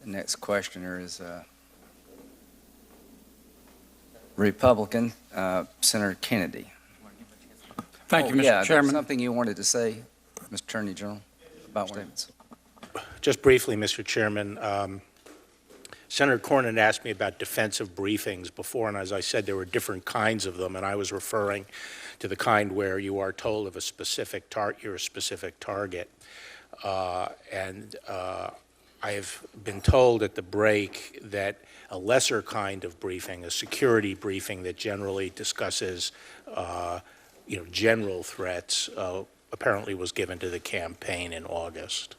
Next questioner is Republican Senator Kennedy. Thank you, Mr. Yeah, Chairman. something you wanted to say, Mr. Attorney General, about statements. Just briefly, Mr. Chairman, Senator Cornyn asked me about defensive briefings before, and as I said, there were different kinds of them, and I was referring to the kind where you are told of a specific you're a specific target. I have been told at the break that a lesser kind of briefing, a security briefing that generally discusses, general threats, apparently was given to the campaign in August.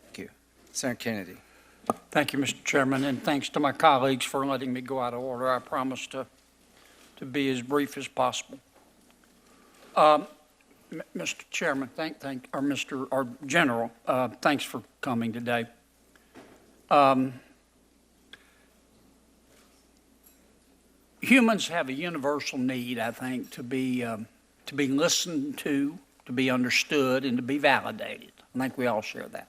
Thank you. Senator Kennedy. Thank you, Mr. Chairman, and thanks to my colleagues for letting me go out of order. I promise to be as brief as possible. Mr. Chairman, or General, thanks for coming today. Humans have a universal need, I think, to be listened to be understood, and to be validated. I think we all share that.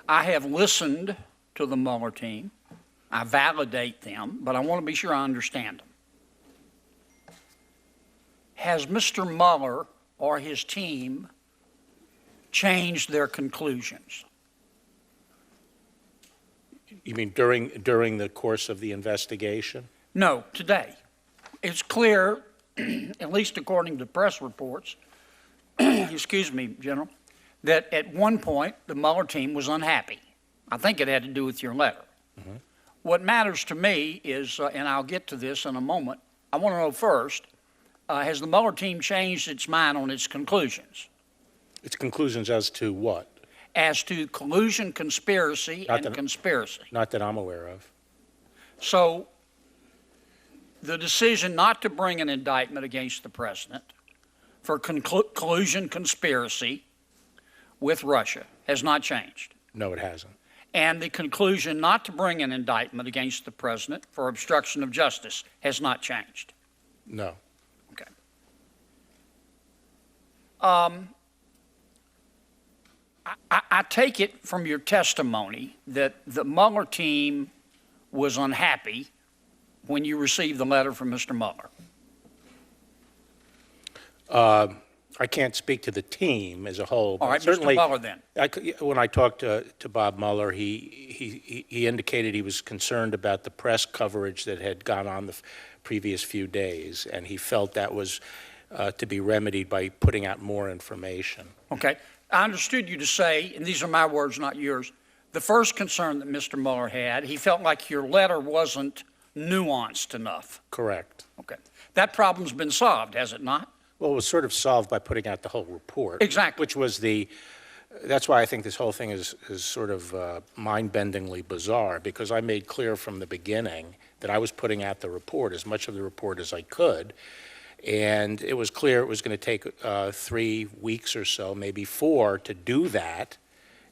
I have listened to the Mueller team. I validate them, but I want to be sure I understand them. Has Mr. Mueller or his team changed their conclusions? You mean during the course of the investigation? No, today. It's clear, at least according to press reports, excuse me, General, that at one point the Mueller team was unhappy. I think it had to do with your letter. Mm-hmm. What matters to me is, and I'll get to this in a moment, I want to know first, has the Mueller team changed its mind on its conclusions? Its conclusions as to what? As to collusion, conspiracy, conspiracy. Not that I'm aware of. So the decision not to bring an indictment against the president for collusion, conspiracy with Russia has not changed. No, it hasn't. And the conclusion not to bring an indictment against the president for obstruction of justice has not changed. No. Okay. I take it from your testimony that the Mueller team was unhappy when you received the letter from Mr. Mueller. I can't speak to the team as a whole. All right, certainly, Mr. Mueller then. When I talked to Bob Mueller, he indicated he was concerned about the press coverage that had gone on the previous few days, and he felt that was to be remedied by putting out more information. Okay. I understood you to say, and these are my words, not yours, the first concern that Mr. Mueller had, he felt like your letter wasn't nuanced enough. Correct. Okay. That problem's been solved, has it not? Well, it was sort of solved by putting out the whole report. Exactly. Which was that's why I think this whole thing is sort of mind-bendingly bizarre, because I made clear from the beginning that I was putting out the report, as much of the report as I could, and it was clear it was going to take 3 weeks or so, maybe 4, to do that.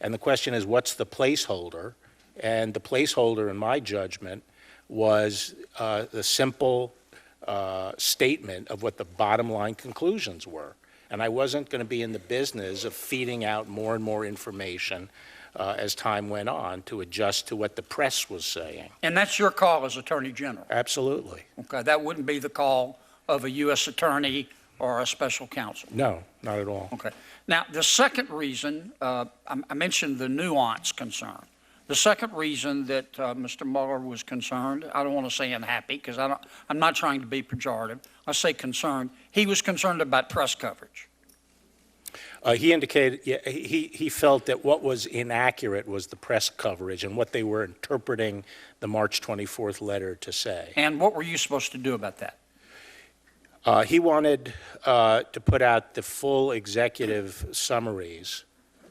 And the question is, what's the placeholder? And the placeholder, in my judgment, was the simple statement of what the bottom line conclusions were. And I wasn't going to be in the business of feeding out more and more information as time went on to adjust to what the press was saying. And that's your call as Attorney General? Absolutely. Okay, that wouldn't be the call of a U.S. attorney or a special counsel? No, not at all. Okay. Now, the second reason, I mentioned the nuance concern. The second reason that Mr. Mueller was concerned, I don't want to say unhappy, because I'm not trying to be pejorative. I say concerned. He was concerned about press coverage. He indicated, he felt that what was inaccurate was the press coverage and what they were interpreting the March 24th letter to say. And what were you supposed to do about that? He wanted to put out the full executive summaries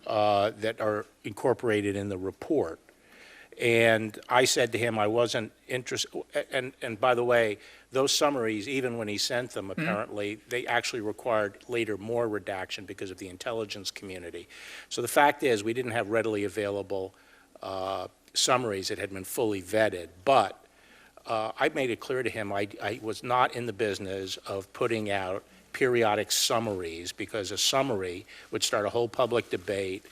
that are incorporated in the report. And I said to him I wasn't interested, and by the way, those summaries, even when he sent them, apparently, they actually required later more redaction because of the intelligence community. So the fact is, we didn't have readily available summaries that had been fully vetted, but I made it clear to him I was not in the business of putting out periodic summaries, because a summary would start a whole public debate.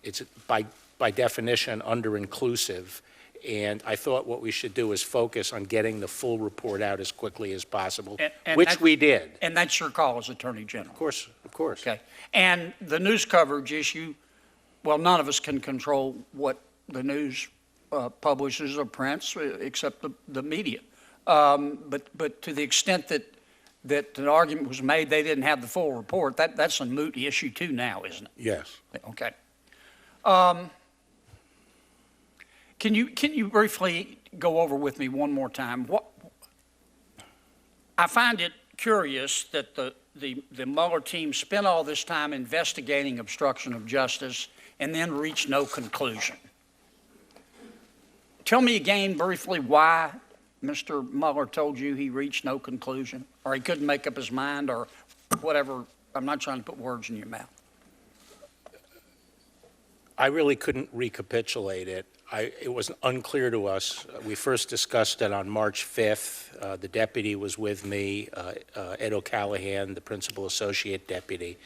It's by by definition, under-inclusive. And I thought what we should do is focus on getting the full report out as quickly as possible, And which that- we did. And that's your call as Attorney General. Of course. Okay. And the news coverage issue, well, none of us can control what the news publishes or prints, except the media. But to the extent that an argument was made, they didn't have the full report, that's a moot issue too now, isn't it? Yes. Okay. Can you briefly go over with me one more time? I find it curious that the Mueller team spent all this time investigating obstruction of justice and then reached no conclusion. Tell me again briefly why Mr. Mueller told you he reached no conclusion, or he couldn't make up his mind, or whatever. I'm not trying to put words in your mouth. I really couldn't recapitulate it. It was unclear to us. We first discussed it on March 5th. The deputy was with me, Ed O'Callahan, the principal associate deputy,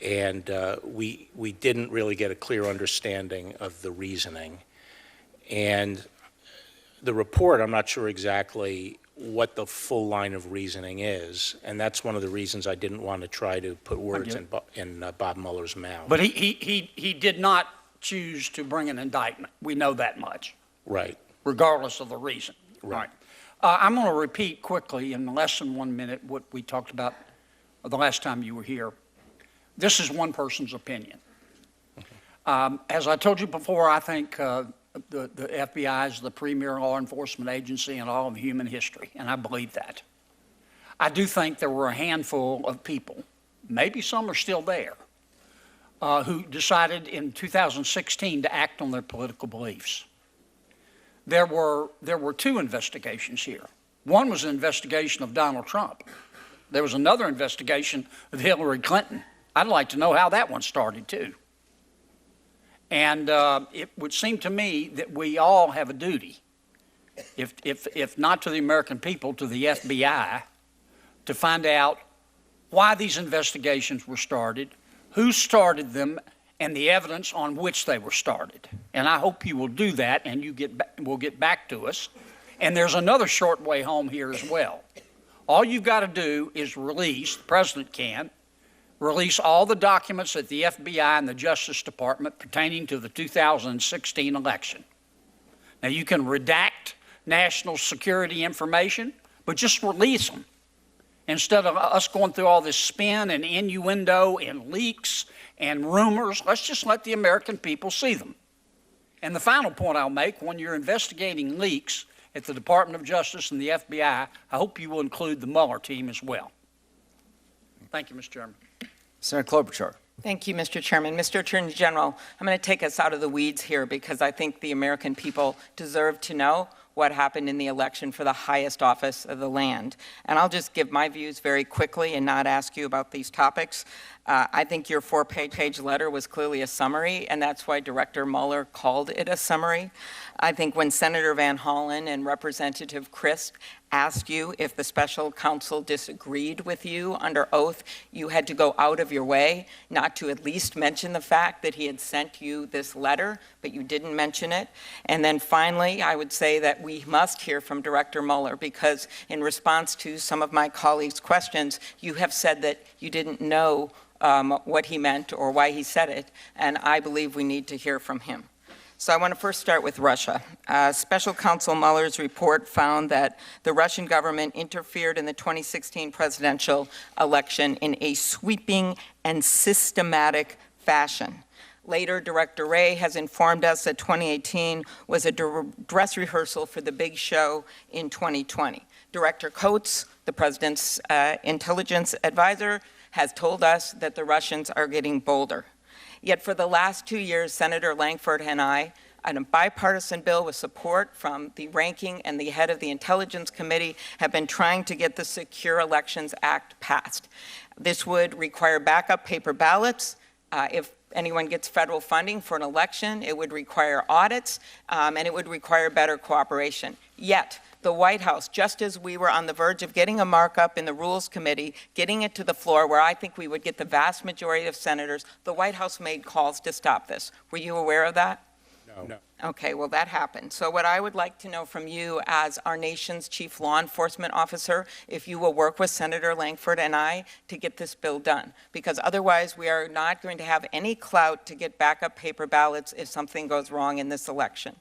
and we didn't really get a clear understanding of the reasoning. And the report, I'm not sure exactly what the full line of reasoning is, and that's one of the reasons I didn't want to try to put words in Bob Mueller's mouth. But he did not choose to bring an indictment. We know that much. Right. Regardless of the reason. Right. I'm going to repeat quickly in less than 1 minute what we talked about the last time you were here. This is one person's opinion. As I told you before, I think the FBI is the premier law enforcement agency in all of human history, and I believe that. I do think there were a handful of people, maybe some are still there, who decided in 2016 to act on their political beliefs. There were two investigations here. One was an investigation of Donald Trump. There was another investigation of Hillary Clinton. I'd like to know how that one started too. And it would seem to me that we all have a duty, if not to the American people, to the FBI, to find out why these investigations were started, who started them, and the evidence on which they were started. And I hope you will do that, and will get back to us. And there's another short way home here as well. All you've got to do is release, the president can, release all the documents at the FBI and the Justice Department pertaining to the 2016 election. Now, you can redact national security information, but just release them. Instead of us going through all this spin and innuendo and leaks and rumors, let's just let the American people see them. And the final point I'll make, when you're investigating leaks at the Department of Justice and the FBI, I hope you will include the Mueller team as well. Thank you, Mr. Chairman. Senator Klobuchar. Thank you, Mr. Chairman. Mr. Attorney General, I'm going to take us out of the weeds here because I think the American people deserve to know what happened in the election for the highest office of the land. And I'll just give my views very quickly and not ask you about these topics. I think your 4-page letter was clearly a summary, and that's why Director Mueller called it a summary. I think when Senator Van Hollen and Representative Crist asked you if the special counsel disagreed with you under oath, you had to go out of your way not to at least mention the fact that he had sent you this letter, but you didn't mention it. And then finally, I would say that we must hear from Director Mueller, because in response to some of my colleagues' questions, you have said that you didn't know what he meant or why he said it, and I believe we need to hear from him. So I want to first start with Russia. Special Counsel Mueller's report found that the Russian government interfered in the 2016 presidential election in a sweeping and systematic fashion. Later, Director Wray has informed us that 2018 was a dress rehearsal for the big show in 2020. Director Coates, the president's intelligence advisor, has told us that the Russians are getting bolder. Yet for the last 2 years, Senator Langford and I, on a bipartisan bill with support from the ranking and the head of the Intelligence Committee, have been trying to get the Secure Elections Act passed. This would require backup paper ballots. If anyone gets federal funding for an election, it would require audits, and it would require better cooperation. Yet, the White House, just as we were on the verge of getting a markup in the Rules Committee, getting it to the floor where I think we would get the vast majority of senators, the White House made calls to stop this. Were you aware of that? No. Okay, well, that happened. So what I would like to know from you as our nation's chief law enforcement officer, if you will work with Senator Langford and I to get this bill done, because otherwise we are not going to have any clout to get backup paper ballots if something goes wrong in this election.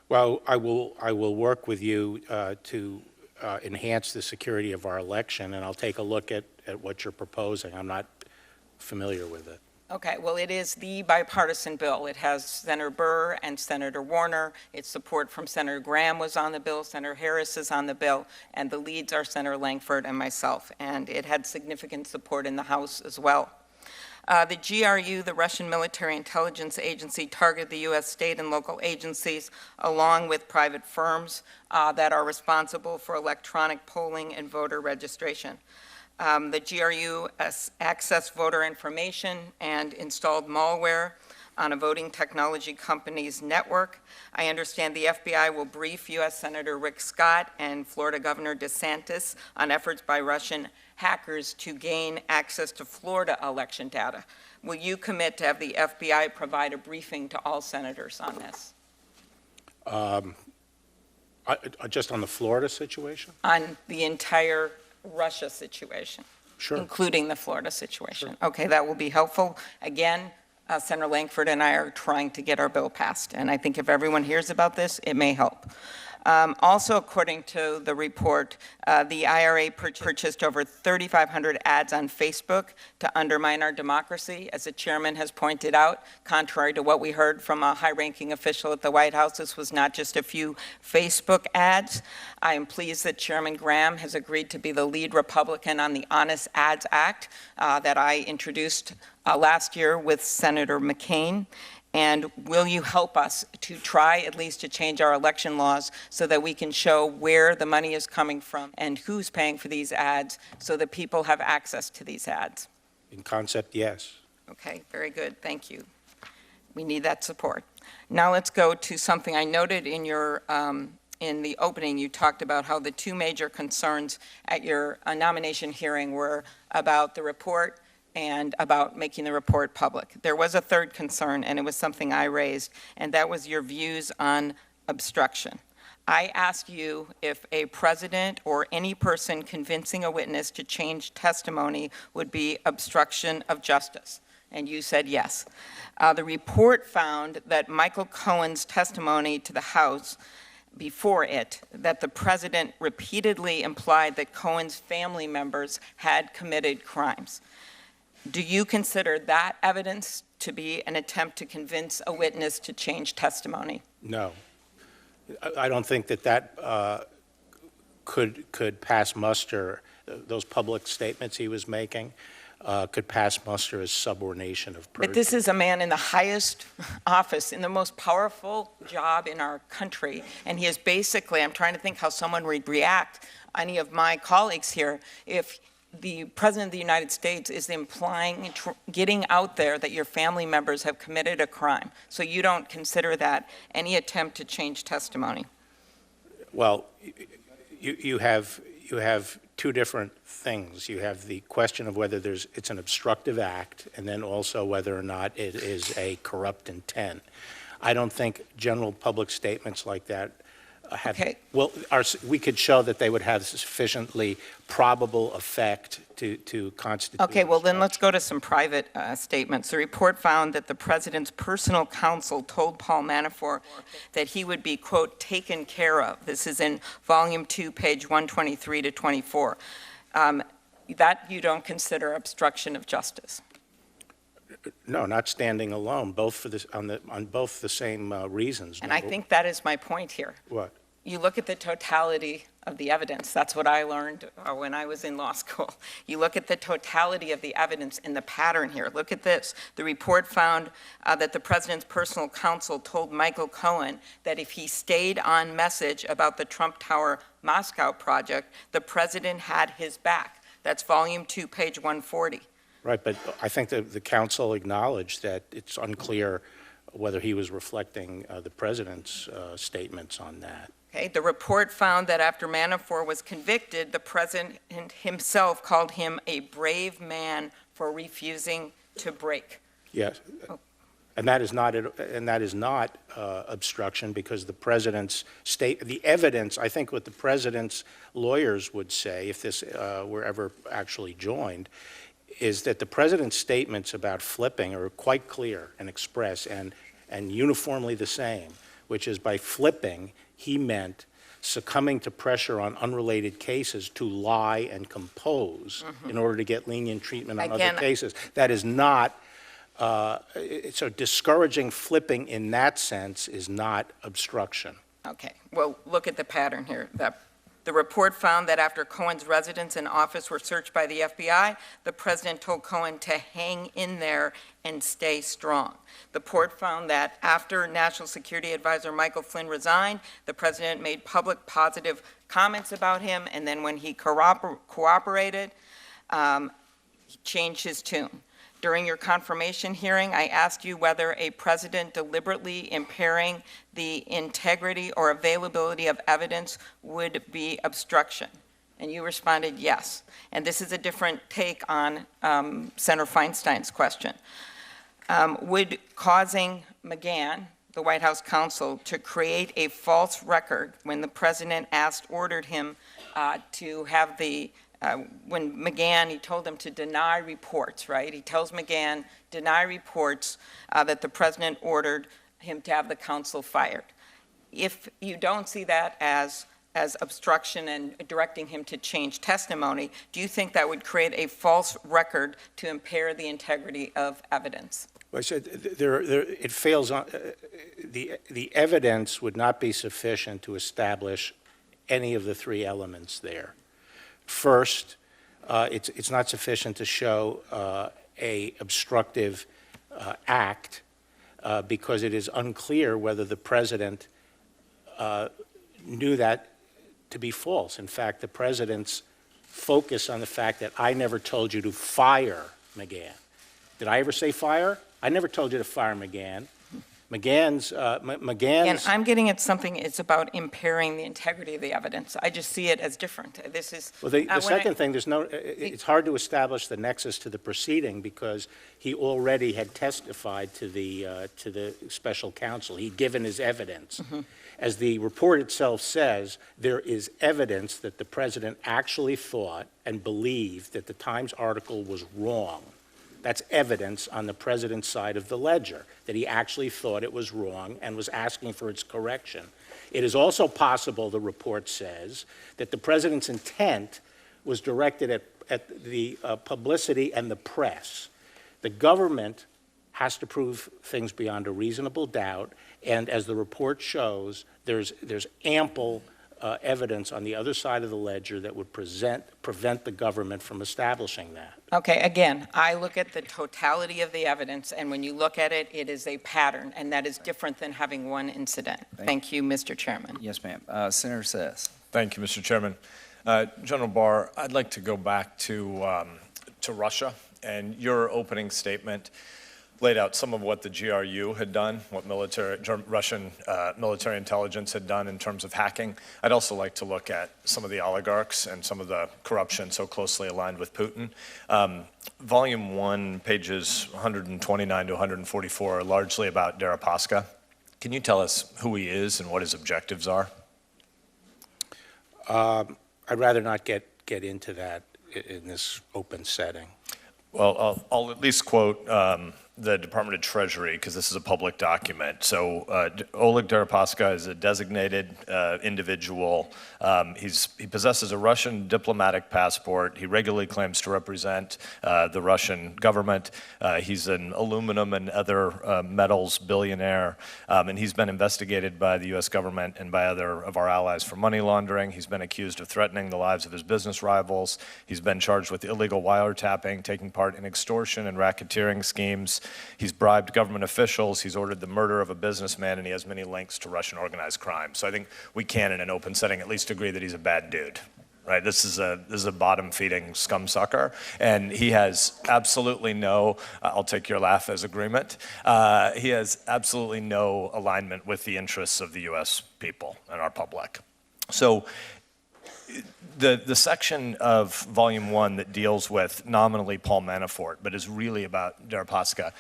Well, I will work with you to enhance the security of our election, and I'll take a look at what you're proposing. I'm not familiar with it. Okay, well, it is the bipartisan bill. It has Senator Burr and Senator Warner. Its support from Senator Graham was on the bill, Senator Harris is on the bill, and the leads are Senator Langford and myself. And it had significant support in the House as well. The GRU, the Russian Military Intelligence Agency, targeted the U.S. state and local agencies along with private firms that are responsible for electronic polling and voter registration. The GRU accessed voter information and installed malware on a voting technology company's network. I understand the FBI will brief U.S. Senator Rick Scott and Florida Governor DeSantis on efforts by Russian hackers to gain access to Florida election data. Will you commit to have the FBI provide a briefing to all senators on this? Just on the Florida situation? On the entire Russia situation, Sure. including the Florida situation. Okay, that will be helpful. Again, Senator Langford and I are trying to get our bill passed, and I think if everyone hears about this, it may help. Also, according to the report, the IRA purchased over 3,500 ads on Facebook to undermine our democracy. As the chairman has pointed out, contrary to what we heard from a high-ranking official at the White House, this was not just a few Facebook ads. I am pleased that Chairman Graham has agreed to be the lead Republican on the Honest Ads Act that I introduced last year with Senator McCain. And will you help us to try at least to change our election laws so that we can show where the money is coming from and who's paying for these ads so that people have access to these ads? In concept, yes. Okay, very good. Thank you. We need that support. Now let's go to something I noted in your in the opening. You talked about how the two major concerns at your nomination hearing were about the report and about making the report public. There was a third concern, and it was something I raised, and that was your views on obstruction. I asked you if a president or any person convincing a witness to change testimony would be obstruction of justice, and you said yes. The report found that Michael Cohen's testimony to the House before it, that the president repeatedly implied that Cohen's family members had committed crimes. Do you consider that evidence to be an attempt to convince a witness to change testimony? No. I don't think that could pass muster. Those public statements he was making could pass muster as subordination of perjury. But this is a man in the highest office, in the most powerful job in our country, and he is basically, I'm trying to think how someone would react, any of my colleagues here, if the President of the United States is implying, getting out there that your family members have committed a crime. So you don't consider that any attempt to change testimony? Well, you have two different things. You have the question of whether it's an obstructive act, and then also whether or not it is a corrupt intent. I don't think general public statements like that Okay. Well, we could show that they would have sufficiently probable effect to constitute. Okay, well then let's go to some private statements. The report found that the president's personal counsel told Paul Manafort that he would be, quote, taken care of. This is in volume 2, page 123 to 24. That you don't consider obstruction of justice? No, not standing alone, both for this, on both the same reasons. And I think that is my point here. What? You look at the totality of the evidence. That's what I learned when I was in law school. You look at the totality of the evidence and the pattern here. Look at this. The report found that the president's personal counsel told Michael Cohen that if he stayed on message about the Trump Tower Moscow project, the president had his back. That's volume 2, page 140. Right, but I think that the counsel acknowledged that it's unclear whether he was reflecting the president's statements on that. Okay, the report found that after Manafort was convicted, the president himself called him a brave man for refusing to break. Yes. And that is not obstruction, because the president's the evidence, I think what the president's lawyers would say, if this were ever actually joined, is that the president's statements about flipping are quite clear and express and uniformly the same, which is by flipping, he meant succumbing to pressure on unrelated cases to lie and compose in order to get lenient treatment on other cases. That is not, so discouraging flipping in that sense is not obstruction. Okay, well, look at the pattern here. The report found that after Cohen's residence and office were searched by the FBI, the president told Cohen to hang in there and stay strong. The report found that after National Security Advisor Michael Flynn resigned, the president made public positive comments about him, and then when he cooperated, he changed his tune. During your confirmation hearing, I asked you whether a president deliberately impairing the integrity or availability of evidence would be obstruction. And you responded yes. And this is a different take on Senator Feinstein's question. Would causing McGahn, the White House counsel, to create a false record when the president ordered him to have when McGahn, he told him to deny reports, right? He tells McGahn, deny reports that the president ordered him to have the counsel fired. If you don't see that as obstruction and directing him to change testimony, do you think that would create a false record to impair the integrity of evidence? Well, I said it fails on, the evidence would not be sufficient to establish any of the three elements there. First, it's not sufficient to show a obstructive act because it is unclear whether the president knew that to be false. In fact, the president's focus on the fact that I never told you to fire McGahn. Did I ever say fire? I never told you to fire McGahn. McGahn's. And I'm getting at something, it's about impairing the integrity of the evidence. I just see it as different. This is. Well, the second thing, it's hard to establish the nexus to the proceeding because he already had testified to the special counsel. He'd given his evidence. As the report itself says, there is evidence that the president actually thought and believed that the Times article was wrong. That's evidence on the president's side of the ledger, that he actually thought it was wrong and was asking for its correction. It is also possible, the report says, that the president's intent was directed at the publicity and the press. The government has to prove things beyond a reasonable doubt, and as the report shows, there's ample evidence on the other side of the ledger that would prevent the government from establishing that. Okay, again, I look at the totality of the evidence, and when you look at it, it is a pattern, and that is different than having one incident. Thank you, Mr. Chairman. Yes, ma'am. Senator Sess. Thank you, Mr. Chairman. General Barr, I'd like to go back to Russia, and your opening statement laid out some of what the GRU had done, what Russian military intelligence had done in terms of hacking. I'd also like to look at some of the oligarchs and some of the corruption so closely aligned with Putin. Volume 1, pages 129 to 144 are largely about Deripaska. Can you tell us who he is and what his objectives are? I'd rather not get into that in this open setting. Well, I'll at least quote the Department of Treasury, because this is a public document. So Oleg Deripaska is a designated individual. He possesses a Russian diplomatic passport. He regularly claims to represent the Russian government. He's an aluminum and other metals billionaire, and he's been investigated by the U.S. government and by other of our allies for money laundering. He's been accused of threatening the lives of his business rivals. He's been charged with illegal wiretapping, taking part in extortion and racketeering schemes. He's bribed government officials, he's ordered the murder of a businessman, and he has many links to Russian organized crime. So I think we can, in an open setting, at least agree that he's a bad dude. Right? This is a bottom-feeding scumsucker, and he has absolutely no, I'll take your laugh as agreement, he has absolutely no alignment with the interests of the U.S. people and our public. So the section of Volume 1 that deals with nominally Paul Manafort, but is really about Deripaska,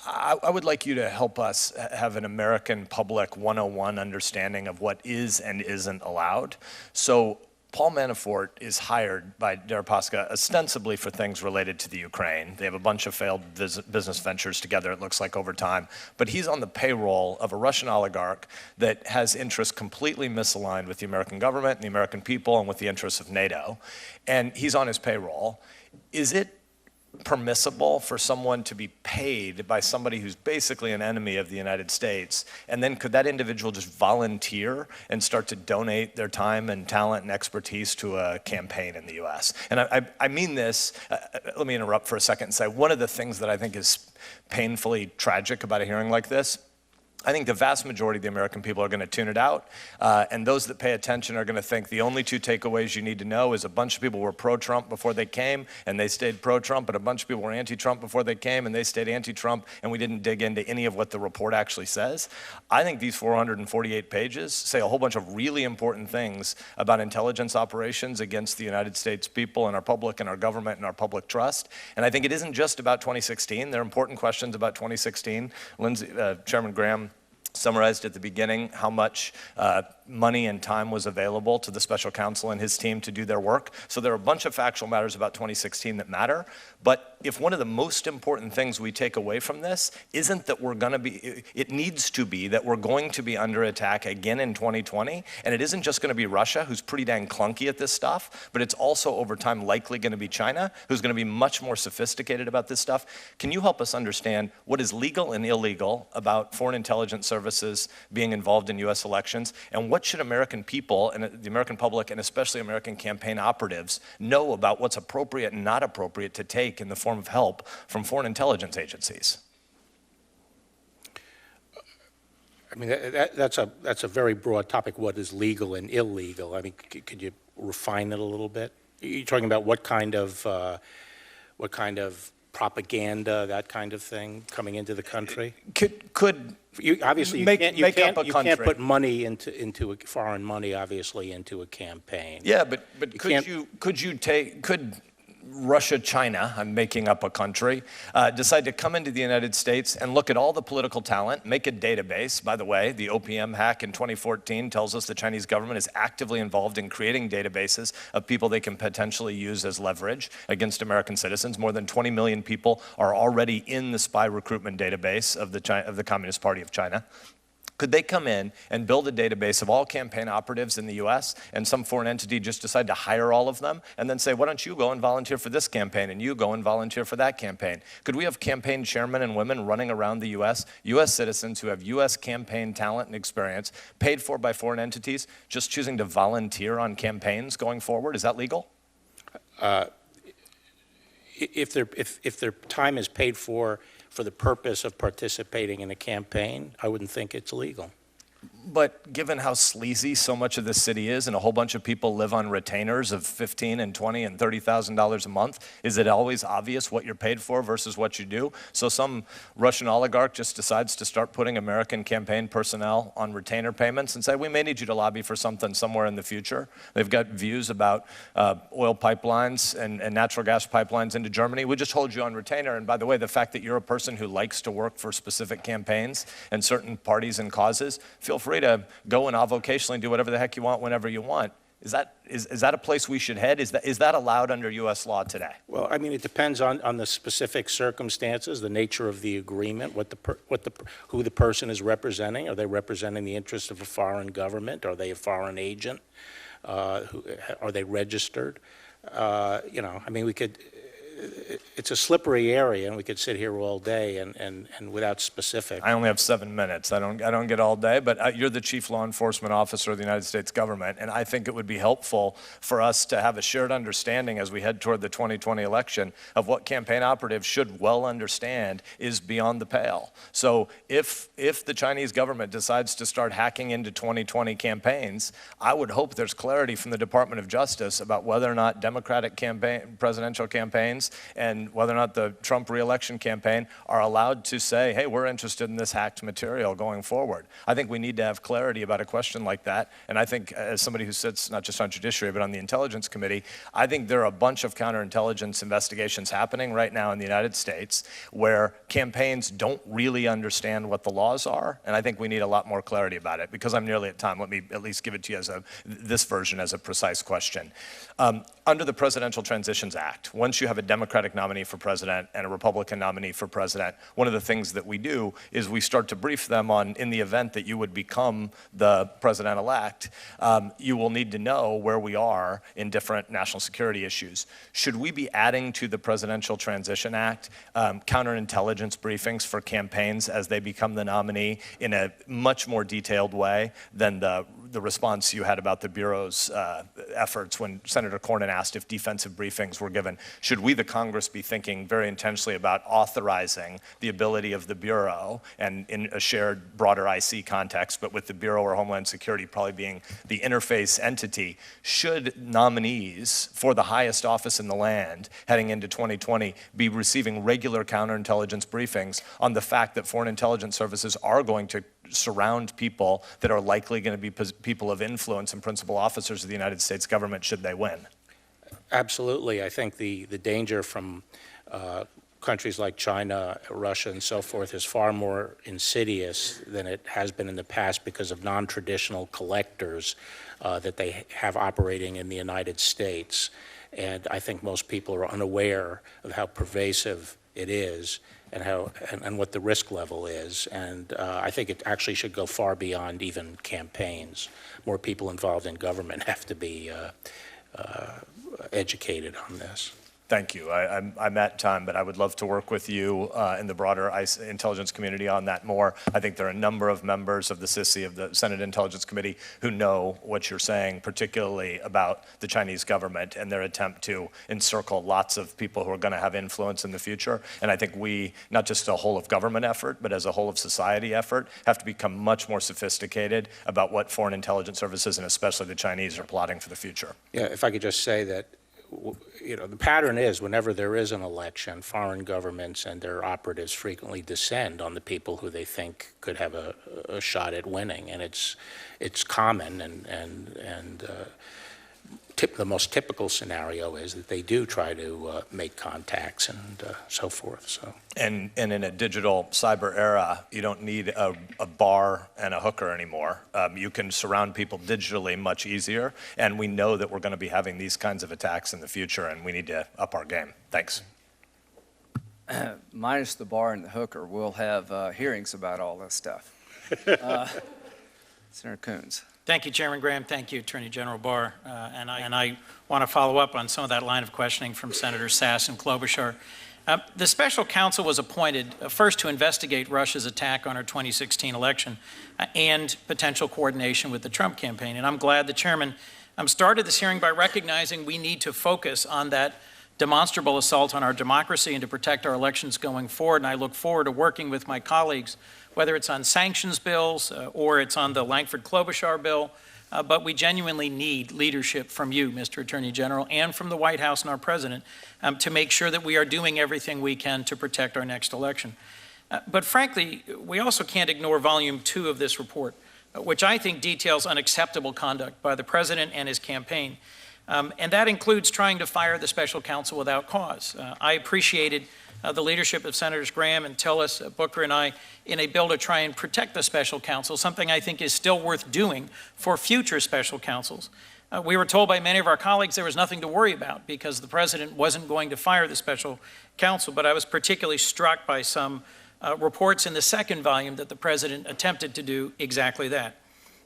I would like you to help us have an American public 101 understanding of what is and isn't allowed. So Paul Manafort is hired by Deripaska ostensibly for things related to the Ukraine. They have a bunch of failed business ventures together, it looks like, over time. But he's on the payroll of a Russian oligarch that has interests completely misaligned with the American government and the American people and with the interests of NATO. And he's on his payroll. Is it permissible for someone to be paid by somebody who's basically an enemy of the United States, and then could that individual just volunteer and start to donate their time and talent and expertise to a campaign in the US? And I mean this, let me interrupt for a second and say, one of the things that I think is painfully tragic about a hearing like this, I think the vast majority of the American people are going to tune it out, and those that pay attention are going to think the only two takeaways you need to know is a bunch of people were pro-Trump before they came, and they stayed pro-Trump, and a bunch of people were anti-Trump before they came, and they stayed anti-Trump, and we didn't dig into any of what the report actually says. I think these 448 pages say a whole bunch of really important things about intelligence operations against the United States people and our public and our government and our public trust, and I think it isn't just about 2016. There are important questions about 2016. Chairman Graham summarized at the beginning how much money and time was available to the special counsel and his team to do their work. So there are a bunch of factual matters about 2016 that matter. But if one of the most important things we take away from this isn't that we're going to be, it needs to be that we're going to be under attack again in 2020, and it isn't just going to be Russia, who's pretty dang clunky at this stuff, but it's also over time likely going to be China, who's going to be much more sophisticated about this stuff. Can you help us understand what is legal and illegal about foreign intelligence services being involved in US elections, and what should American people and the American public, and especially American campaign operatives, know about what's appropriate and not appropriate to take in the form of help from foreign intelligence agencies? I mean, that's a very broad topic, what is legal and illegal. I mean, could you refine it a little bit? You're talking about what kind of propaganda, that kind of thing, coming into the country? Could you, obviously, you make can't up a country. put money into foreign money, obviously, into a campaign. Yeah, but could Russia, China, I'm making up a country, decide to come into the United States and look at all the political talent, make a database? By the way, the OPM hack in 2014 tells us the Chinese government is actively involved in creating databases of people they can potentially use as leverage against American citizens. More than 20 million people are already in the spy recruitment database of the Communist Party of China. Could they come in and build a database of all campaign operatives in the US, and some foreign entity just decide to hire all of them and then say, why don't you go and volunteer for this campaign and you go and volunteer for that campaign? Could we have campaign chairmen and women running around the US citizens who have US campaign talent and experience paid for by foreign entities just choosing to volunteer on campaigns going forward? Is that legal? If their time is paid for the purpose of participating in a campaign, I wouldn't think it's illegal. But given how sleazy so much of the city is, and a whole bunch of people live on retainers of $15,000 and $20,000 and $30,000 a month, is it always obvious what you're paid for versus what you do? So some Russian oligarch just decides to start putting American campaign personnel on retainer payments and say, we may need you to lobby for something somewhere in the future. They've got views about oil pipelines and natural gas pipelines into Germany. We just hold you on retainer. And by the way, the fact that you're a person who likes to work for specific campaigns and certain parties and causes, feel free to go and avocationally do whatever the heck you want whenever you want. Is that a place we should head? Is that allowed under U.S. law today? Well, I mean, it depends on the specific circumstances, the nature of the agreement, who the person is representing. Are they representing the interest of a foreign government? Are they a foreign agent? Are they registered? I mean, it's a slippery area, and we could sit here all day and without specifics. I only have 7 minutes. I don't get all day, but you're the chief law enforcement officer of the United States government, and I think it would be helpful for us to have a shared understanding as we head toward the 2020 election of what campaign operatives should well understand is beyond the pale. So if the Chinese government decides to start hacking into 2020 campaigns, I would hope there's clarity from the Department of Justice about whether or not Democratic presidential campaigns campaigns and whether or not the Trump re-election campaign are allowed to say, hey, we're interested in this hacked material going forward. I think we need to have clarity about a question like that. And I think as somebody who sits not just on Judiciary, but on the Intelligence Committee, I think there are a bunch of counterintelligence investigations happening right now in the United States where campaigns don't really understand what the laws are. And I think we need a lot more clarity about it. Because I'm nearly at time, let me at least give it to you as this version as a precise question. Under the Presidential Transitions Act, once you have a Democratic nominee for president and a Republican nominee for president, one of the things that we do is we start to brief them on, in the event that you would become the president-elect, you will need to know where we are in different national security issues. Should we be adding to the Presidential Transition Act counterintelligence briefings for campaigns as they become the nominee in a much more detailed way than the response you had about the Bureau's efforts when Senator Cornyn asked if defensive briefings were given? Should we, the Congress, be thinking very intentionally about authorizing the ability of the Bureau, and in a shared broader IC context, but with the Bureau or Homeland Security probably being the interface entity, should nominees for the highest office in the land heading into 2020 be receiving regular counterintelligence briefings on the fact that foreign intelligence services are going to surround people that are likely going to be people of influence and principal officers of the United States government should they win? Absolutely. I think the danger from countries like China, Russia, and so forth is far more insidious than it has been in the past because of non-traditional collectors that they have operating in the United States. And I think most people are unaware of how pervasive it is and what the risk level is. And I think it actually should go far beyond even campaigns. More people involved in government have to be educated on this. Thank you. I'm at time, but I would love to work with you in the broader intelligence community on that more. I think there are a number of members of the SISI, of the Senate Intelligence Committee, who know what you're saying, particularly about the Chinese government and their attempt to encircle lots of people who are going to have influence in the future. And I think we, not just a whole of government effort, but as a whole of society effort, have to become much more sophisticated about what foreign intelligence services, and especially the Chinese, are plotting for the future. Yeah, if I could just say that, you know, the pattern is whenever there is an election, foreign governments and their operatives frequently descend on the people who they think could have a shot at winning, and it's common. And the most typical scenario is that they do try to make contacts and so forth. So. And in a digital cyber era, you don't need a bar and a hooker anymore. You can surround people digitally much easier, and we know that we're going to be having these kinds of attacks in the future, and we need to up our game. Thanks. Minus the bar and the hooker, we'll have hearings about all this stuff. Senator Coons. Thank you, Chairman Graham. Thank you, Attorney General Barr. And I want to follow up on some of that line of questioning from Senators Sass and Klobuchar. The special counsel was appointed first to investigate Russia's attack on our 2016 election and potential coordination with the Trump campaign. And I'm glad the chairman started this hearing by recognizing we need to focus on that demonstrable assault on our democracy and to protect our elections going forward. And I look forward to working with my colleagues, whether it's on sanctions bills or it's on the Lankford-Klobuchar bill. But we genuinely need leadership from you, Mr. Attorney General, and from the White House and our president to make sure that we are doing everything we can to protect our next election. But frankly, we also can't ignore Volume 2 of this report, which I think details unacceptable conduct by the president and his campaign. And that includes trying to fire the special counsel without cause. I appreciated the leadership of Senators Graham and Tillis, Booker, and I in a bill to try and protect the special counsel, something I think is still worth doing for future special counsels. We were told by many of our colleagues there was nothing to worry about because the president wasn't going to fire the special counsel, but I was particularly struck by some reports in the second volume that the president attempted to do exactly that.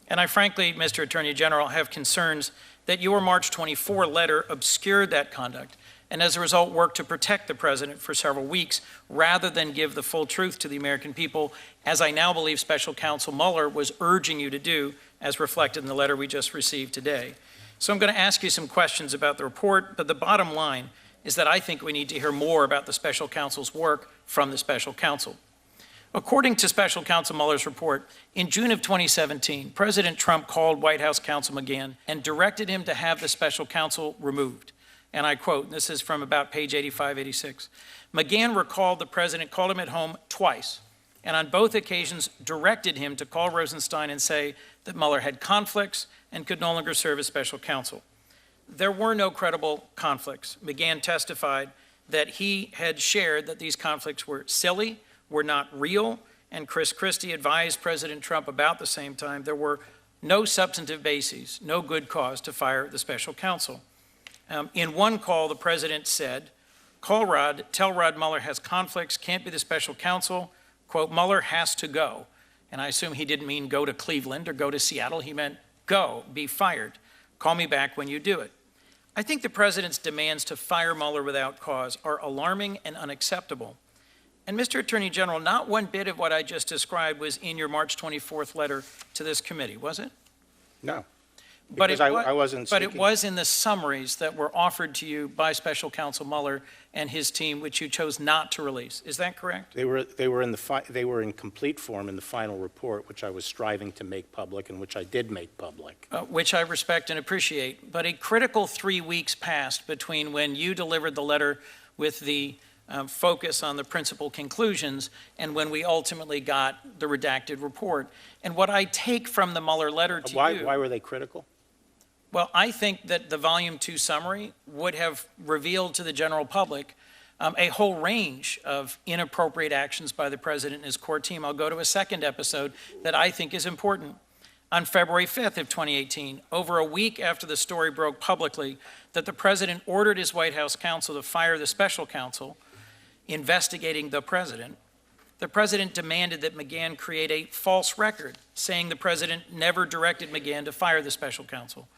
And I frankly, Mr. Attorney General, have concerns that your March 24 letter obscured that conduct and as a result worked to protect the president for several weeks rather than give the full truth to the American people, as I now believe Special Counsel Mueller was urging you to do, as reflected in the letter we just received today. So I'm going to ask you some questions about the report, but the bottom line is that I think we need to hear more about the special counsel's work from the special counsel. According to Special Counsel Mueller's report, in June of 2017, President Trump called White House counsel McGahn and directed him to have the special counsel removed. and I quote, this is from about page 85, 86. McGahn recalled the president called him at home twice, and on both occasions directed him to call Rosenstein and say that Mueller had conflicts and could no longer serve as special counsel. There were no credible conflicts. McGahn testified that he had shared that these conflicts were silly, were not real, and Chris Christie advised President Trump about the same time there were no substantive bases, no good cause to fire the special counsel. In one call, the president said, call Rod, tell Rod Mueller has conflicts, can't be the special counsel, quote, Mueller has to go. And I assume he didn't mean go to Cleveland or go to Seattle, he meant go, be fired. Call me back when you do it. I think the president's demands to fire Mueller without cause are alarming and unacceptable. And Mr. Attorney General, not one bit of what I just described was in your March 24th letter to this committee, was it? No. But Because I wasn't But it speaking. was in the summaries that were offered to you by Special Counsel Mueller and his team, which you chose not to release. Is that correct? They were in complete form in the final report, which I was striving to make public and which I did make public. Which I respect and appreciate. But a critical 3 weeks passed between when you delivered the letter with the focus on the principal conclusions and when we ultimately got the redacted report. And what I take from the Mueller letter to you... Why were they critical? Well, I think that the Volume 2 summary would have revealed to the general public a whole range of inappropriate actions by the president and his core team. I'll go to a second episode that I think is important. On February 5th of 2018, over a week after the story broke publicly that the president ordered his White House counsel to fire the special counsel investigating the president demanded that McGahn create a false record, saying the president never directed McGahn to fire the special counsel.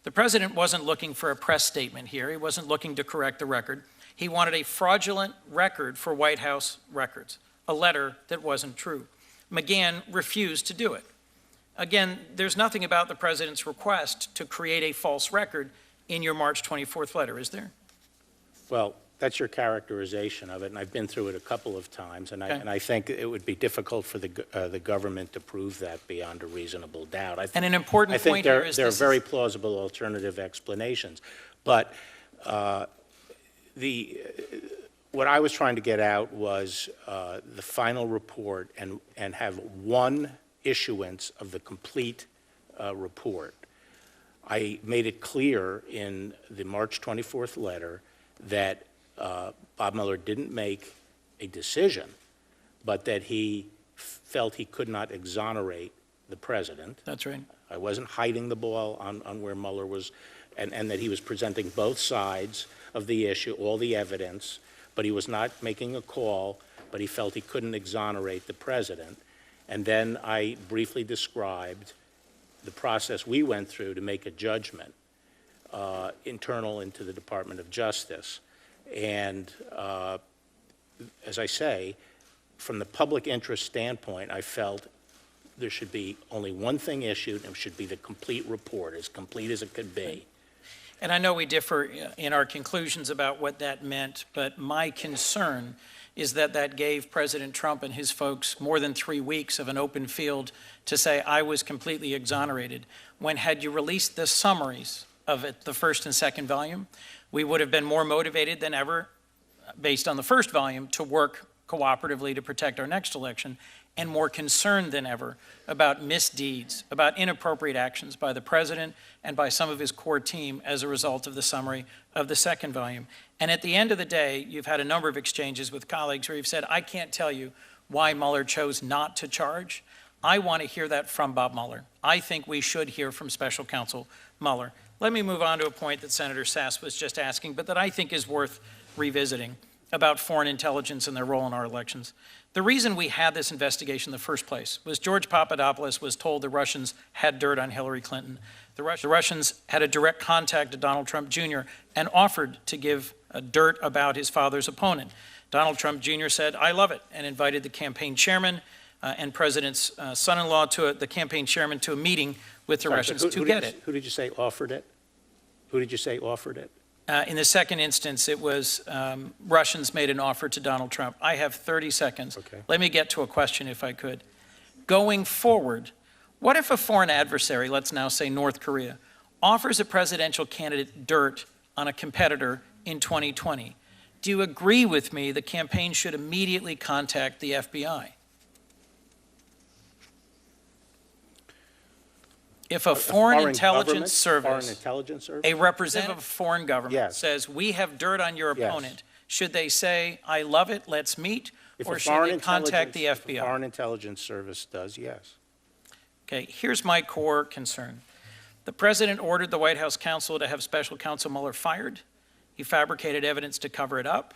The president wasn't looking for a press statement here. He wasn't looking to correct the record. He wanted a fraudulent record for White House records, a letter that wasn't true. McGahn refused to do it. Again, there's nothing about the president's request to create a false record in your March 24th letter, is there? Well, that's your characterization of it, and I've been through it a couple of times, and I think it would be difficult for the government to prove that beyond a reasonable doubt. And an important point here is there are this very plausible alternative explanations, but what I was trying to get out was the final report and have one issuance of the complete report. I made it clear in the March 24th letter that Bob Mueller didn't make a decision, but that he felt he could not exonerate the president. That's right. I wasn't hiding the ball on where Mueller was, and that he was presenting both sides of the issue, all the evidence, but he was not making a call, but he felt he couldn't exonerate the president. And then I briefly described the process we went through to make a judgment internal into the Department of Justice. And as I say, from the public interest standpoint, I felt there should be only one thing issued, and it should be the complete report, as complete as it could be. And I know we differ in our conclusions about what that meant, but my concern is that that gave President Trump and his folks more than 3 weeks of an open field to say, I was completely exonerated, when had you released the summaries of it, the first and second volume, we would have been more motivated than ever, based on the first volume, to work cooperatively to protect our next election, and more concerned than ever about misdeeds, about inappropriate actions by the president and by some of his core team as a result of the summary of the second volume. And at the end of the day, you've had a number of exchanges with colleagues where you've said, I can't tell you why Mueller chose not to charge. I want to hear that from Bob Mueller. I think we should hear from Special Counsel Mueller. Let me move on to a point that Senator Sass was just asking, but that I think is worth revisiting about foreign intelligence and their role in our elections. The reason we had this investigation in the first place was George Papadopoulos was told the Russians had dirt on Hillary Clinton. The Russians had a direct contact to Donald Trump Jr. and offered to give dirt about his father's opponent. Donald Trump Jr. said, I love it, and invited the campaign chairman and president's son-in-law the campaign chairman to a meeting with the Russians to get it. Who did you say offered it? Who did you say offered it? In the second instance, it was Russians made an offer to Donald Trump. I have 30 seconds. Okay. Let me get to a question if I could. Going forward, what if a foreign adversary, let's now say North Korea, offers a presidential candidate dirt on a competitor in 2020. Do you agree with me the campaign should immediately contact the FBI? If a foreign intelligence service, a representative of a foreign government Yes. says, we have dirt on your Yes. opponent, should they say, I love it, let's meet, If or a should they contact the If a FBI? foreign intelligence service does, yes. Okay, here's my core concern. The president ordered the White House counsel to have special counsel Mueller fired. He fabricated evidence to cover it up.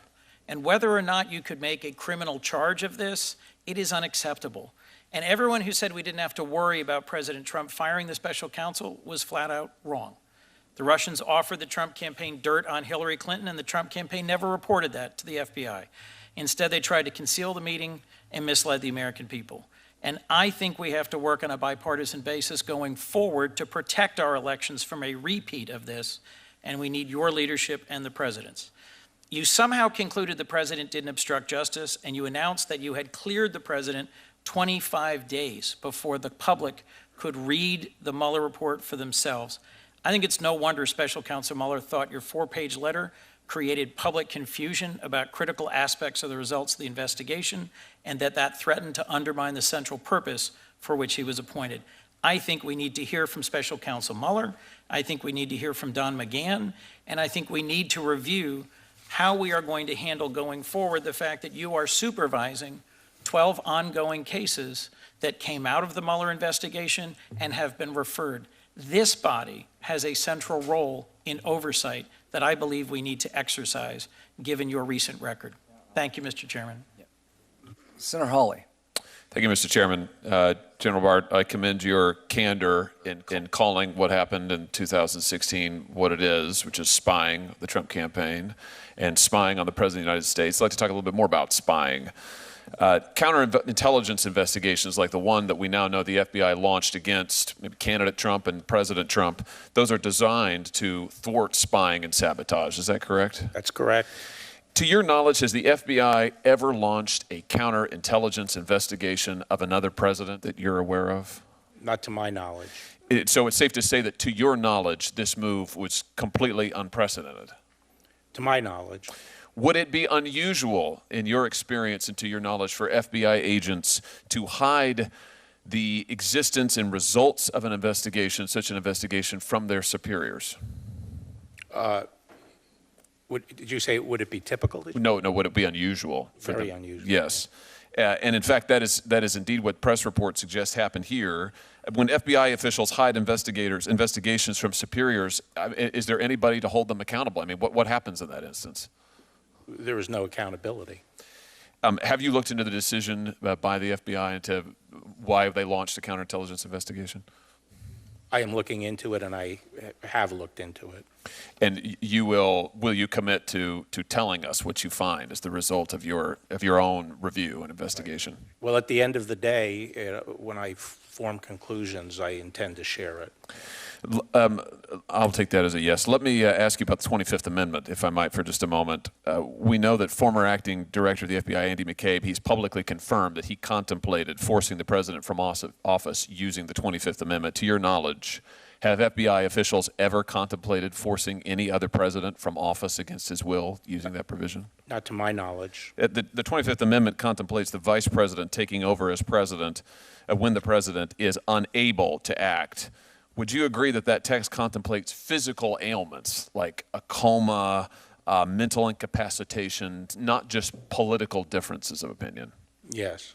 And whether or not you could make a criminal charge of this, it is unacceptable. And everyone who said we didn't have to worry about President Trump firing the special counsel was flat out wrong. The Russians offered the Trump campaign dirt on Hillary Clinton, and the Trump campaign never reported that to the FBI. Instead, they tried to conceal the meeting and misled the American people. And I think we have to work on a bipartisan basis going forward to protect our elections from a repeat of this, and we need your leadership and the president's. You somehow concluded the president didn't obstruct justice, and you announced that you had cleared the president 25 days before the public could read the Mueller report for themselves. I think it's no wonder Special Counsel Mueller thought your 4-page letter created public confusion about critical aspects of the results of the investigation, and that threatened to undermine the central purpose for which he was appointed. I think we need to hear from Special Counsel Mueller. I think we need to hear from Don McGahn, and I think we need to review how we are going to handle going forward the fact that you are supervising 12 ongoing cases that came out of the Mueller investigation and have been referred. This body has a central role in oversight that I believe we need to exercise, given your recent record. Thank you, Mr. Chairman. Senator Hawley. Thank you, Mr. Chairman. General Barr, I commend your candor in calling what happened in 2016 what it is, which is spying the Trump campaign and spying on the President of the United States. I'd like to talk a little bit more about spying. Counterintelligence investigations like the one that we now know the FBI launched against candidate Trump and President Trump, those are designed to thwart spying and sabotage. Is that correct? That's correct. To your knowledge, has the FBI ever launched a counterintelligence investigation of another president that you're aware of? Not to my knowledge. So it's safe to say that to your knowledge, this move was completely unprecedented. To my knowledge. Would it be unusual, in your experience and to your knowledge, for FBI agents to hide the existence and results of an investigation, such an investigation, from their superiors? Did you say, would it be typical? No, would it be unusual? Very unusual. Yes. And in fact, that is indeed what press reports suggest happened here. When FBI officials hide investigations from superiors, is there anybody to hold them accountable? I mean, what happens in that instance? There is no accountability. Have you looked into the decision by the FBI into why they launched a counterintelligence investigation? I am looking into it, and I have looked into it. And will you commit to telling us what you find as the result of your own review and investigation? Well, at the end of the day, when I form conclusions, I intend to share it. I'll take that as a yes. Let me ask you about the 25th Amendment, if I might, for just a moment. We know that former acting director of the FBI, Andy McCabe, he's publicly confirmed that he contemplated forcing the president from office using the 25th Amendment. To your knowledge, have FBI officials ever contemplated forcing any other president from office against his will using that provision? Not to my knowledge. The 25th Amendment contemplates the vice president taking over as president when the president is unable to act. Would you agree that that text contemplates physical ailments like a coma, mental incapacitation, not just political differences of opinion? Yes.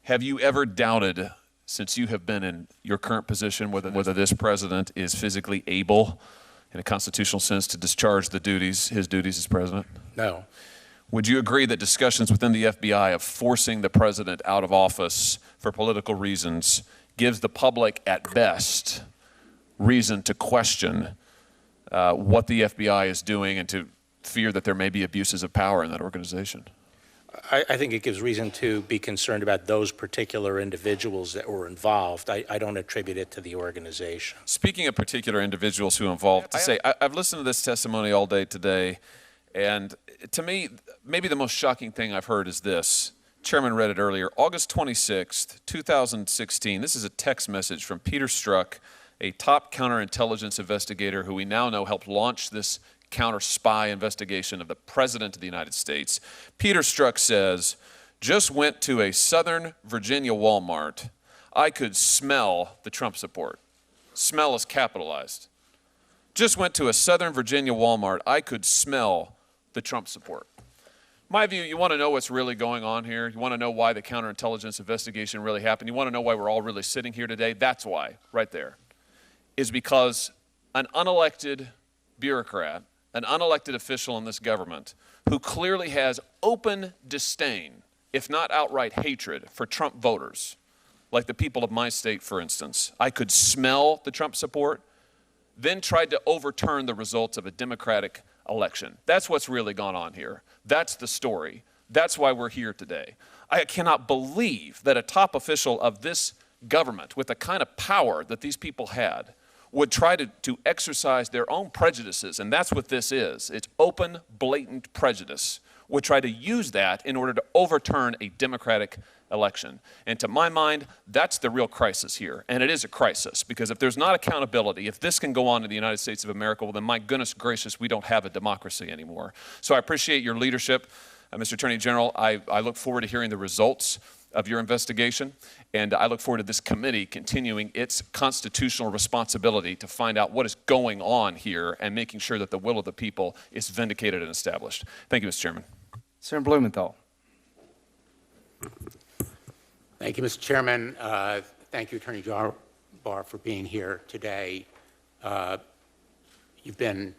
Have you ever doubted, since you have been in your current position, whether this president is physically able, in a constitutional sense, to discharge his duties as president? No. Would you agree that discussions within the FBI of forcing the president out of office for political reasons gives the public, at best, reason to question what the FBI is doing and to fear that there may be abuses of power in that organization? I think it gives reason to be concerned about those particular individuals that were involved. I don't attribute it to the organization. Speaking of particular individuals who are involved, I've listened to this testimony all day today, and to me, maybe the most shocking thing I've heard is this. Chairman read it earlier. August 26th, 2016. This is a text message from Peter Strzok, a top counterintelligence investigator who we now know helped launch this counter-spy investigation of the President of the United States. Peter Strzok says, just went to a Southern Virginia Walmart. I could smell the Trump support. Smell is capitalized. Just went to a Southern Virginia Walmart. I could smell the Trump support. My view, you want to know what's really going on here? You want to know why the counterintelligence investigation really happened? You want to know why we're all really sitting here today? That's why, right there, is because an unelected bureaucrat, an unelected official in this government who clearly has open disdain, if not outright hatred, for Trump voters, like the people of my state, for instance. I could smell the Trump support, then tried to overturn the results of a Democratic election. That's what's really gone on here. That's the story. That's why we're here today. I cannot believe that a top official of this government, with the kind of power that these people had, would try to exercise their own prejudices, and that's what this is. It's open, blatant prejudice, would try to use that in order to overturn a Democratic election. And to my mind, that's the real crisis here. And it is a crisis, because if there's not accountability, if this can go on in the United States of America, well, then my goodness gracious, we don't have a democracy anymore. So I appreciate your leadership, Mr. Attorney General. I look forward to hearing the results of your investigation, and I look forward to this committee continuing its constitutional responsibility to find out what is going on here and making sure that the will of the people is vindicated and established. Thank you, Mr. Chairman. Senator Blumenthal. Thank you, Mr. Chairman. Thank you, Attorney General Barr, for being here today. You've been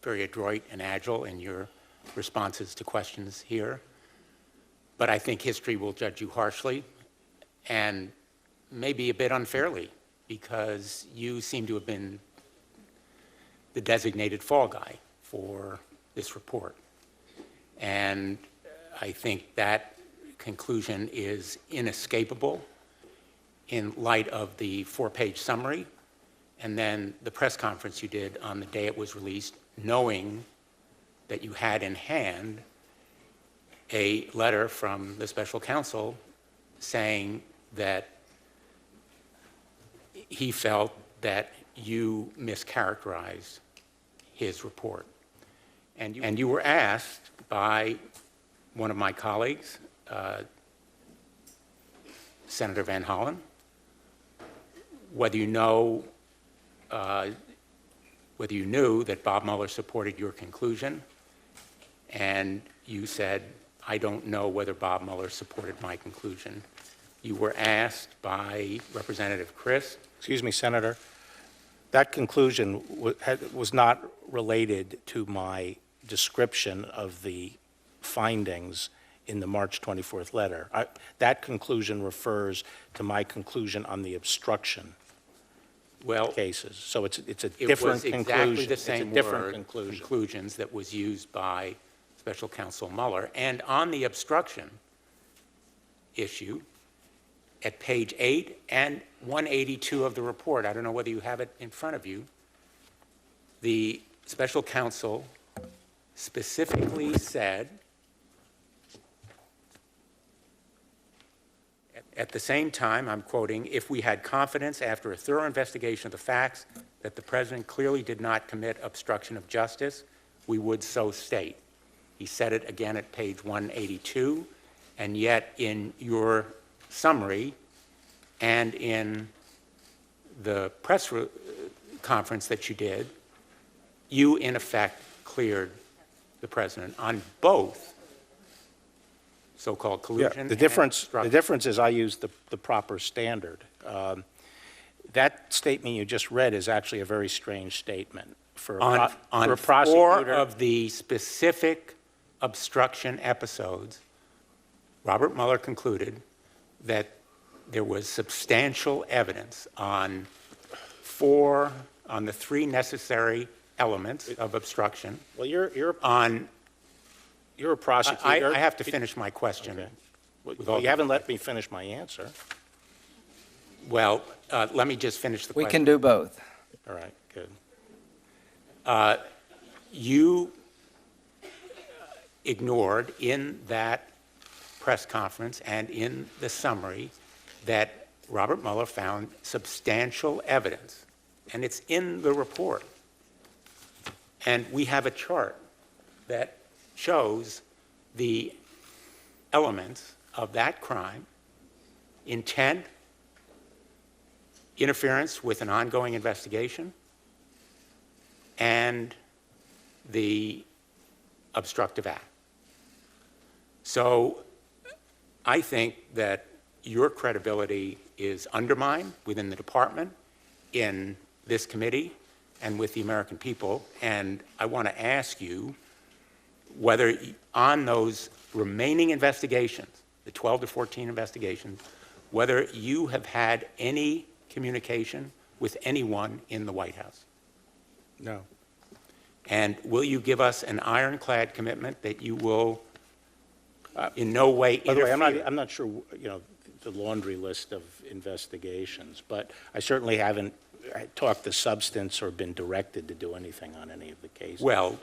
very adroit and agile in your responses to questions here, but I think history will judge you harshly and maybe a bit unfairly, because you seem to have been the designated fall guy for this report. And I think that conclusion is inescapable in light of the 4-page summary and then the press conference you did on the day it was released, knowing that you had in hand a letter from the special counsel saying that he felt that you mischaracterized his report. And you were asked by one of my colleagues, Senator Van Hollen, whether you knew that Bob Mueller supported your conclusion, and you said, I don't know whether Bob Mueller supported my conclusion. You were asked by Representative Chris. Excuse me, Senator. That conclusion was not related to my description of the findings in the March 24th letter. That conclusion refers to my conclusion on the obstruction cases. So it's a different conclusion. It was exactly the same it's a different word, conclusions, that was used by Special Counsel Mueller. And on the obstruction issue, at page 8 and 182 of the report, I don't know whether you have it in front of you, the Special Counsel specifically said, at the same time, I'm quoting, if we had confidence after a thorough investigation of the facts that the President clearly did not commit obstruction of justice, we would so state. He said it again at page 182, and yet in your summary and in the press conference that you did, you in effect cleared the President on both so-called collusion. The difference is I used the proper standard. That statement you just read is actually a very strange statement for a prosecutor. 4 of the specific obstruction episodes, Robert Mueller concluded that there was substantial evidence on the 3 necessary elements of obstruction. Well, you're a prosecutor. I have to finish my question. Okay. Well, you haven't let me finish my answer. Well, let me just finish the question. We can do both. All right, good. You ignored in that press conference and in the summary that Robert Mueller found substantial evidence, and it's in the report. And we have a chart that shows the elements of that crime: intent, interference with an ongoing investigation, and the obstructive act. So I think that your credibility is undermined within the department, in this committee, and with the American people. And I want to ask you whether on those remaining investigations, the 12 to 14 investigations, whether you have had any communication with anyone in the White House. No. And will you give us an ironclad commitment that you will in no way By the way, interfere? I'm not sure, the laundry list of investigations, but I certainly haven't talked the substance or been directed to do anything on any of the cases. Well,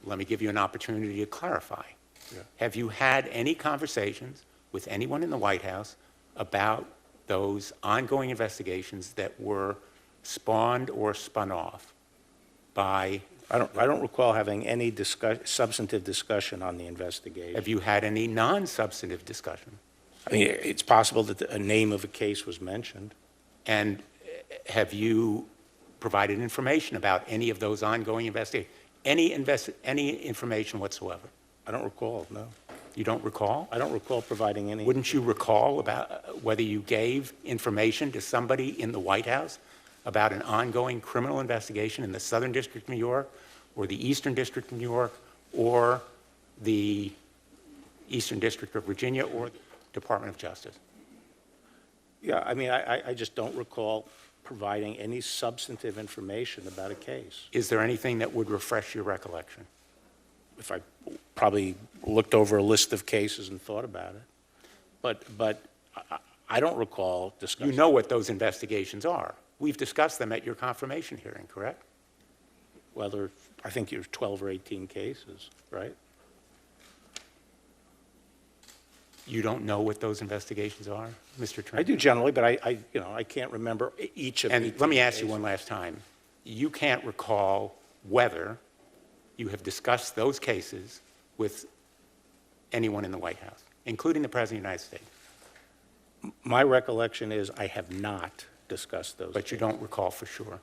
let me give you an opportunity to clarify. Yeah. Have you had any conversations with anyone in the White House about those ongoing investigations that were spawned or spun off by... I don't recall having any substantive discussion on the investigation. Have you had any non-substantive discussion? I mean, it's possible that a name of a case was mentioned. And have you provided information about any of those ongoing investigations? Any information whatsoever? I don't recall, no. You don't recall? I don't recall providing any. Wouldn't you recall about whether you gave information to somebody in the White House about an ongoing criminal investigation in the Southern District of New York, or the Eastern District of New York, or the Eastern District of Virginia, or the Department of Justice? Yeah, I mean, I just don't recall providing any substantive information about a case. Is there anything that would refresh your recollection? If I probably looked over a list of cases and thought about it. But I don't recall discussing. You know what those investigations are. We've discussed them at your confirmation hearing, correct? Whether, I think you're 12 or 18 cases, right? You don't know what those investigations are, Mr. Trent? I do generally, but I can't remember each of And 18 let me ask you cases. one last time. You can't recall whether you have discussed those cases with anyone in the White House, including the President of the United States? My recollection is I have not discussed those. But you don't recall for sure.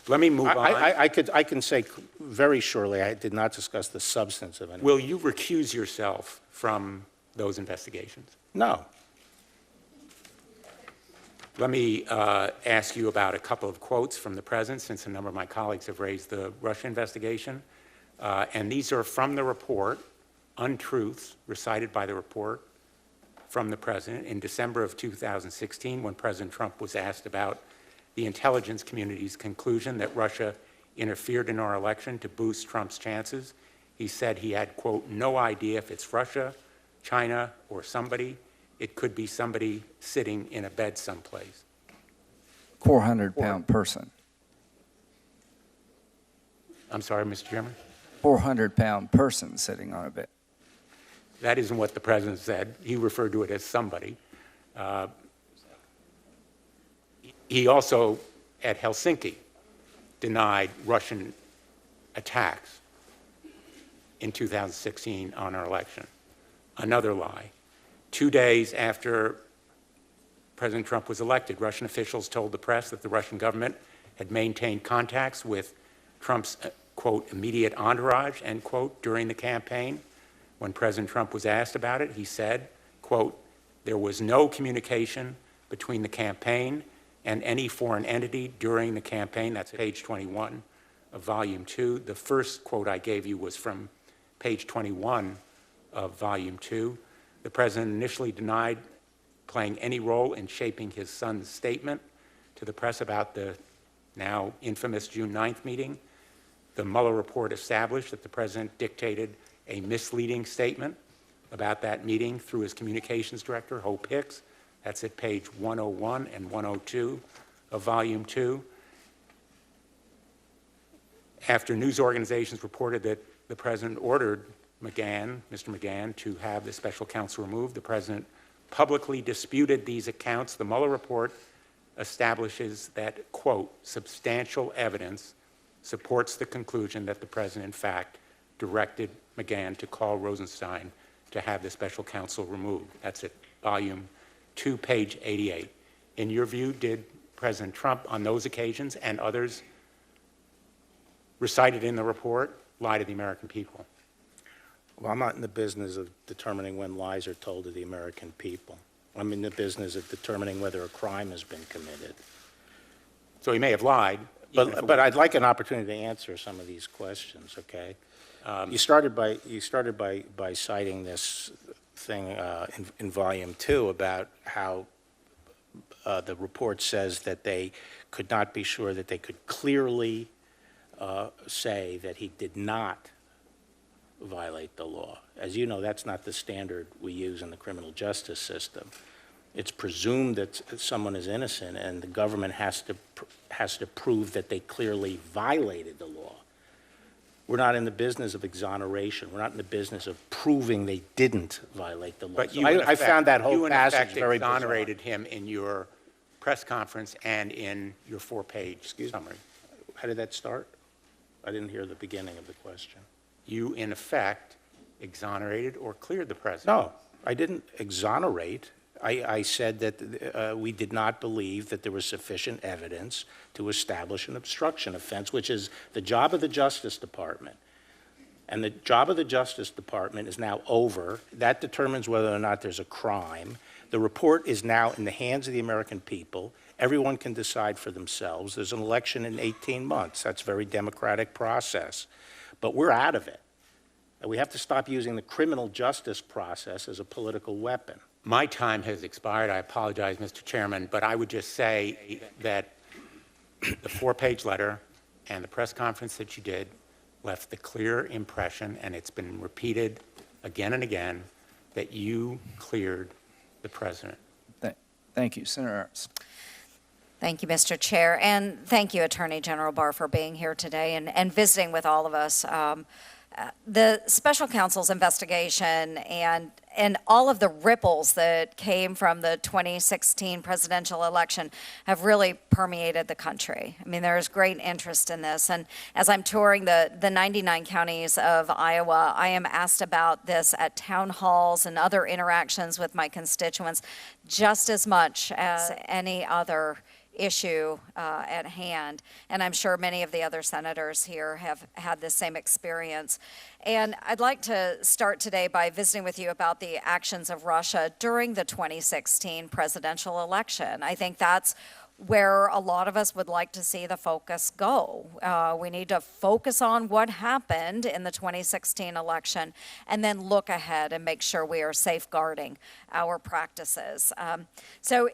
Let me move on. I can say very surely I did not discuss the substance of any. Will you recuse yourself from those investigations? No. Let me ask you about a couple of quotes from the President, since a number of my colleagues have raised the Russia investigation. And these are from the report, untruths recited by the report from the President in December of 2016, when President Trump was asked about the intelligence community's conclusion that Russia interfered in our election to boost Trump's chances. He said he had, quote, no idea if it's Russia, China, or somebody. It could be somebody sitting in a bed someplace. 400-pound person. I'm sorry, Mr. Chairman? 400-pound person sitting on a bed. That isn't what the President said. He referred to it as somebody. He also, at Helsinki, denied Russian attacks in 2016 on our election. Another lie. 2 days after President Trump was elected, Russian officials told the press that the Russian government had maintained contacts with Trump's, quote, immediate entourage, end quote, during the campaign. When President Trump was asked about it, he said, quote, there was no communication between the campaign and any foreign entity during the campaign. That's page 21 of volume 2. The first quote I gave you was from page 21 of volume 2. The President initially denied playing any role in shaping his son's statement to the press about the now infamous June 9th meeting. The Mueller report established that the President dictated a misleading statement about that meeting through his communications director, Hope Hicks. That's at page 101 and 102 of volume 2. After news organizations reported that the President ordered Mr. McGahn, to have the special counsel removed, the President publicly disputed these accounts. The Mueller report establishes that, quote, substantial evidence supports the conclusion that the president, in fact, directed McGahn to call Rosenstein to have the special counsel removed. That's at volume 2, page 88. In your view, did President Trump, on those occasions and others recited in the report, lie to the American people? Well, I'm not in the business of determining when lies are told to the American people. I'm in the business of determining whether a crime has been committed. So he may have lied. But I'd like an opportunity to answer some of these questions, okay? You started by citing this thing in volume 2 about how the report says that they could not be sure that they could clearly say that he did not violate the law. As you know, that's not the standard we use in the criminal justice system. It's presumed that someone is innocent, and the government has to prove that they clearly violated the law. We're not in the business of exoneration. We're not in the business of proving they didn't violate the law. But So you, in I effect, found that whole you in passage effect very bizarre. exonerated him in your press conference and in your 4-page summary. How did that start? I didn't hear the beginning of the question. You, in effect, exonerated or cleared the president. No, I didn't exonerate. I said that we did not believe that there was sufficient evidence to establish an obstruction offense, which is the job of the Justice Department. And the job of the Justice Department is now over. That determines whether or not there's a crime. The report is now in the hands of the American people. Everyone can decide for themselves. There's an election in 18 months. That's a very democratic process. But we're out of it. And we have to stop using the criminal justice process as a political weapon. My time has expired. I apologize, Mr. Chairman, but I would just say that the 4-page letter and the press conference that you did left the clear impression, and it's been repeated again and again, that you cleared the president. Thank you. Senator Ernst. Thank you, Mr. Chair, and thank you, Attorney General Barr, for being here today and visiting with all of us. The special counsel's investigation and all of the ripples that came from the 2016 presidential election have really permeated the country. I mean, there is great interest in this. And as I'm touring the 99 counties of Iowa, I am asked about this at town halls and other interactions with my constituents just as much as any other issue at hand. And I'm sure many of the other senators here have had the same experience. And I'd like to start today by visiting with you about the actions of Russia during the 2016 presidential election. I think that's where a lot of us would like to see the focus go. We need to focus on what happened in the 2016 election and then look ahead and make sure we are safeguarding our practices. So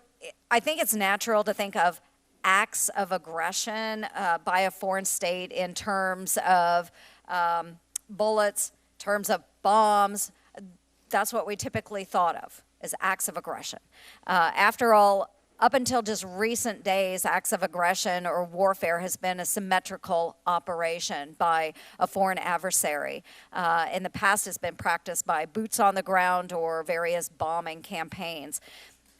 I think it's natural to think of acts of aggression by a foreign state in terms of bullets, terms of bombs. That's what we typically thought of as acts of aggression. After all, up until just recent days, acts of aggression or warfare has been a symmetrical operation by a foreign adversary. In the past, it's been practiced by boots on the ground or various bombing campaigns.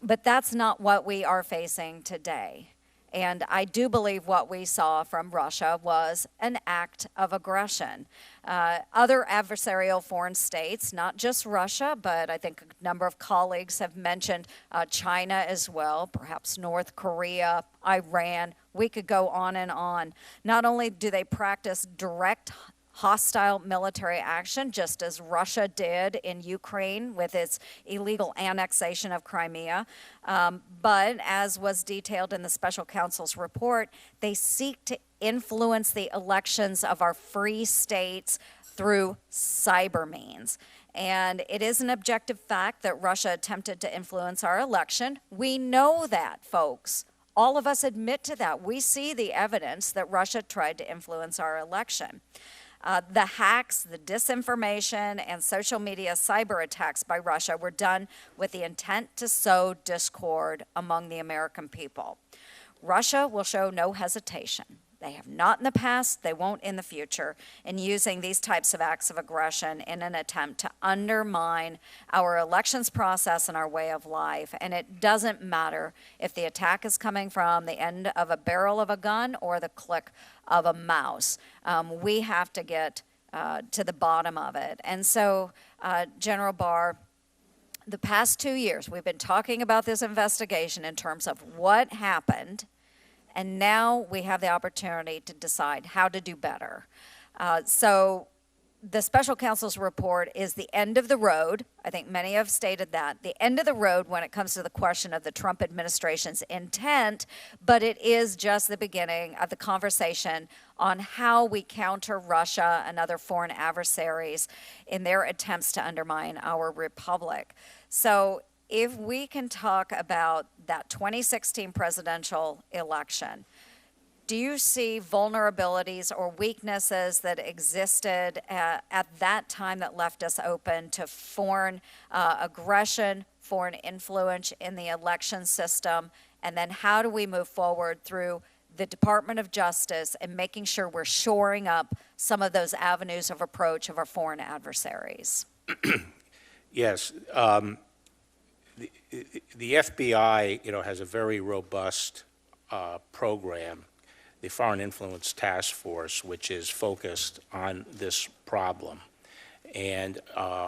But that's not what we are facing today. And I do believe what we saw from Russia was an act of aggression. Other adversarial foreign states, not just Russia, but I think a number of colleagues have mentioned China as well, perhaps North Korea, Iran. We could go on and on. Not only do they practice direct hostile military action, just as Russia did in Ukraine with its illegal annexation of Crimea. But as was detailed in the special counsel's report, they seek to influence the elections of our free states through cyber means. And it is an objective fact that Russia attempted to influence our election. We know that, folks. All of us admit to that. We see the evidence that Russia tried to influence our election. The hacks, the disinformation, and social media cyber attacks by Russia were done with the intent to sow discord among the American people. Russia will show no hesitation They have not in the past, they won't in the future, in using these types of acts of aggression in an attempt to undermine our elections process and our way of life. And it doesn't matter if the attack is coming from the end of a barrel of a gun or the click of a mouse. We have to get to the bottom of it. And so, General Barr, the past 2 years, we've been talking about this investigation in terms of what happened, and now we have the opportunity to decide how to do better. So the special counsel's report is the end of the road. I think many have stated that. The end of the road when it comes to the question of the Trump administration's intent, but it is just the beginning of the conversation on how we counter Russia and other foreign adversaries in their attempts to undermine our republic. So if we can talk about that 2016 presidential election, do you see vulnerabilities or weaknesses that existed at that time that left us open to foreign aggression, foreign influence in the election system? And then how do we move forward through the Department of Justice and making sure we're shoring up some of those avenues of approach of our foreign adversaries? Yes. The FBI, has a very robust program, the Foreign Influence Task Force, which is focused on this problem and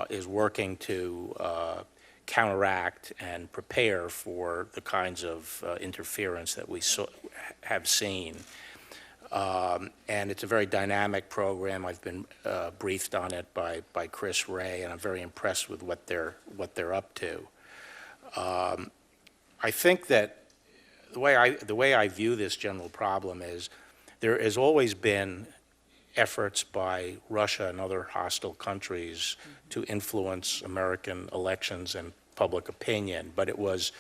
is working to counteract and prepare for the kinds of interference that we have seen. And it's a very dynamic program. I've been briefed on it by Chris Wray, and I'm very impressed with what they're up to. I think that the way I view this general problem is there has always been efforts by Russia and other hostile countries to influence American elections and public opinion, but it was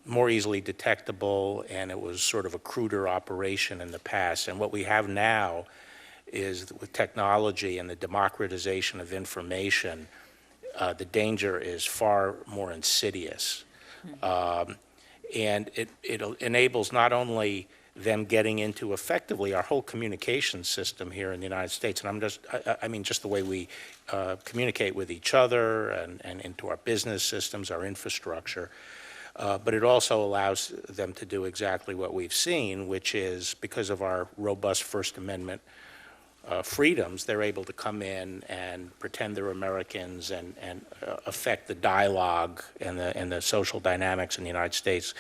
more easily detectable, and it was sort of a cruder operation in the past. And what we have now is, with technology and the democratization of information, the danger is far more insidious. And it enables not only them getting into effectively our whole communication system here in the United States, and I mean just the way we communicate with each other and into our business systems, our infrastructure, but it also allows them to do exactly what we've seen, which is, because of our robust First Amendment freedoms, they're able to come in and pretend they're Americans and affect the dialogue and the social dynamics in the United States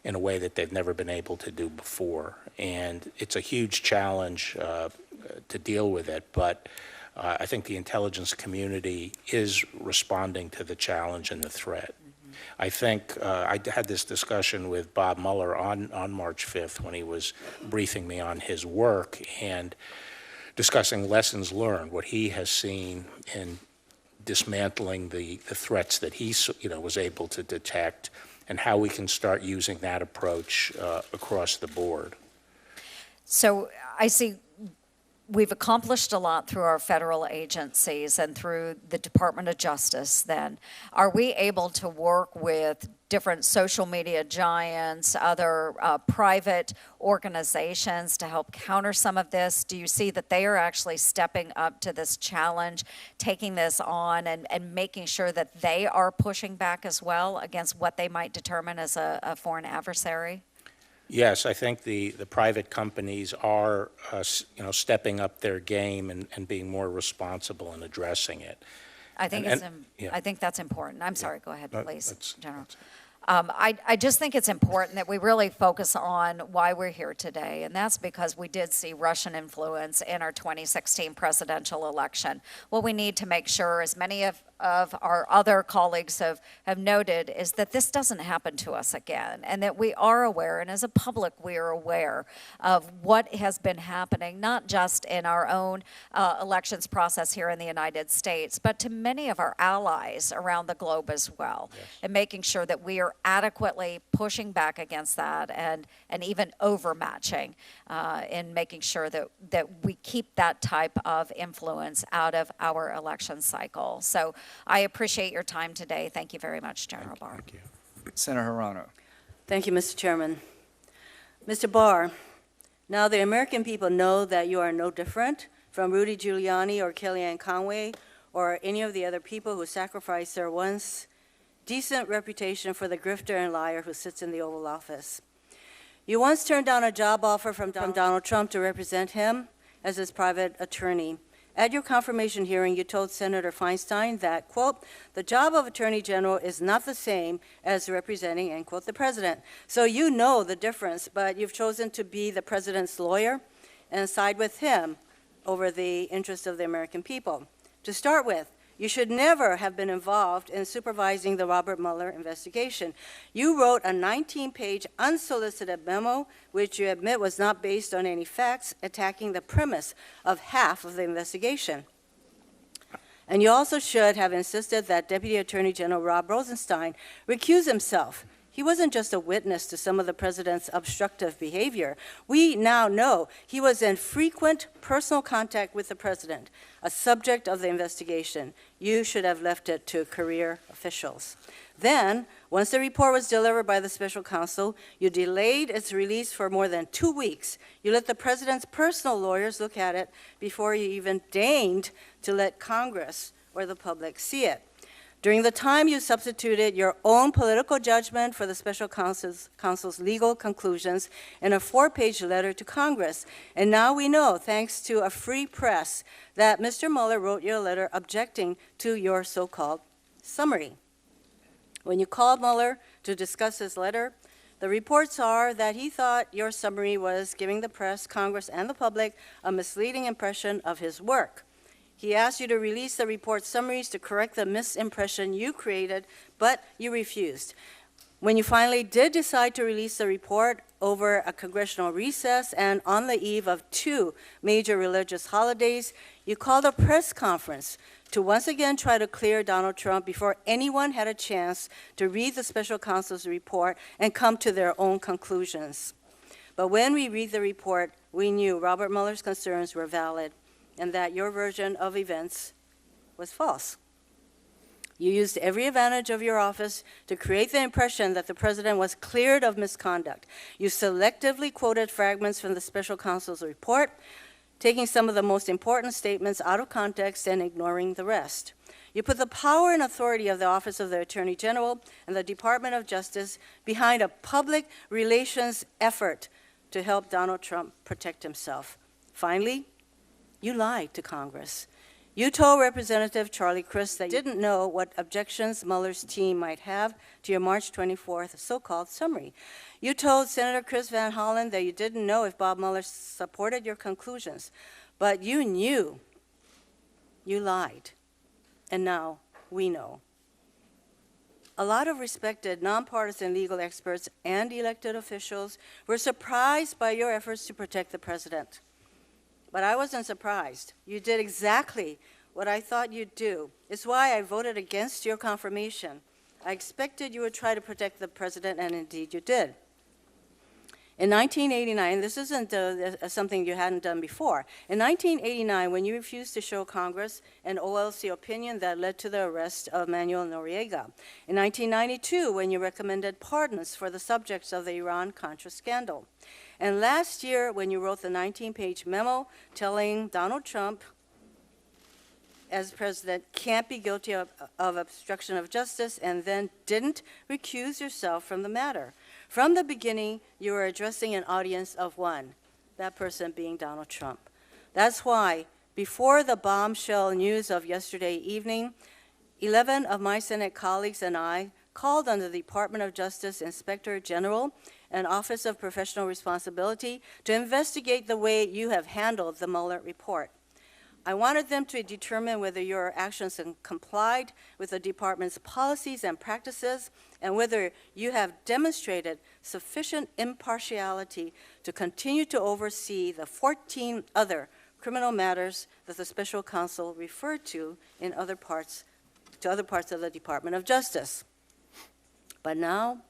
in a way that they've never been able to do before. And it's a huge challenge to deal with it, but I think the intelligence community is responding to the challenge and the threat. I think I had this discussion with Bob Mueller on March 5th when he was briefing me on his work and discussing lessons learned, what he has seen in dismantling the threats that he was able to detect, and how we can start using that approach across the board. So I see we've accomplished a lot through our federal agencies and through the Department of Justice then. Are we able to work with different social media giants, other private organizations to help counter some of this? Do you see that they are actually stepping up to this challenge, taking this on and making sure that they are pushing back as well against what they might determine as a foreign adversary? Yes, I think the private companies are, stepping up their game and being more responsible in addressing it. I think yeah. I think that's important. I'm sorry. Go ahead, please, that's- General. I just think it's important that we really focus on why we're here today, and that's because we did see Russian influence in our 2016 presidential election. What we need to make sure, as many of our other colleagues have noted, is that this doesn't happen to us again, and that we are aware, and as a public we are aware of what has been happening, not just in our own elections process here in the United States, but to many of our allies around the globe as well, and making sure that we are adequately pushing back against that and even overmatching in making sure that we keep that type of influence out of our election cycle. So I appreciate your time today. Thank you very much, General Barr. Thank you. Senator Hirano. Thank you, Mr. Chairman. Mr. Barr, Now, the American people know that you are no different from Rudy Giuliani or Kellyanne Conway or any of the other people who sacrificed their once decent reputation for the grifter and liar who sits in the Oval Office. You once turned down a job offer from Donald Trump to represent him as his private attorney. At your confirmation hearing, you told Senator Feinstein that, quote, the job of Attorney General is not the same as representing, end quote, the president. So you know the difference, but you've chosen to be the president's lawyer and side with him over the interests of the American people. To start with, you should never have been involved in supervising the Robert Mueller investigation. You wrote a 19-page unsolicited memo, which you admit was not based on any facts, attacking the premise of half of the investigation. And you also should have insisted that Deputy Attorney General Rob Rosenstein recuse himself. He wasn't just a witness to some of the president's obstructive behavior. We now know he was in frequent personal contact with the president, a subject of the investigation. You should have left it to career officials. Then, once the report was delivered by the special counsel, you delayed its release for more than 2 weeks. You let the president's personal lawyers look at it before you even deigned to let Congress or the public see it. During the time, you substituted your own political judgment for the special counsel's legal conclusions in a 4-page letter to Congress. And now we know, thanks to a free press, that Mr. Mueller wrote your letter objecting to your so-called summary. When you called Mueller to discuss his letter, the reports are that he thought your summary was giving the press, Congress, and the public a misleading impression of his work. He asked you to release the report summaries to correct the misimpression you created, but you refused. When you finally did decide to release the report over a congressional recess and on the eve of 2 major religious holidays, you called a press conference to once again try to clear Donald Trump before anyone had a chance to read the special counsel's report and come to their own conclusions. But when we read the report, we knew Robert Mueller's concerns were valid and that your version of events was false. You used every advantage of your office to create the impression that the president was cleared of misconduct. You selectively quoted fragments from the special counsel's report, taking some of the most important statements out of context and ignoring the rest. You put the power and authority of the Office of the Attorney General and the Department of Justice behind a public relations effort to help Donald Trump protect himself. Finally, you lied to Congress. You told Representative Charlie Crist that you didn't know what objections Mueller's team might have to your March 24th so-called summary. You told Senator Chris Van Hollen that you didn't know if Bob Mueller supported your conclusions, but you knew. You lied, and now we know. A lot of respected nonpartisan legal experts and elected officials were surprised by your efforts to protect the president. But I wasn't surprised. You did exactly what I thought you'd do. It's why I voted against your confirmation. I expected you would try to protect the president, and indeed you did. In 1989, this isn't something you hadn't done before. In 1989, when you refused to show Congress an OLC opinion that led to the arrest of Manuel Noriega. In 1992, when you recommended pardons for the subjects of the Iran-Contra scandal. And last year, when you wrote the 19-page memo telling Donald Trump, as president, can't be guilty of obstruction of justice, and then didn't recuse yourself from the matter. From the beginning, you were addressing an audience of one, that person being Donald Trump. That's why, before the bombshell news of yesterday evening, 11 of my Senate colleagues and I called on the Department of Justice Inspector General and Office of Professional Responsibility to investigate the way you have handled the Mueller report. I wanted them to determine whether your actions complied with the department's policies and practices and whether you have demonstrated sufficient impartiality to continue to oversee the 14 other criminal matters that the special counsel referred to in other parts of the Department of Justice. But now,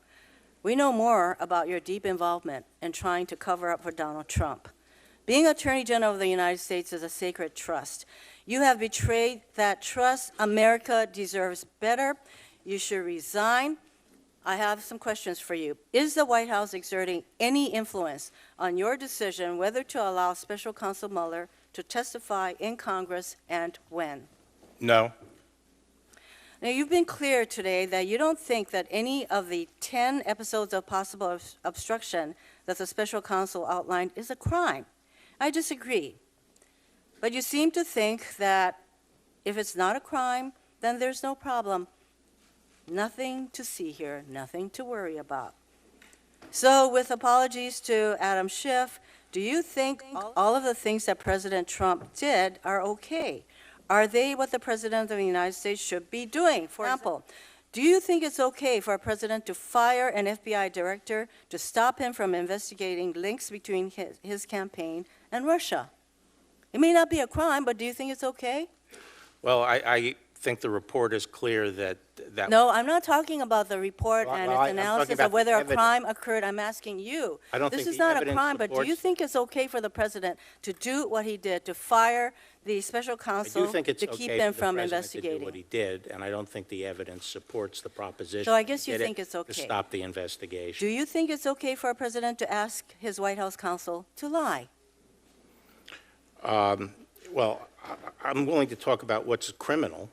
we know more about your deep involvement in trying to cover up for Donald Trump. Being Attorney General of the United States is a sacred trust. You have betrayed that trust. America deserves better. You should resign. I have some questions for you. Is the White House exerting any influence on your decision whether to allow Special Counsel Mueller to testify in Congress and when? No. Now, you've been clear today that you don't think that any of the 10 episodes of possible obstruction that the special counsel outlined is a crime. I disagree. But you seem to think that if it's not a crime, then there's no problem. Nothing to see here, nothing to worry about. So, with apologies to Adam Schiff, do you think all of the things that President Trump did are okay? Are they what the President of the United States should be doing? For example, do you think it's okay for a president to fire an FBI director to stop him from investigating links between his campaign and Russia? It may not be a crime, but do you think it's okay? Well, I think the report is clear that. No, I'm not talking about the report Well, and I'm its talking analysis about of whether the a evidence. crime occurred. I'm asking you. I don't This think is the not a evidence crime, but do you supports- think it's okay for the president to do what he did, to fire the special I counsel do think it's to keep okay them for the from president to do investigating? what he did, and I don't think the evidence supports the proposition. So I guess he you did it think it's To okay. stop the Do investigation. you think it's okay for a president to ask his White House counsel to lie? Well, I'm willing to talk about what's criminal.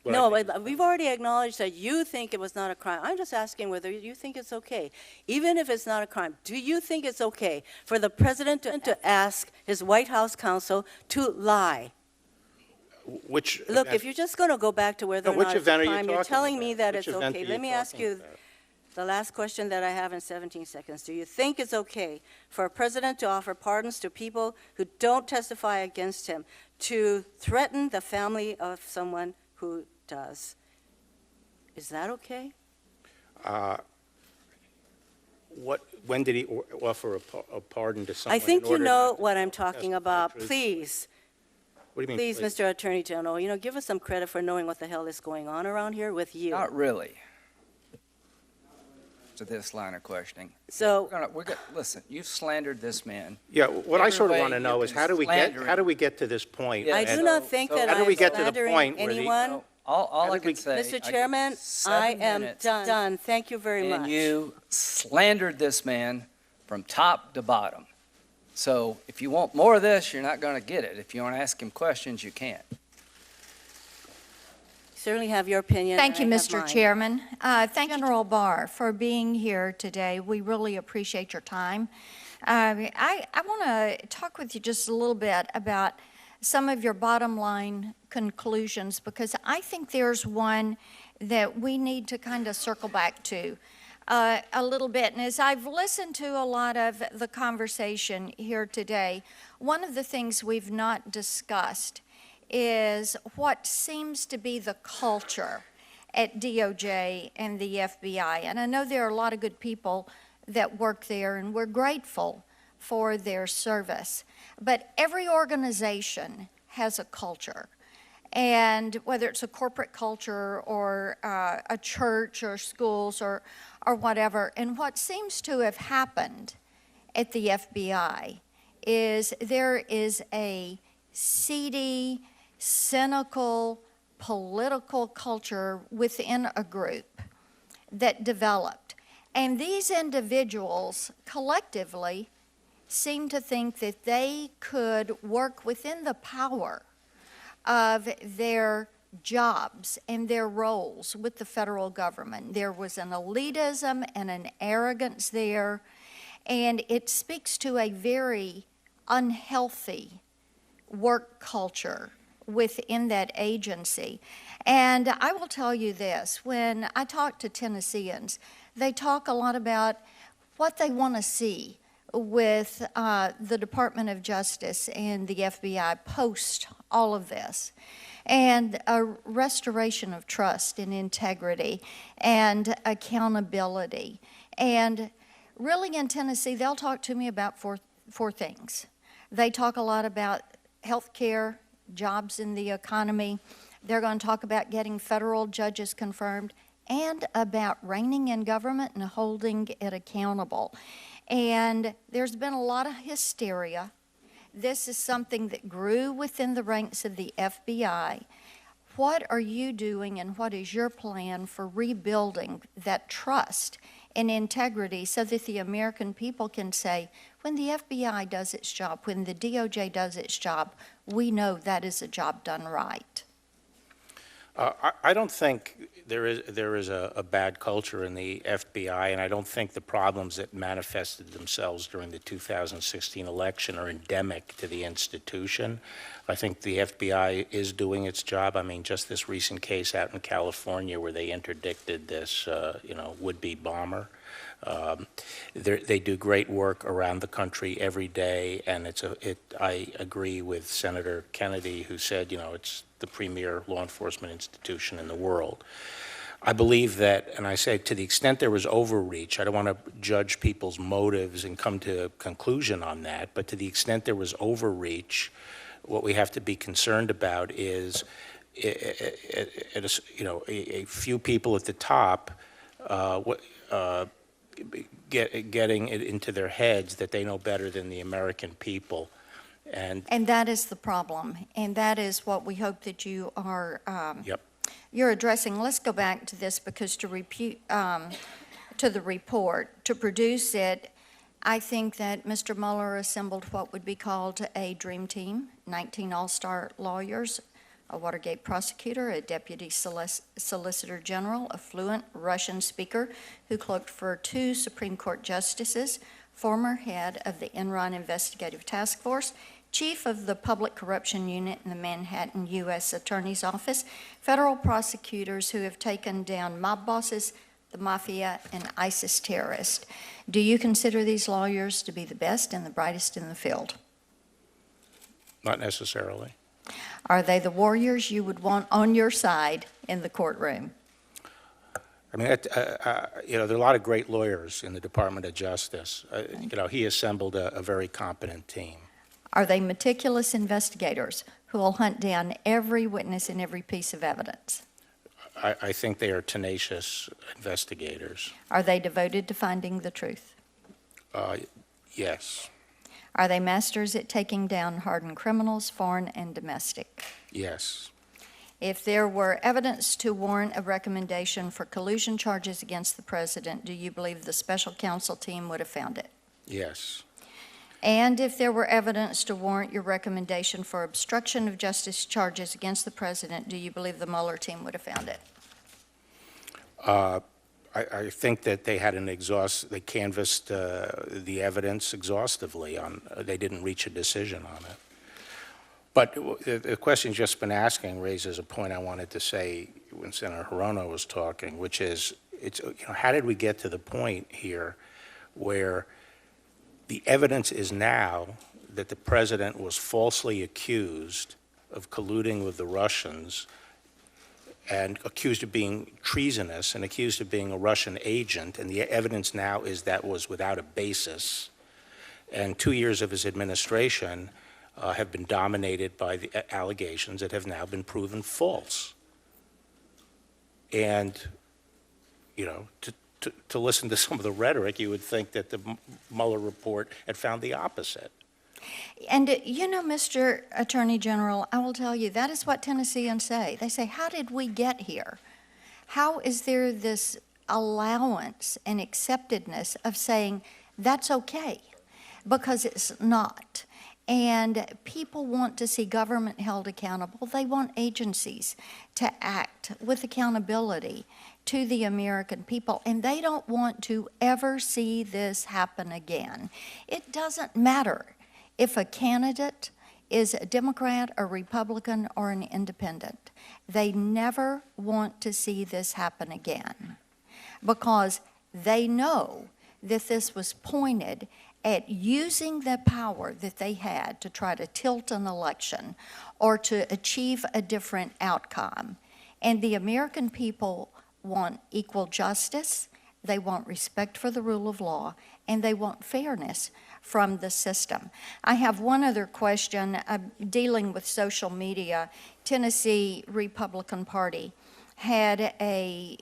but I No, think- but we've already acknowledged that you think it was not a crime. I'm just asking whether you think it's okay. Even if it's not a crime, do you think it's okay for the president to ask his White House counsel to lie? Which. Look, event- if you're just going to go back to whether No, or which not it's a event are you crime, you're talking telling me about? that Which it's event okay. are Let you me ask talking you about? the last question that I have in 17 seconds. Do you think it's okay for a president to offer pardons to people who don't testify against him, to threaten the family of someone who does? Is that okay? When did he offer a pardon to someone? I think in you order know not to what I'm testify talking about. truthfully? Please, What do you mean, please, Mr. Attorney General, give us some credit for knowing what the hell is going on around here with you. Not really. To this line of questioning. So, Listen, you've slandered this man. Yeah, what I sort of Every want to way know you is can how do slander we get to this point? Yeah, I and do not think that how do I'm we get to the slandering point where the- anyone. All How I did we- can say. Mr. I give Chairman, 7 I am minutes, done. Thank you very much. And you slandered this man from top to bottom. So if you want more of this, you're not going to get it. If you want to ask him questions, you can't. Certainly have your opinion. Thank you, and I have Mr. mine. Chairman. Thank you, General Barr, for being here today. We really appreciate your time. I want to talk with you just a little bit about some of your bottom line conclusions, because I think there's one that we need to kind of circle back to a little bit. And as I've listened to a lot of the conversation here today, one of the things we've not discussed is what seems to be the culture at DOJ and the FBI. And I know there are a lot of good people that work there, and we're grateful for their service. But every organization has a culture. And whether it's a corporate culture or a church or schools or whatever. And what seems to have happened at the FBI is there is a seedy, cynical, political culture within a group that developed. And these individuals collectively seem to think that they could work within the power of their jobs and their roles with the federal government. There was an elitism and an arrogance there, and it speaks to a very unhealthy work culture within that agency. And I will tell you this, when I talk to Tennesseans, they talk a lot about what they want to see with the Department of Justice and the FBI post all of this, and a restoration of trust and integrity and accountability. And really in Tennessee, they'll talk to me about four things. They talk a lot about health care, jobs in the economy. They're going to talk about getting federal judges confirmed and about reigning in government and holding it accountable. And there's been a lot of hysteria. This is something that grew within the ranks of the FBI. what are you doing and what is your plan for rebuilding that trust and integrity so that the American people can say, when the FBI does its job, when the DOJ does its job, we know that is a job done right? I don't think there is a bad culture in the FBI, and I don't think the problems that manifested themselves during the 2016 election are endemic to the institution. I think the FBI is doing its job. I mean, just this recent case out in California where they interdicted this, would-be bomber. They do great work around the country every day, and I agree with Senator Kennedy, who said, it's the premier law enforcement institution in the world. I believe that, and I say to the extent there was overreach, I don't want to judge people's motives and come to a conclusion on that, but to the extent there was overreach, what we have to be concerned about is a few people at the top getting it into their heads that they know better than the American people. And that is the problem, and that is what we hope that you are Yep. you're addressing. Let's go back to this, because to the report, to produce it, I think that Mr. Mueller assembled what would be called a dream team, 19 all-star lawyers, a Watergate prosecutor, a deputy solicitor general, a fluent Russian speaker who cloaked for 2 Supreme Court justices, former head of the Enron Investigative Task Force, chief of the Public Corruption Unit in the Manhattan U.S. Attorney's Office, federal prosecutors who have taken down mob bosses, the mafia, and ISIS terrorists. Do you consider these lawyers to be the best and the brightest in the field? Not necessarily. Are they the warriors you would want on your side in the courtroom? I mean, there are a lot of great lawyers in the Department of Justice. He assembled a very competent team. Are they meticulous investigators who will hunt down every witness and every piece of evidence? I think they are tenacious investigators. Are they devoted to finding the truth? Yes. Are they masters at taking down hardened criminals, foreign and domestic? Yes. If there were evidence to warrant a recommendation for collusion charges against the president, do you believe the special counsel team would have found it? Yes. And if there were evidence to warrant your recommendation for obstruction of justice charges against the president, do you believe the Mueller team would have found it? I think that they had they canvassed the evidence exhaustively they didn't reach a decision on it. But the question you've just been asking raises a point I wanted to say when Senator Hirono was talking, which is, how did we get to the point here where the evidence is now that the president was falsely accused of colluding with the Russians and accused of being treasonous and accused of being a Russian agent, and the evidence now is that was without a basis, and 2 years of his administration have been dominated by the allegations that have now been proven false. And, to listen to some of the rhetoric, you would think that the Mueller report had found the opposite. And Mr. Attorney General, I will tell you, that is what Tennesseans say. They say, how did we get here? How is there this allowance and acceptedness of saying that's okay? Because it's not. And people want to see government held accountable. They want agencies to act with accountability to the American people, and they don't want to ever see this happen again. It doesn't matter if a candidate is a Democrat, a Republican, or an independent. They never want to see this happen again because they know that this was pointed at using the power that they had to try to tilt an election or to achieve a different outcome. And the American people want equal justice, they want respect for the rule of law, and they want fairness from the system. I have one other question dealing with social media. Tennessee Republican Party had a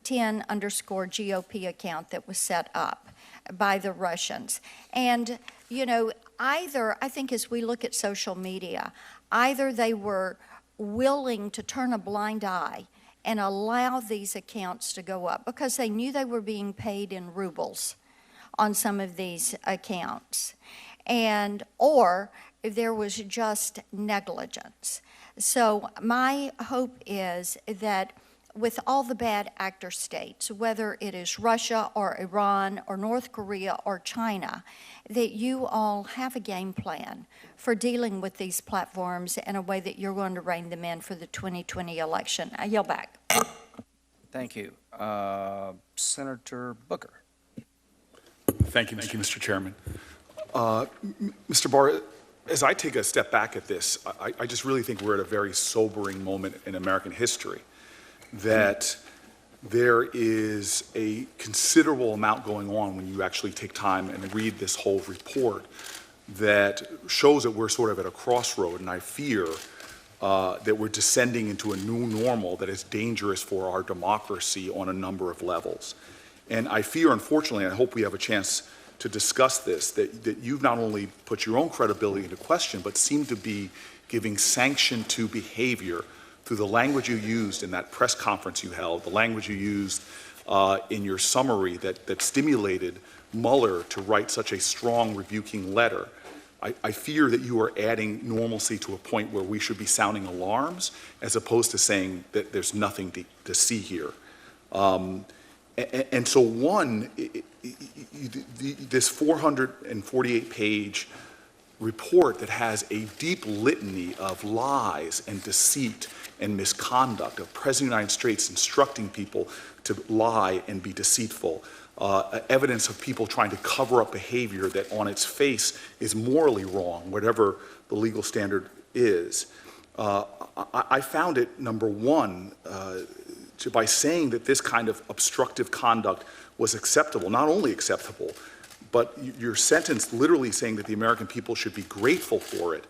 10_GOP account that was set up by the Russians. And, either, I think as we look at social media, either they were willing to turn a blind eye and allow these accounts to go up because they knew they were being paid in rubles on some of these accounts, or if there was just negligence. So my hope is that with all the bad actor states, whether it is Russia or Iran or North Korea or China, that you all have a game plan for dealing with these platforms in a way that you're going to rein them in for the 2020 election. I yield back. Thank you. Senator Booker. Thank you, Mr. Chairman. Mr. Barr, as I take a step back at this, I just really think we're at a very sobering moment in American history, that there is a considerable amount going on when you actually take time and read this whole report that shows that we're sort of at a crossroad, and I fear that we're descending into a new normal that is dangerous for our democracy on a number of levels. And I fear, unfortunately, and I hope we have a chance to discuss this, that you've not only put your own credibility into question, but seem to be giving sanction to behavior through the language you used in that press conference you held, the language you used in your summary that stimulated Mueller to write such a strong rebuking letter. I fear that you are adding normalcy to a point where we should be sounding alarms as opposed to saying that there's nothing to see here. And so this 448-page report that has a deep litany of lies and deceit and misconduct of President of the United States instructing people to lie and be deceitful, evidence of people trying to cover up behavior that on its face is morally wrong, whatever the legal standard is. I found it, number one, by saying that this kind of obstructive conduct was acceptable, not only acceptable, but your sentence literally saying that the American people should be grateful for it,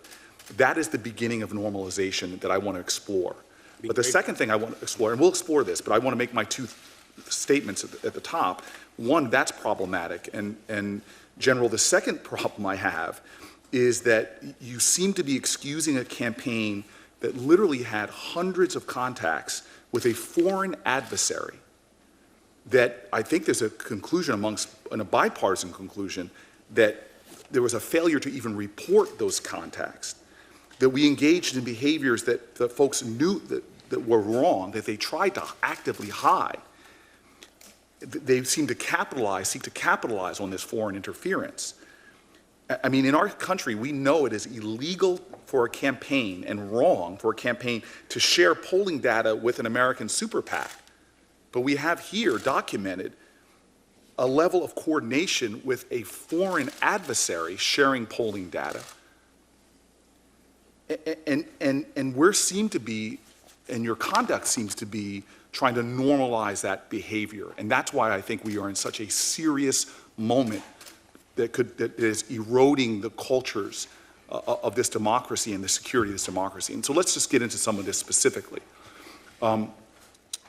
that is the beginning of normalization that I want to explore. But the second thing I want to explore, and we'll explore this, but I want to make my two statements at the top. One, that's problematic. And General, the second problem I have is that you seem to be excusing a campaign that literally had hundreds of contacts with a foreign adversary, that I think there's a conclusion and a bipartisan conclusion, that there was a failure to even report those contacts, that we engaged in behaviors that the folks knew that were wrong, that they tried to actively hide. They seem to seek to capitalize on this foreign interference. I mean, in our country, we know it is illegal for a campaign and wrong for a campaign to share polling data with an American super PAC. But we have here documented a level of coordination with a foreign adversary sharing polling data. And we seem to be, and your conduct seems to be, trying to normalize that behavior. And that's why I think we are in such a serious moment that is eroding the cultures of this democracy and the security of this democracy. And so let's just get into some of this specifically.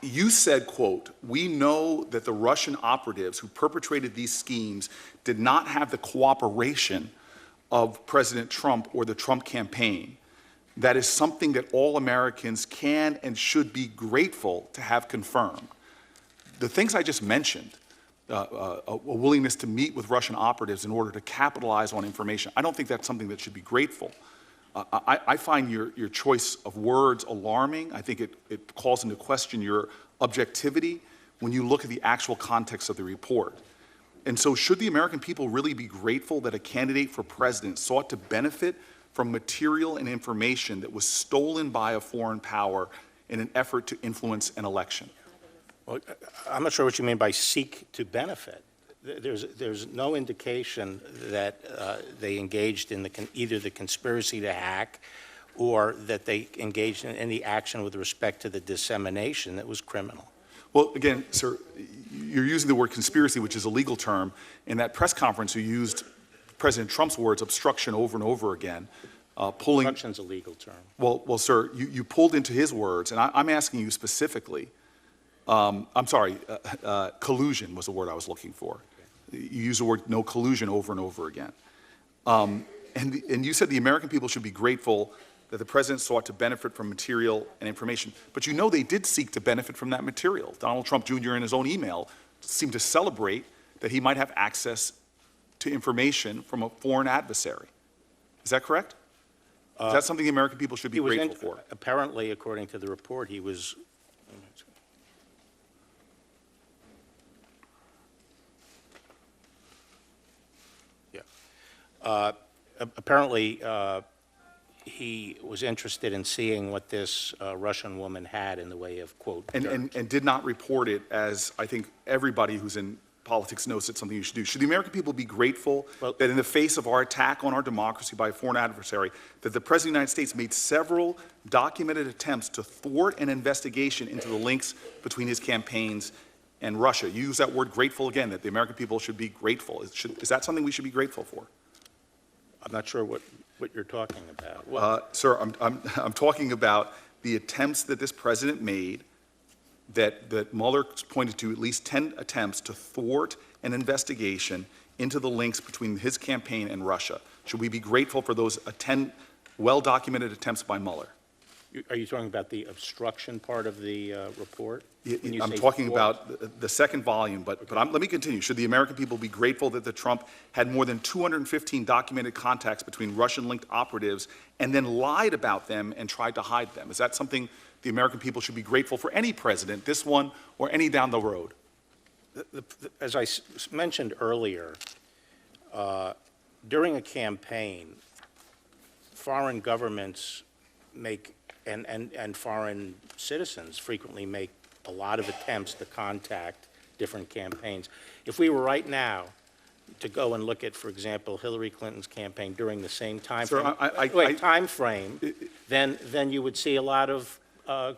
You said, quote, "We know that the Russian operatives who perpetrated these schemes did not have the cooperation of President Trump or the Trump campaign. That is something that all Americans can and should be grateful to have confirmed." The things I just mentioned, a willingness to meet with Russian operatives in order to capitalize on information, I don't think that's something that should be grateful. I find your choice of words alarming. I think it calls into question your objectivity when you look at the actual context of the report. And so should the American people really be grateful that a candidate for president sought to benefit from material and information that was stolen by a foreign power in an effort to influence an election? Well, I'm not sure what you mean by seek to benefit. There's no indication that they engaged in either the conspiracy to hack or that they engaged in any action with respect to the dissemination that was criminal. Well, again, sir, you're using the word conspiracy, which is a legal term. In that press conference, you used President Trump's words, obstruction, over and over again. Obstruction's a legal term. Well, sir, you pulled into his words, and I'm asking you specifically. I'm sorry, collusion was the word I was looking for. You used the word no collusion over and over again. And you said the American people should be grateful that the president sought to benefit from material and information. But you know they did seek to benefit from that material. Donald Trump Jr. in his own email seemed to celebrate that he might have access to information from a foreign adversary. Is that correct? Is that something the American people should be grateful for? Apparently, according to the report, he was. Yeah. Apparently, he was interested in seeing what this Russian woman had in the way of, quote, and did not report it, as I think everybody who's in politics knows it's something you should do. Should the American people be grateful that in the face of our attack on our democracy by a foreign adversary, that the President of the United States made several documented attempts to thwart an investigation into the links between his campaigns and Russia? You use that word grateful again, that the American people should be grateful. Is that something we should be grateful for? I'm not sure what you're talking about. Sir, I'm talking about the attempts that this president made, that Mueller pointed to at least 10 attempts to thwart an investigation into the links between his campaign and Russia. Should we be grateful for those 10 well-documented attempts by Mueller? Are you talking about the obstruction part of the report? I'm talking about the second volume, but let me continue. Should the American people be grateful that Trump had more than 215 documented contacts between Russian-linked operatives and then lied about them and tried to hide them? Is that something the American people should be grateful for any president, this one or any down the road? As I mentioned earlier, during a campaign, foreign governments make and foreign citizens frequently make a lot of attempts to contact different campaigns. If we were right now to go and look at, for example, Hillary Clinton's campaign during the same time frame, then you would see a lot of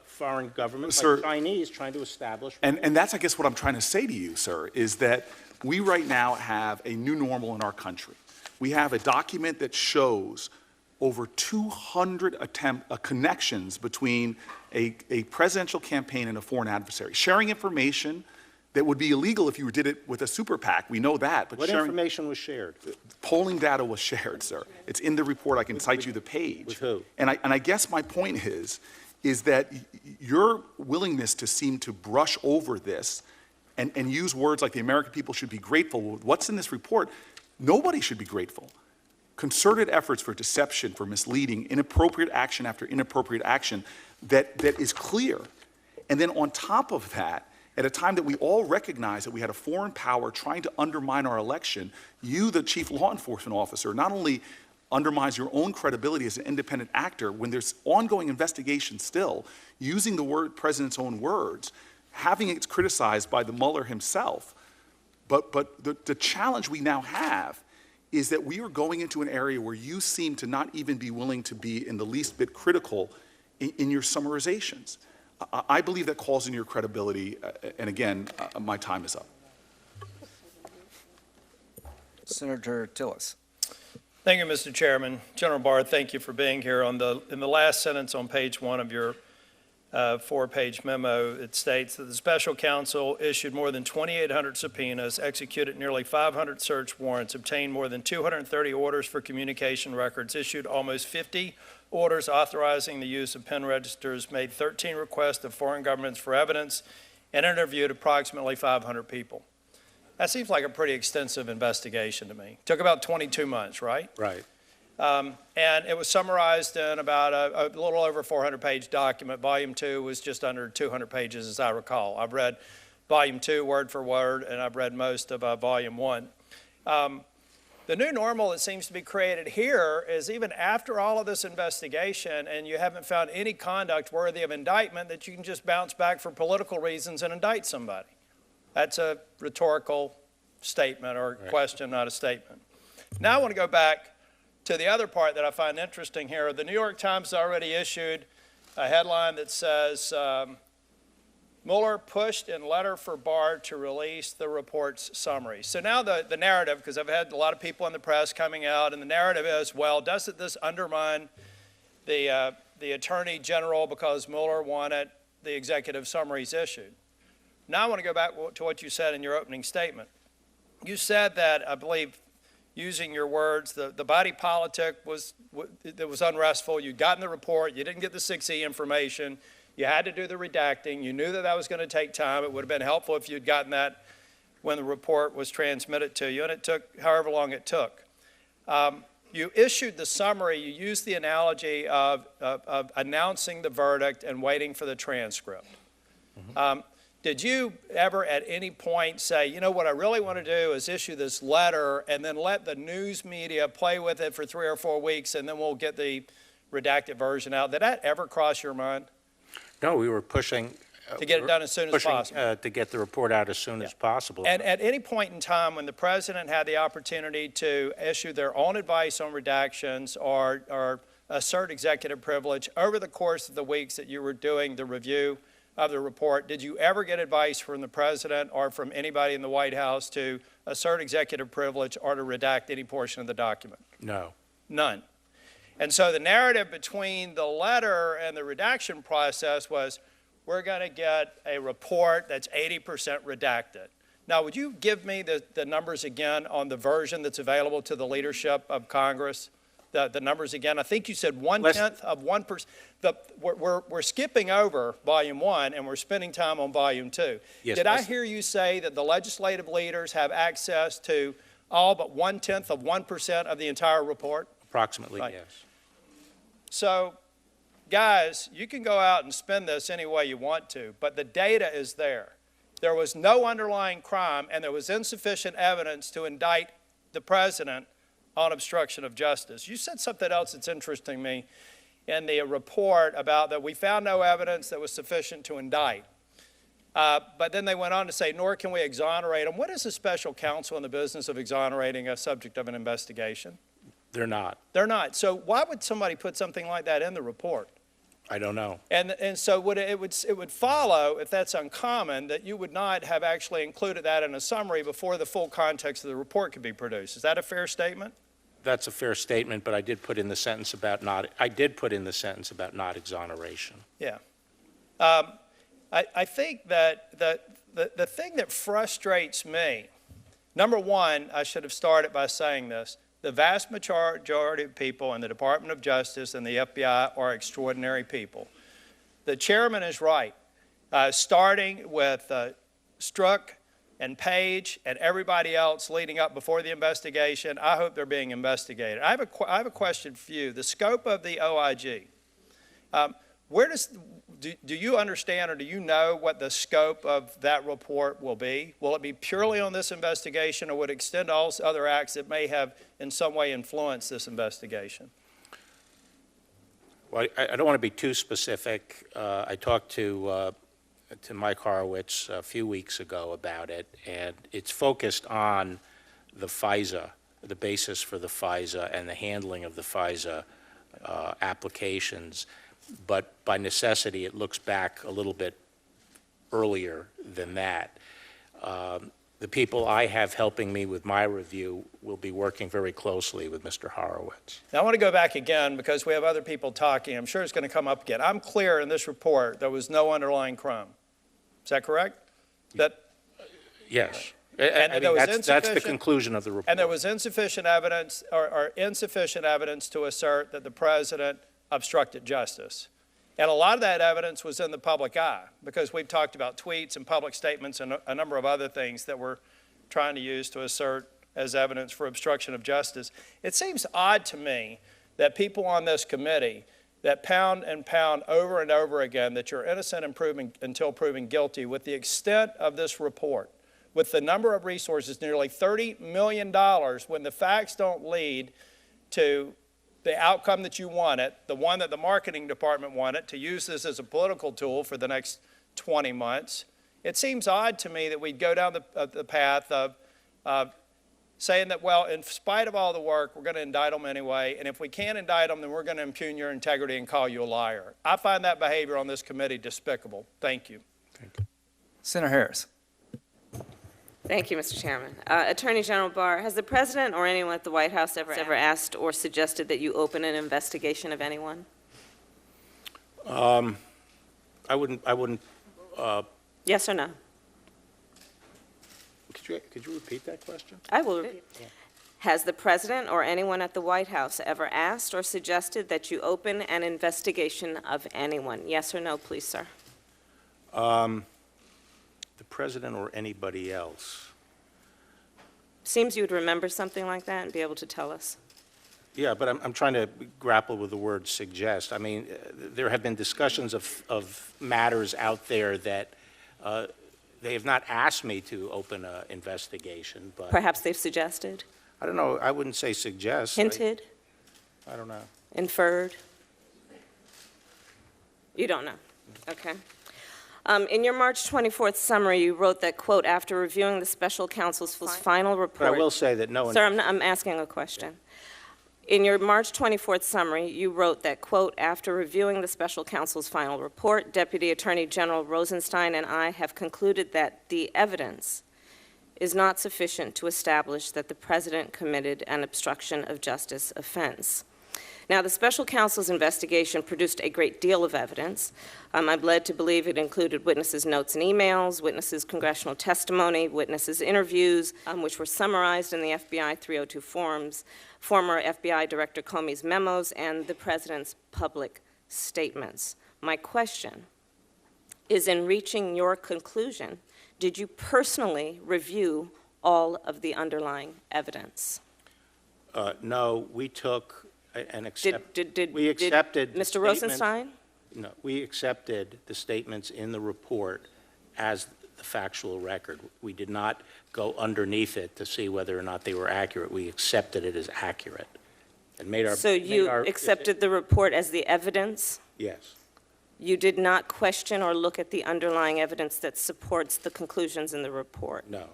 foreign governments, like Chinese, trying to establish. And that's, I guess, what I'm trying to say to you, sir, is that we right now have a new normal in our country. We have a document that shows over 200 connections between a presidential campaign and a foreign adversary, sharing information that would be illegal if you did it with a super PAC. We know that. But what information was shared? Polling data was shared, sir. It's in the report. I can cite you the page. With who? And I guess my point is that your willingness to seem to brush over this and use words like the American people should be grateful. What's in this report? Nobody should be grateful. Concerted efforts for deception, for misleading, inappropriate action after inappropriate action that is clear. And then on top of that, at a time that we all recognize that we had a foreign power trying to undermine our election, you, the chief law enforcement officer, not only undermines your own credibility as an independent actor when there's ongoing investigation still, using the president's own words, having it criticized by the Mueller himself. But the challenge we now have is that we are going into an area where you seem to not even be willing to be in the least bit critical in your summarizations. I believe that calls in your credibility, and again, my time is up. Senator Tillis. Thank you, Mr. Chairman. General Barr, thank you for being here. In the last sentence on page 1 of your 4-page memo, it states that the special counsel issued more than 2,800 subpoenas, executed nearly 500 search warrants, obtained more than 230 orders for communication records, issued almost 50 orders authorizing the use of pen registers, made 13 requests of foreign governments for evidence, and interviewed approximately 500 people. That seems like a pretty extensive investigation to me. Took about 22 months, right? Right. And it was summarized in about a little over 400-page document. Volume 2 was just under 200 pages, as I recall. I've read Volume 2 word for word, and I've read most of Volume 1. The new normal that seems to be created here is even after all of this investigation and you haven't found any conduct worthy of indictment, that you can just bounce back for political reasons and indict somebody. That's a rhetorical statement or question, not a statement. Now I want to go back to the other part that I find interesting here. The New York Times already issued a headline that says, Mueller pushed in letter for Barr to release the report's summary. So now the narrative, because I've had a lot of people in the press coming out, and the narrative is, well, doesn't this undermine the Attorney General because Mueller wanted the executive summaries issued? Now I want to go back to what you said in your opening statement. You said that, I believe, using your words, the body politic was unrestful. You'd gotten the report, you didn't get the 6E information, you had to do the redacting, you knew that that was going to take time. It would have been helpful if you'd gotten that when the report was transmitted to you, and it took however long it took. You issued the summary, you used the analogy of announcing the verdict and waiting for the transcript. Did you ever at any point say, you know, what I really want to do is issue this letter and then let the news media play with it for 3 or 4 weeks and then we'll get the redacted version out? Did that ever cross your mind? No, we were pushing. To get it done as soon as possible. To get the report out as soon as possible. And at any point in time when the president had the opportunity to issue their own advice on redactions or assert executive privilege over the course of the weeks that you were doing the review of the report, did you ever get advice from the president or from anybody in the White House to assert executive privilege or to redact any portion of the document? No. None. And so the narrative between the letter and the redaction process was, we're going to get a report that's 80% redacted. Now, would you give me the numbers again on the version that's available to the leadership of Congress? The numbers again. I think you said 1/10 of 1%. We're skipping over volume 1 and we're spending time on volume 2. Yes, Did I hear you say that the legislative leaders have access to all but 1/10 of 1% of the entire report? Approximately, Right. yes. So, guys, you can go out and spend this any way you want to, but the data is there. There was no underlying crime and there was insufficient evidence to indict the president on obstruction of justice. You said something else that's interesting me in the report about that we found no evidence that was sufficient to indict. But then they went on to say, nor can we exonerate them. What is a special counsel in the business of exonerating a subject of an investigation? They're not. They're not. So why would somebody put something like that in the report? I don't know. And so it would follow, if that's uncommon, that you would not have actually included that in a summary before the full context of the report could be produced. Is that a fair statement? That's a fair statement, but I did put in the sentence about not exoneration. Yeah. I think that the thing that frustrates me, number one, I should have started by saying this. The vast majority of people in the Department of Justice and the FBI are extraordinary people. The chairman is right. Starting with Strzok and Page and everybody else leading up before the investigation, I hope they're being investigated. I have a question for you. The scope of the OIG, do you understand or do you know what the scope of that report will be? Will it be purely on this investigation or would it extend to all other acts that may have in some way influenced this investigation? Well, I don't want to be too specific. I talked to Mike Horowitz a few weeks ago about it, and it's focused on the FISA, the basis for the FISA and the handling of the FISA applications. But by necessity, it looks back a little bit earlier than that. The people I have helping me with my review will be working very closely with Mr. Horowitz. Now, I want to go back again because we have other people talking. I'm sure it's going to come up again. I'm clear in this report there was no underlying crime. Is that correct? Yes. And that's the conclusion of the report. And there was insufficient evidence or insufficient evidence to assert that the president obstructed justice. And a lot of that evidence was in the public eye because we've talked about tweets and public statements and a number of other things that we're trying to use to assert as evidence for obstruction of justice. It seems odd to me that people on this committee that pound and pound over and over again that you're innocent until proven guilty with the extent of this report, with the number of resources, nearly $30 million, when the facts don't lead to the outcome that you wanted, the one that the marketing department wanted, to use this as a political tool for the next 20 months. It seems odd to me that we'd go down the path of saying that, well, in spite of all the work, we're going to indict them anyway, and if we can't indict them, then we're going to impugn your integrity and call you a liar. I find that behavior on this committee despicable. Thank you. Senator Harris. Thank you, Mr. Chairman. Attorney General Barr, has the President or anyone at the White House ever asked or suggested that you open an investigation of anyone? I wouldn't. Yes or no? Could you repeat that question? I will repeat. Has the president or anyone at the White House ever asked or suggested that you open an investigation of anyone? Yes or no, please, sir? The president or anybody else? Seems you would remember something like that and be able to tell us. Yeah, but I'm trying to grapple with the word suggest. I mean, there have been discussions of matters out there that they have not asked me to open an investigation, but Perhaps they've suggested, I don't know, I wouldn't say suggest. hinted, I don't know. inferred? You don't know? Okay. In your March 24th summary, you wrote that, quote, after reviewing the special counsel's final report. But I will say that no one. Sir, I'm asking a question. In your March 24th summary, you wrote that, quote, after reviewing the special counsel's final report, Deputy Attorney General Rosenstein and I have concluded that the evidence is not sufficient to establish that the president committed an obstruction of justice offense. Now, the special counsel's investigation produced a great deal of evidence. I'm led to believe it included witnesses' notes and emails, witnesses' congressional testimony, witnesses' interviews, which were summarized in the FBI 302 forms, former FBI Director Comey's memos, and the president's public statements. My question is, in reaching your conclusion, did you personally review all of the underlying evidence? No, we took and Did we accepted the Mr. statements- Rosenstein? No, we accepted the statements in the report as the factual record. We did not go underneath it to see whether or not they were accurate. We accepted it as accurate and made our. So you accepted the report as the evidence? Yes. You did not question or look at the underlying evidence that supports the conclusions in the report? No.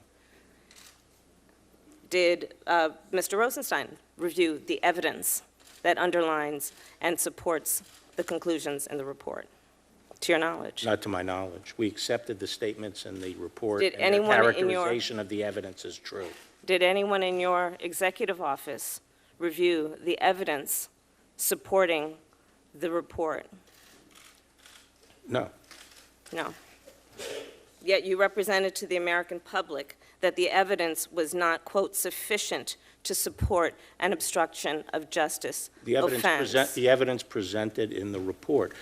Did Mr. Rosenstein review the evidence that underlines and supports the conclusions in the report, to your knowledge? Not to my knowledge. We accepted the statements in the report. Did and anyone the in your- characterization of the evidence is true. Did anyone in your executive office review the evidence supporting the report? No. No. Yet you represented to the American public that the evidence was not, quote, sufficient to support an obstruction of justice offense. The evidence presented in the report.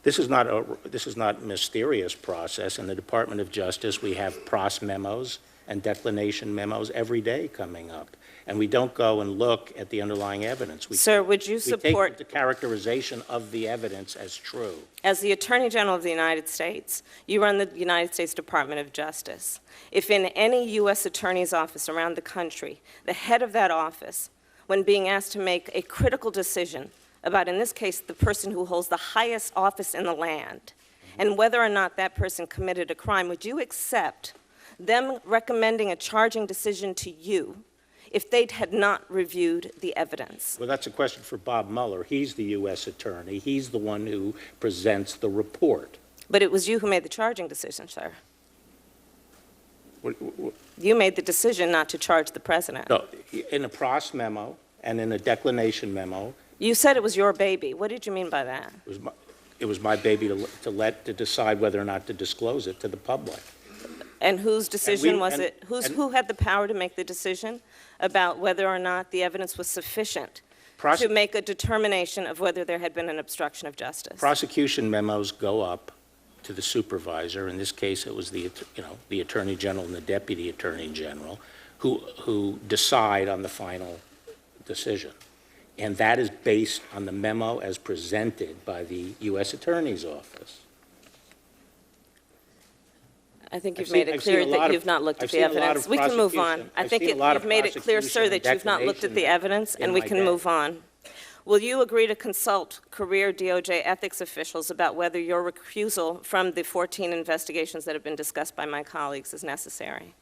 This is not mysterious process. In the Department of Justice, we have pros memos and declination memos every day coming up. And we don't go and look at the underlying evidence. Sir, would you We support, take the characterization of the evidence as true. as the Attorney General of the United States, you run the United States Department of Justice. If in any U.S. attorney's office around the country, the head of that office, when being asked to make a critical decision about, in this case, the person who holds the highest office in the land, and whether or not that person committed a crime, would you accept them recommending a charging decision to you if they had not reviewed the evidence? Well, that's a question for Bob Mueller. He's the U.S. attorney. He's the one who presents the report. But it was you who made the charging decision, sir. What- You made the decision not to charge the president. No, in a pros memo and in a declination memo, You said it was your baby. What did you mean by that? it was my baby to decide whether or not to disclose it to the public. And whose decision was and- it? Who had the power to make the decision about whether or not the evidence was sufficient to make a determination of whether there had been an obstruction of justice? Prosecution memos go up to the supervisor. In this case, it was the Attorney General and the Deputy Attorney General who decide on the final decision. And that is based on the memo as presented by the U.S. Attorney's Office. I think you've I've made seen- it I've seen clear a lot that of- you've not looked at I've the seen a lot evidence. of We can move on. prosecution- I I've think seen a lot of you've made it clear, sir, that prosecution you've not looked at the declination evidence, and in we my can day. move on. Will you agree to consult career DOJ ethics officials about whether your recusal from the 14 investigations that have been discussed by my colleagues is necessary?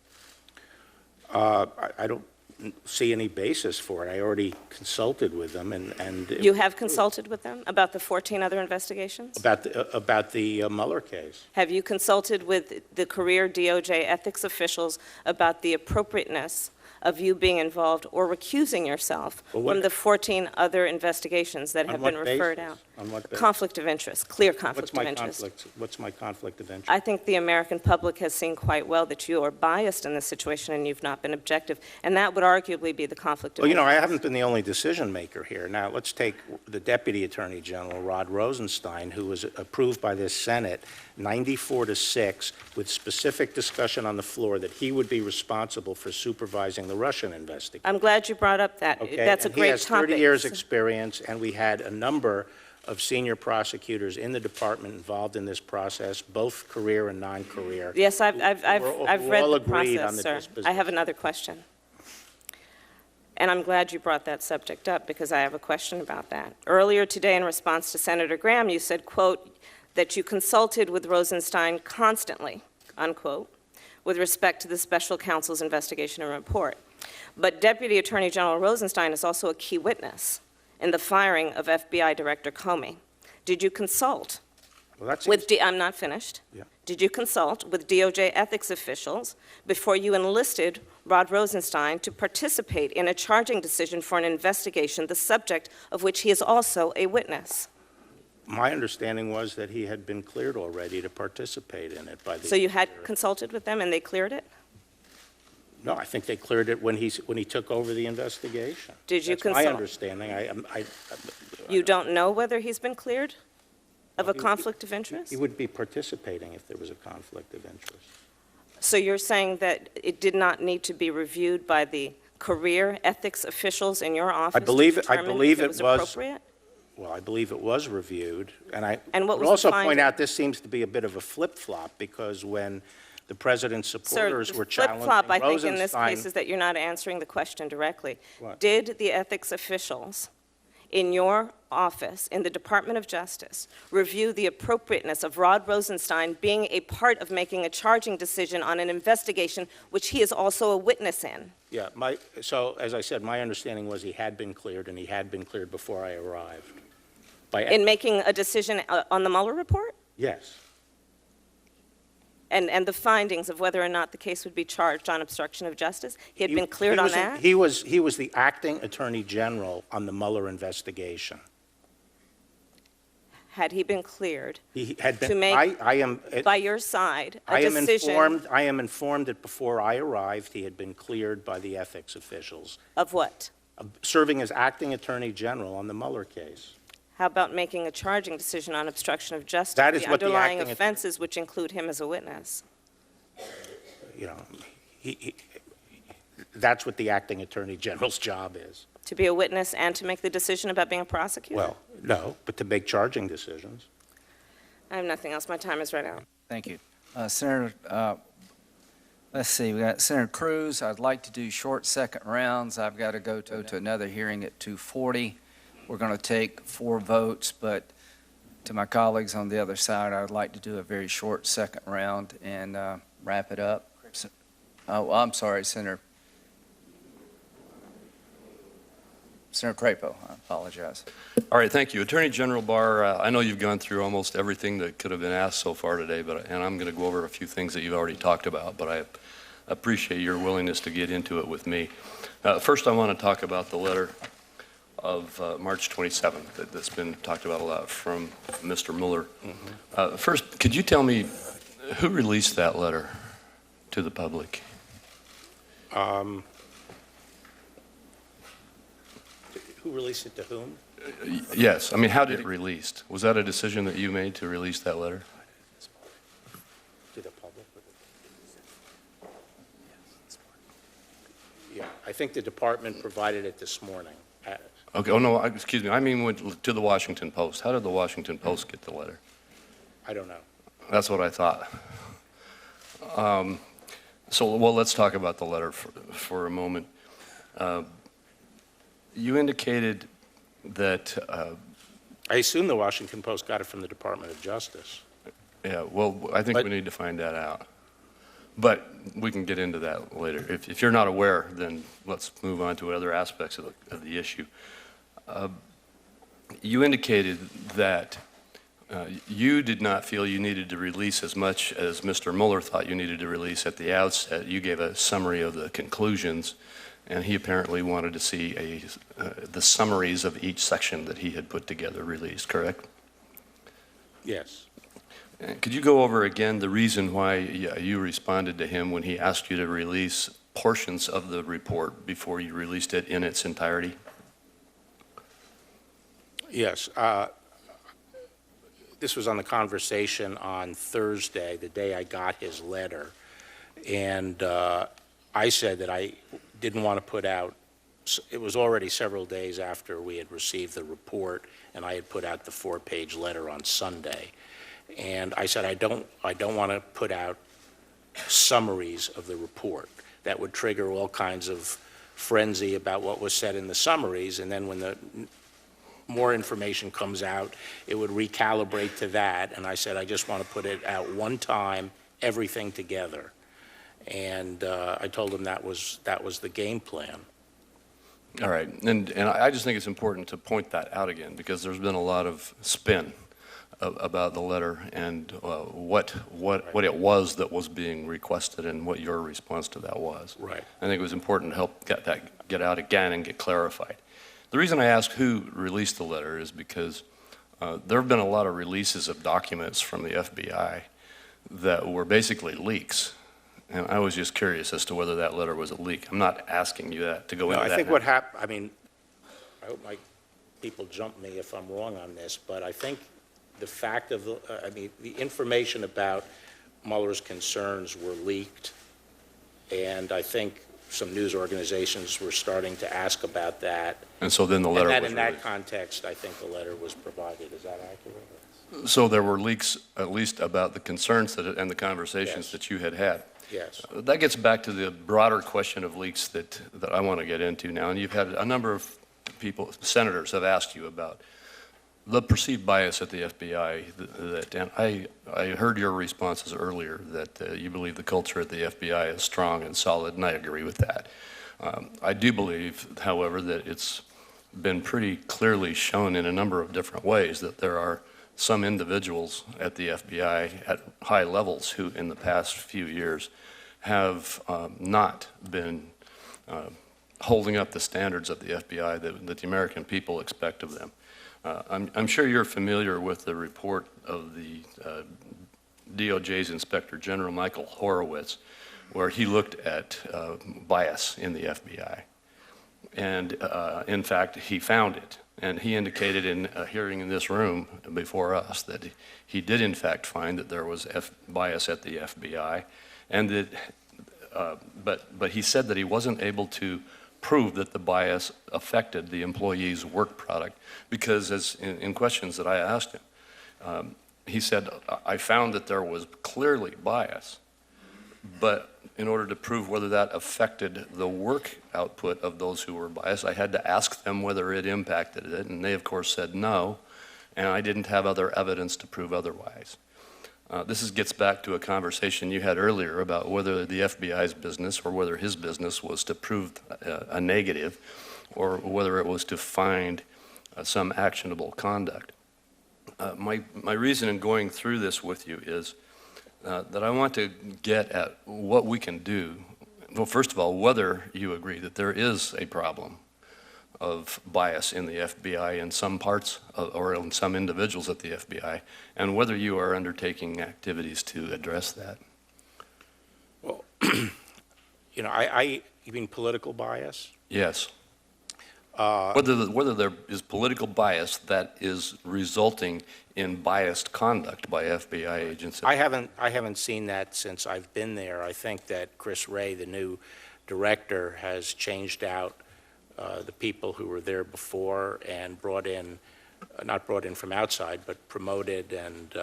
I don't see any basis for it. I already consulted with them and You have consulted with them about the 14 other investigations? about the Mueller case. Have you consulted with the career DOJ ethics officials about the appropriateness of you being involved or recusing yourself Well, what- from the 14 other investigations that On have what been referred basis? out? On what basis? Conflict of interest, clear conflict of interest. What's my conflict of interest? I think the American public has seen quite well that you are biased in this situation and you've not been objective, and that would arguably be the conflict of Well, interest. I haven't been the only decision maker here. Now, let's take the Deputy Attorney General, Rod Rosenstein, who was approved by this Senate 94-6 with specific discussion on the floor that he would be responsible for supervising the Russian investigation. I'm glad you brought up that. Okay? That's a And great he has topic. 30 years' experience, and we had a number of senior prosecutors in the department involved in this process, both career and non-career. Yes, I've We're read all the agreed on process, the sir. disposition. I have another question. And I'm glad you brought that subject up because I have a question about that. Earlier today, in response to Senator Graham, you said, quote, that you consulted with Rosenstein constantly, unquote, with respect to the special counsel's investigation and report. But Deputy Attorney General Rosenstein is also a key witness in the firing of FBI Director Comey. Did you consult Well, that's with, I'm not finished. Yeah. Did you consult with DOJ ethics officials before you enlisted Rod Rosenstein to participate in a charging decision for an investigation, the subject of which he is also a witness? My understanding was that he had been cleared already to participate in it by the... So you had consulted with them and they cleared it? No, I think they cleared it when he took over the investigation. Did you That's my consult? understanding. You don't know whether he's been cleared of a He- conflict of interest? He would be participating if there was a conflict of interest. So you're saying that it did not need to be reviewed by the career ethics officials in your office believe to it- I determine believe if it it was was- appropriate? Well, I believe it was reviewed, and I And what would was the also point finding? out this seems to be a bit of a flip-flop, because when the president's Sir, supporters the were challenging flip-flop, I think, in this Rosenstein... case is that you're not answering the question directly. What? Did the ethics officials in your office, in the Department of Justice, review the appropriateness of Rod Rosenstein being a part of making a charging decision on an investigation which he is also a witness in? Yeah, so, as I said, my understanding was he had been cleared, and he had been cleared before I arrived. In making a decision on the Mueller report? Yes. And the findings of whether or not the case would be charged on obstruction of justice? He had been cleared on that? He was the acting attorney general on the Mueller investigation. Had he been cleared He had been... to make, I am... by your side, a I decision am informed that before I arrived, he had been cleared by the ethics officials, of what? serving as acting attorney general on the Mueller case. How about making a charging decision on obstruction of justice? That is what the underlying acting offenses, which include him as a witness. You know, that's what the acting attorney general's job is. To be a witness and to make the decision about being a prosecutor? Well, no, but to make charging decisions. I have nothing else. My time is right out. Thank you. Senator, let's see, we got Senator Cruz. I'd like to do short second rounds. I've got to go to another hearing at 2:40. We're going to take 4 votes, but to my colleagues on the other side, I'd like to do a very short second round and wrap it up. Oh, I'm sorry, Senator Crapo, I apologize. All right, thank you. Attorney General Barr, I know you've gone through almost everything that could have been asked so far today, and I'm going to go over a few things that you've already talked about, but I appreciate your willingness to get into it with me. First, I want to talk about the letter of March 27th that's been talked about a lot from Mr. Mueller. First, could you tell me who released that letter to the public? Who released it to whom? Yes. I mean, how did it released? Was that a decision that you made to release that letter? To the public? Yeah, I think the department provided it this morning. Okay. Oh, no, excuse me. I mean to the Washington Post. How did the Washington Post get the letter? I don't know. That's what I thought. Well, let's talk about the letter for a moment. You indicated that... I assume the Washington Post got it from the Department of Justice. Yeah, well, I think we need to find that out. But we can get into that later. If you're not aware, then let's move on to other aspects of the issue. You indicated that you did not feel you needed to release as much as Mr. Mueller thought you needed to release at the outset. You gave a summary of the conclusions And he apparently wanted to see the summaries of each section that he had put together released, correct? Yes. Could you go over again the reason why you responded to him when he asked you to release portions of the report before you released it in its entirety? Yes. This was on the conversation on Thursday, the day I got his letter. And I said that I didn't want to put out, it was already several days after we had received the report, and I had put out the 4-page letter on Sunday. And I said, I don't want to put out summaries of the report. That would trigger all kinds of frenzy about what was said in the summaries, and then when the more information comes out, it would recalibrate to that. And I said, I just want to put it out one time, everything together. And I told him that was the game plan. All right, and I just think it's important to point that out again, because there's been a lot of spin about the letter and what it was that was being requested and what your response to that was. Right. I think it was important to help get out again and get clarified. The reason I ask who released the letter is because there have been a lot of releases of documents from the FBI that were basically leaks. And I was just curious as to whether that letter was a leak. I'm not asking you that to go into that. I think what happened, I mean, I hope my people jump me if I'm wrong on this, but I think the fact of the information about Mueller's concerns were leaked, and I think some news organizations were starting to ask about that. And so then the letter was in that context, I think the letter was provided. Is that accurate? So there were leaks, at least about the concerns and the conversations that you had had. Yes. That gets back to the broader question of leaks that I want to get into now. And you've had a number of people, senators, have asked you about the perceived bias at the FBI. And I heard your responses earlier that you believe the culture at the FBI is strong and solid, and I agree with that. I do believe, however, that it's been pretty clearly shown in a number of different ways that there are some individuals at the FBI at high levels who in the past few years have not been holding up the standards of the FBI that the American people expect of them. I'm sure you're familiar with the report of the DOJ's Inspector General Michael Horowitz, where he looked at bias in the FBI. And in fact, he found it. And he indicated in a hearing in this room before us that he did in fact find that there was bias at the FBI, and that, but he said that he wasn't able to prove that the bias affected the employee's work product, because as in questions that I asked him, he said, I found that there was clearly bias, but in order to prove whether that affected the work output of those who were biased, I had to ask them whether it impacted it, and they of course said no, and I didn't have other evidence to prove otherwise. This gets back to a conversation you had earlier about whether the FBI's business or whether his business was to prove a negative or whether it was to find some actionable conduct. My reason in going through this with you is that I want to get at what we can do. Well, first of all, whether you agree that there is a problem of bias in the FBI in some parts or in some individuals at the FBI, and whether you are undertaking activities to address that. Well, you mean political bias? Yes. Whether there is political bias that is resulting in biased conduct by FBI agents. I haven't seen that since I've been there. I think that Chris Wray, the new director, has changed out the people who were there before and brought in, not brought in from outside, but promoted and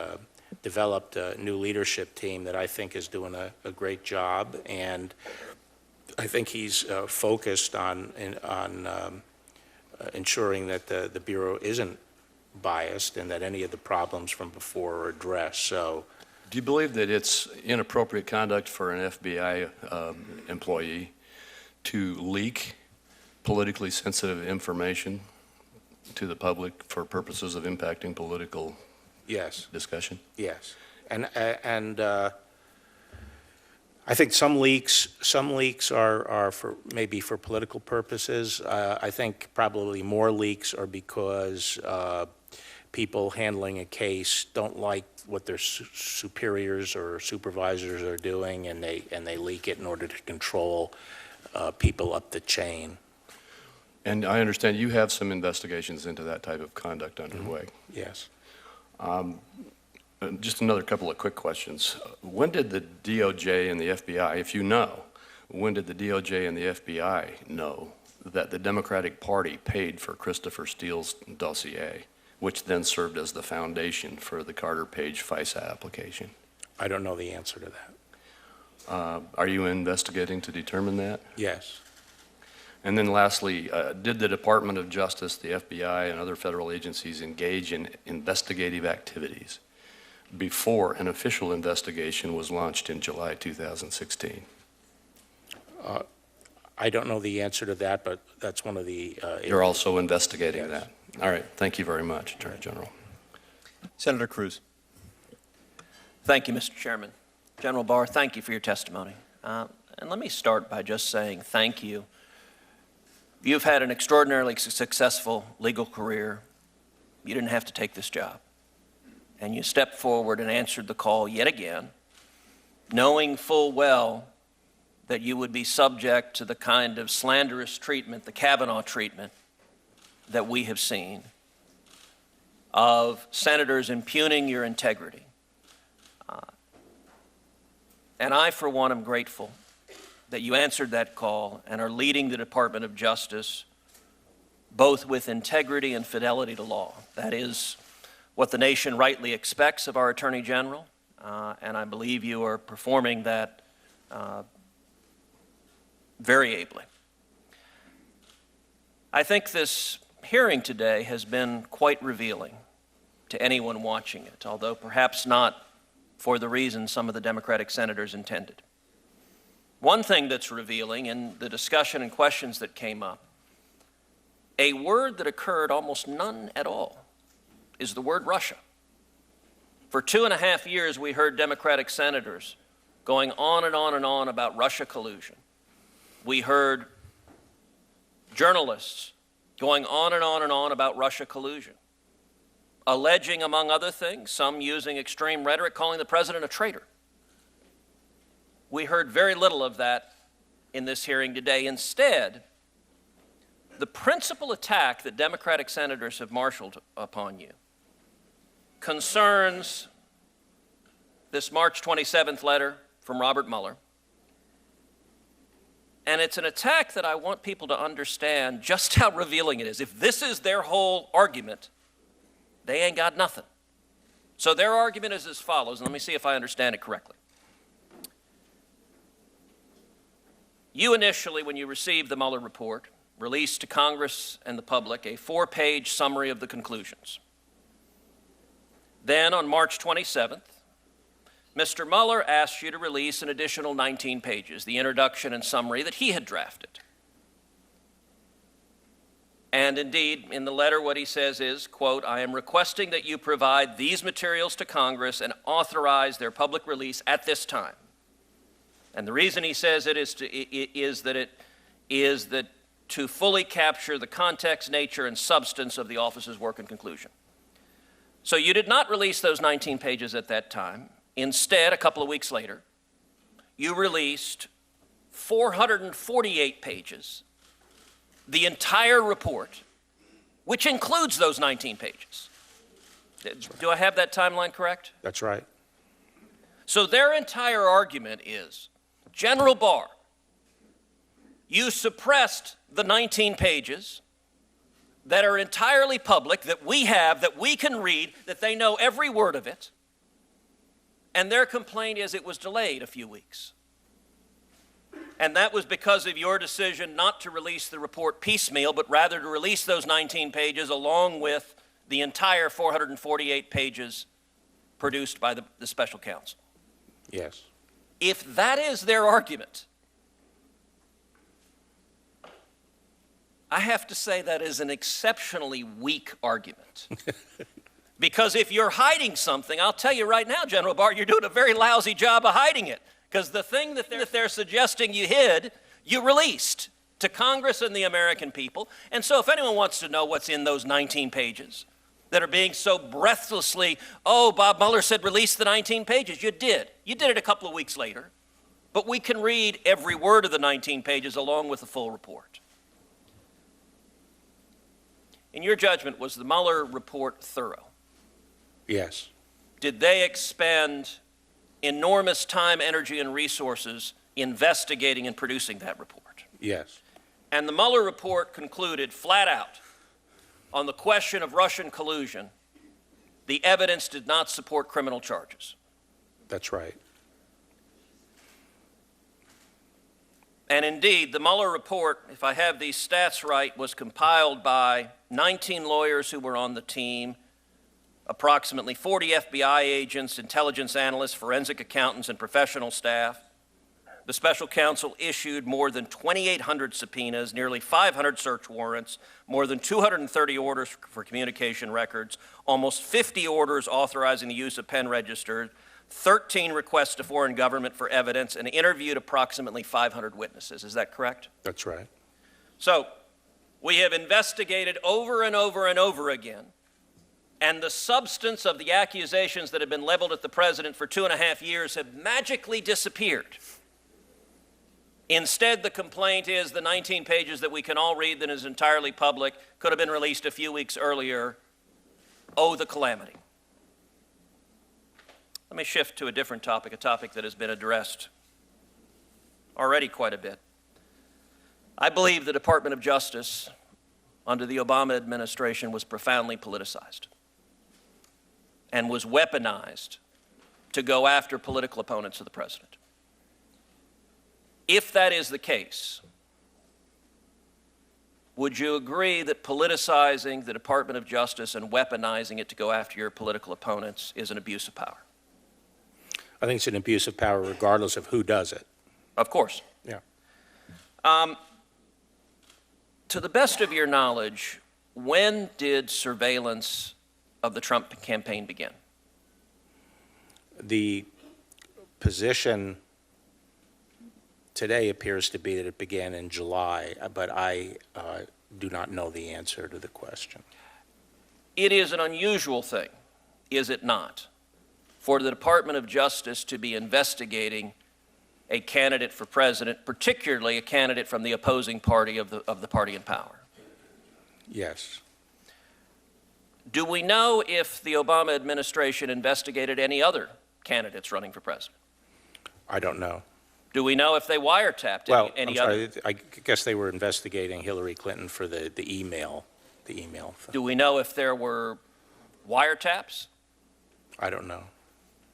developed a new leadership team that I think is doing a great job. And I think he's focused on ensuring that the Bureau isn't biased and that any of the problems from before are addressed. So, do you believe that it's inappropriate conduct for an FBI employee to leak politically sensitive information to the public for purposes of impacting political yes, discussion? yes. And I think some leaks are for, maybe for political purposes. I think probably more leaks are because people handling a case don't like what their superiors or supervisors are doing, and they leak it in order to control people up the chain. And I understand you have some investigations into that type of conduct underway. Yes. Just another couple of quick questions. When did the DOJ and the FBI, if you know, when did the DOJ and the FBI know that the Democratic Party paid for Christopher Steele's dossier, which then served as the foundation for the Carter Page FISA application? I don't know the answer to that. Are you investigating to determine that? Yes. And then lastly, did the Department of Justice, the FBI, and other federal agencies engage in investigative activities before an official investigation was launched in July 2016? I don't know the answer to that, but that's one of the... You're also investigating Yes. that. All right. Thank you very much, Attorney General. Senator Cruz. Thank you, Mr. Chairman. General Barr, thank you for your testimony. And let me start by just saying thank you. You've had an extraordinarily successful legal career. You didn't have to take this job. And you stepped forward and answered the call yet again, knowing full well that you would be subject to the kind of slanderous treatment, the Kavanaugh treatment, that we have seen of senators impugning your integrity. And I, for one, am grateful that you answered that call and are leading the Department of Justice both with integrity and fidelity to law. That is what the nation rightly expects of our Attorney General, and I believe you are performing that very ably. I think this hearing today has been quite revealing to anyone watching it, although perhaps not for the reason some of the Democratic senators intended. One thing that's revealing in the discussion and questions that came up, a word that occurred almost none at all, is the word Russia. For 2.5 years, we heard Democratic senators going on and on and on about Russia collusion. We heard journalists going on and on and on about Russia collusion, alleging, among other things, some using extreme rhetoric, calling the president a traitor. We heard very little of that in this hearing today. Instead, the principal attack that Democratic senators have marshaled upon you concerns this March 27th letter from Robert Mueller. And it's an attack that I want people to understand just how revealing it is. If this is their whole argument, they ain't got nothing. So their argument is as follows, and let me see if I understand it correctly. You initially, when you received the Mueller report, released to Congress and the public a 4-page summary of the conclusions. Then on March 27th, Mr. Mueller asked you to release an additional 19 pages, the introduction and summary that he had drafted. And indeed, in the letter, what he says is, quote, I am requesting that you provide these materials to Congress and authorize their public release at this time. And the reason he says it is that to fully capture the context, nature, and substance of the office's work and conclusion. So you did not release those 19 pages at that time. Instead, a couple of weeks later, you released 448 pages, the entire report, which includes those 19 pages. Do I have that timeline correct? That's right. So their entire argument is, General Barr, you suppressed the 19 pages that are entirely public, that we have, that we can read, that they know every word of it. And their complaint is it was delayed a few weeks. And that was because of your decision not to release the report piecemeal, but rather to release those 19 pages along with the entire 448 pages produced by the special counsel. Yes. If that is their argument, I have to say that is an exceptionally weak argument. Because if you're hiding something, I'll tell you right now, General Barr, you're doing a very lousy job of hiding it. Because the thing that they're suggesting you hid, you released to Congress and the American people. And so if anyone wants to know what's in those 19 pages that are being so breathlessly, oh, Bob Mueller said release the 19 pages, you did. You did it a couple of weeks later. But we can read every word of the 19 pages along with the full report. In your judgment, was the Mueller report thorough? Yes. Did they expend enormous time, energy, and resources investigating and producing that report? Yes. And the Mueller report concluded flat out on the question of Russian collusion, the evidence did not support criminal charges. That's right. And indeed, the Mueller report, if I have these stats right, was compiled by 19 lawyers who were on the team, approximately 40 FBI agents, intelligence analysts, forensic accountants, and professional staff. The special counsel issued more than 2,800 subpoenas, nearly 500 search warrants, more than 230 orders for communication records, almost 50 orders authorizing the use of pen registers, 13 requests to foreign government for evidence, and interviewed approximately 500 witnesses. Is that correct? That's right. So we have investigated over and over and over again, and the substance of the accusations that have been leveled at the president for 2.5 years have magically disappeared. Instead, the complaint is the 19 pages that we can all read that is entirely public, could have been released a few weeks earlier. Oh, the calamity. Let me shift to a different topic, a topic that has been addressed already quite a bit. I believe the Department of Justice under the Obama administration was profoundly politicized and was weaponized to go after political opponents of the president. If that is the case, would you agree that politicizing the Department of Justice and weaponizing it to go after your political opponents is an abuse of power? I think it's an abuse of power regardless of who does it. Of course. Yeah. To the best of your knowledge, when did surveillance of the Trump campaign begin? The position today appears to be that it began in July, but I do not know the answer to the question. It is an unusual thing, is it not, for the Department of Justice to be investigating a candidate for president, particularly a candidate from the opposing party of the party in power? Yes. Do we know if the Obama administration investigated any other candidates running for president? I don't know. Do we know if they wiretapped any other? I guess they were investigating Hillary Clinton for the email. Do we know if there were wiretaps? I don't know.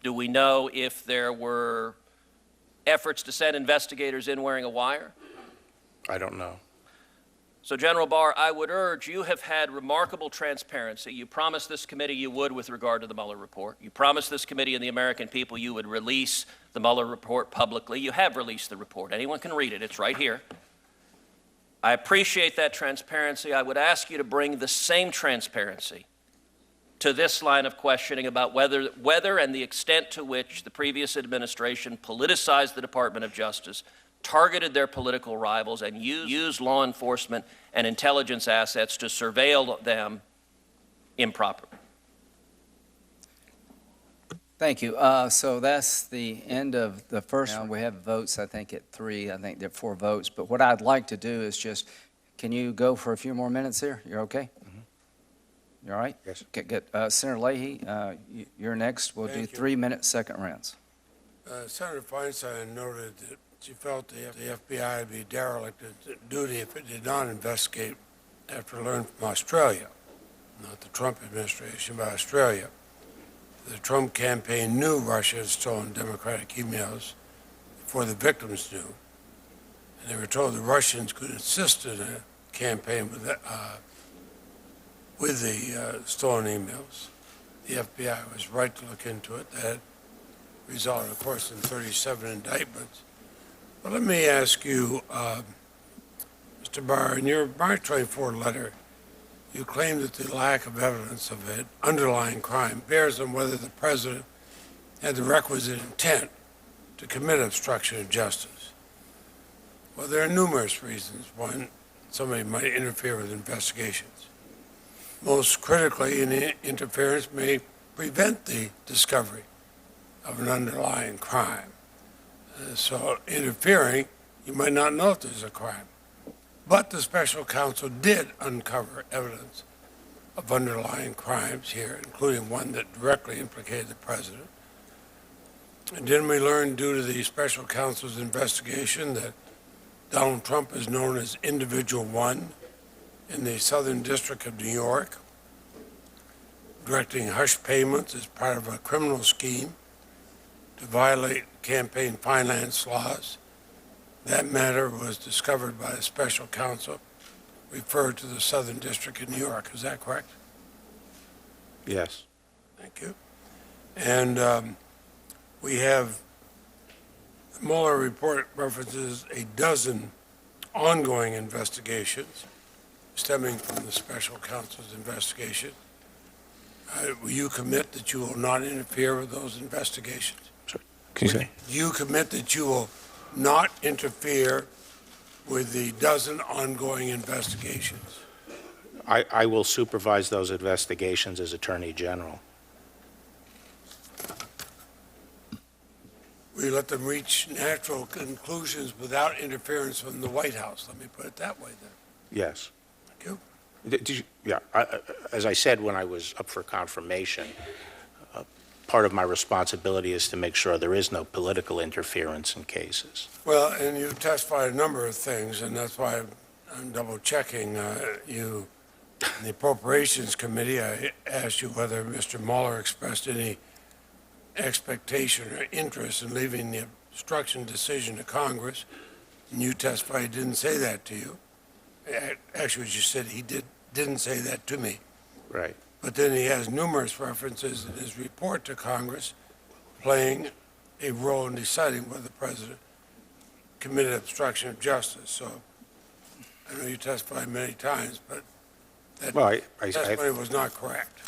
Do we know if there were efforts to send investigators in wearing a wire? I don't know. So, General Barr, I would urge, you have had remarkable transparency. You promised this committee you would with regard to the Mueller report. You promised this committee and the American people you would release the Mueller report publicly. You have released the report. Anyone can read it. It's right here. I appreciate that transparency. I would ask you to bring the same transparency to this line of questioning about whether and the extent to which the previous administration politicized the Department of Justice, targeted their political rivals, and used law enforcement and intelligence assets to surveil them improperly. Thank you. So that's the end of the first round. We have votes, I think, at 3. I think there are 4 votes. But what I'd like to do is just, can you go for a few more minutes here? You're okay? You all right? Yes. Okay, good. Senator Leahy, you're next. We'll do 3-minute second rounds. Senator Feinstein noted that she felt the FBI would be derelict at duty if it did not investigate after learning from Australia, not the Trump administration, but Australia. The Trump campaign knew Russia had stolen Democratic emails before the victims knew, and they were told the Russians could assist in a campaign with the stolen emails. The FBI was right to look into it. That resulted, of course, in 37 indictments. But let me ask you, Mr. Barr, in your March 24 letter, you claim that the lack of evidence of an underlying crime bears on whether the president had the requisite intent to commit obstruction of justice? Well, there are numerous reasons why somebody might interfere with investigations. Most critically, an interference may prevent the discovery of an underlying crime. So interfering, you might not know if there's a crime. But the special counsel did uncover evidence of underlying crimes here, including one that directly implicated the president. And didn't we learn due to the special counsel's investigation that Donald Trump is known as Individual One in the Southern District of New York, directing hush payments as part of a criminal scheme to violate campaign finance laws? That matter was discovered by a special counsel referred to the Southern District of New York. Is that correct? Yes. Thank you. And we have, the Mueller report references a dozen ongoing investigations stemming from the special counsel's investigation. Will you commit that you will not interfere with those investigations? Can you say? Do you commit that you will not interfere with the dozen ongoing investigations? I will supervise those investigations as Attorney General. Will you let them reach natural conclusions without interference from the White House? Let me put it that way then. Yes. Thank you. Did you, yeah, as I said when I was up for confirmation, part of my responsibility is to make sure there is no political interference in cases. Well, and you testified a number of things, and that's why I'm double-checking. You, in the Appropriations Committee, I asked you whether Mr. Mueller expressed any expectation or interest in leaving the obstruction decision to Congress, and you testified he didn't say that to you. Actually, what you said, he didn't say that to me. Right. But then he has numerous references in his report to Congress playing a role in deciding whether the president committed obstruction of justice. So I know you testified many times, but that testimony was not correct.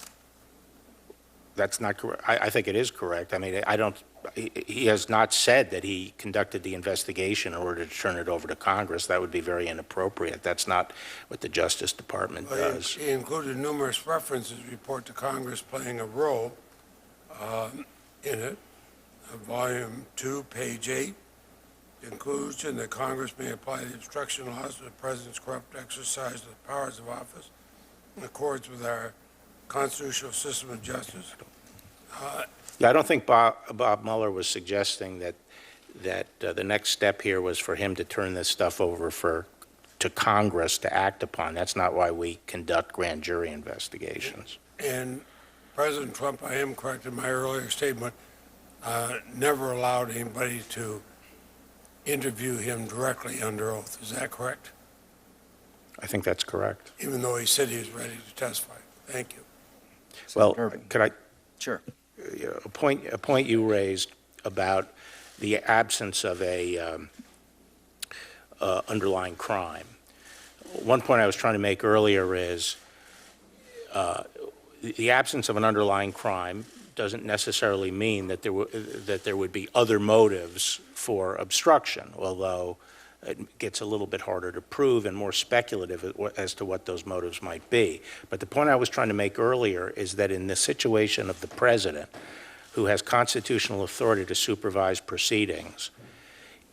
That's not correct. I think it is correct. I mean, he has not said that he conducted the investigation in order to turn it over to Congress. That would be very inappropriate. That's not what the Justice Department does. He included numerous references in his report to Congress playing a role in it. Volume 2, page 8, conclusion that Congress may apply the obstruction laws to the president's corrupt exercise of the powers of office in accordance with our constitutional system of justice. Yeah, I don't think Bob Mueller was suggesting that the next step here was for him to turn this stuff over to Congress to act upon. That's not why we conduct grand jury investigations. And President Trump, I am correct in my earlier statement, never allowed anybody to interview him directly under oath. Is that correct? I think that's correct. Even though he said he was ready to testify. Thank you. Well, could I? Sure. A point you raised about the absence of a underlying crime. One point I was trying to make earlier is the absence of an underlying crime doesn't necessarily mean that there would be other motives for obstruction, although it gets a little bit harder to prove and more speculative as to what those motives might be. But the point I was trying to make earlier is that in the situation of the president, who has constitutional authority to supervise proceedings,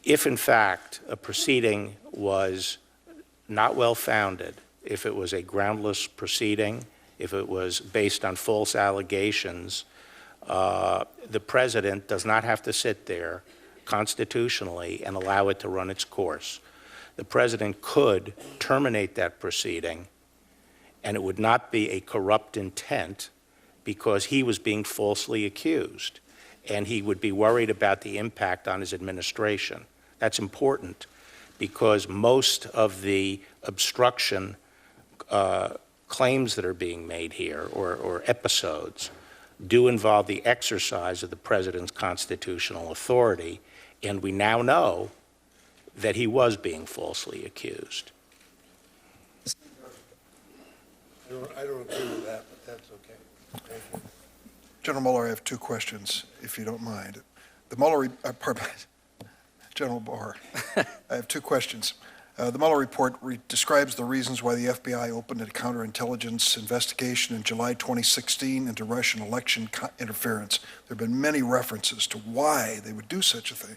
if in fact a proceeding was not well-founded, if it was a groundless proceeding, if it was based on false allegations, the president does not have to sit there constitutionally and allow it to run its course. The president could terminate that proceeding, and it would not be a corrupt intent because he was being falsely accused, and he would be worried about the impact on his administration. That's important because most of the obstruction claims that are being made here, or episodes, do involve the exercise of the president's constitutional authority, and we now know that he was being falsely accused. I don't agree with that, but that's okay. Thank you. General Mueller, I have two questions, if you don't mind. The Mueller, General Barr, I have two questions. The Mueller report describes the reasons why the FBI opened a counterintelligence investigation in July 2016 into Russian election interference. There have been many references to why they would do such a thing.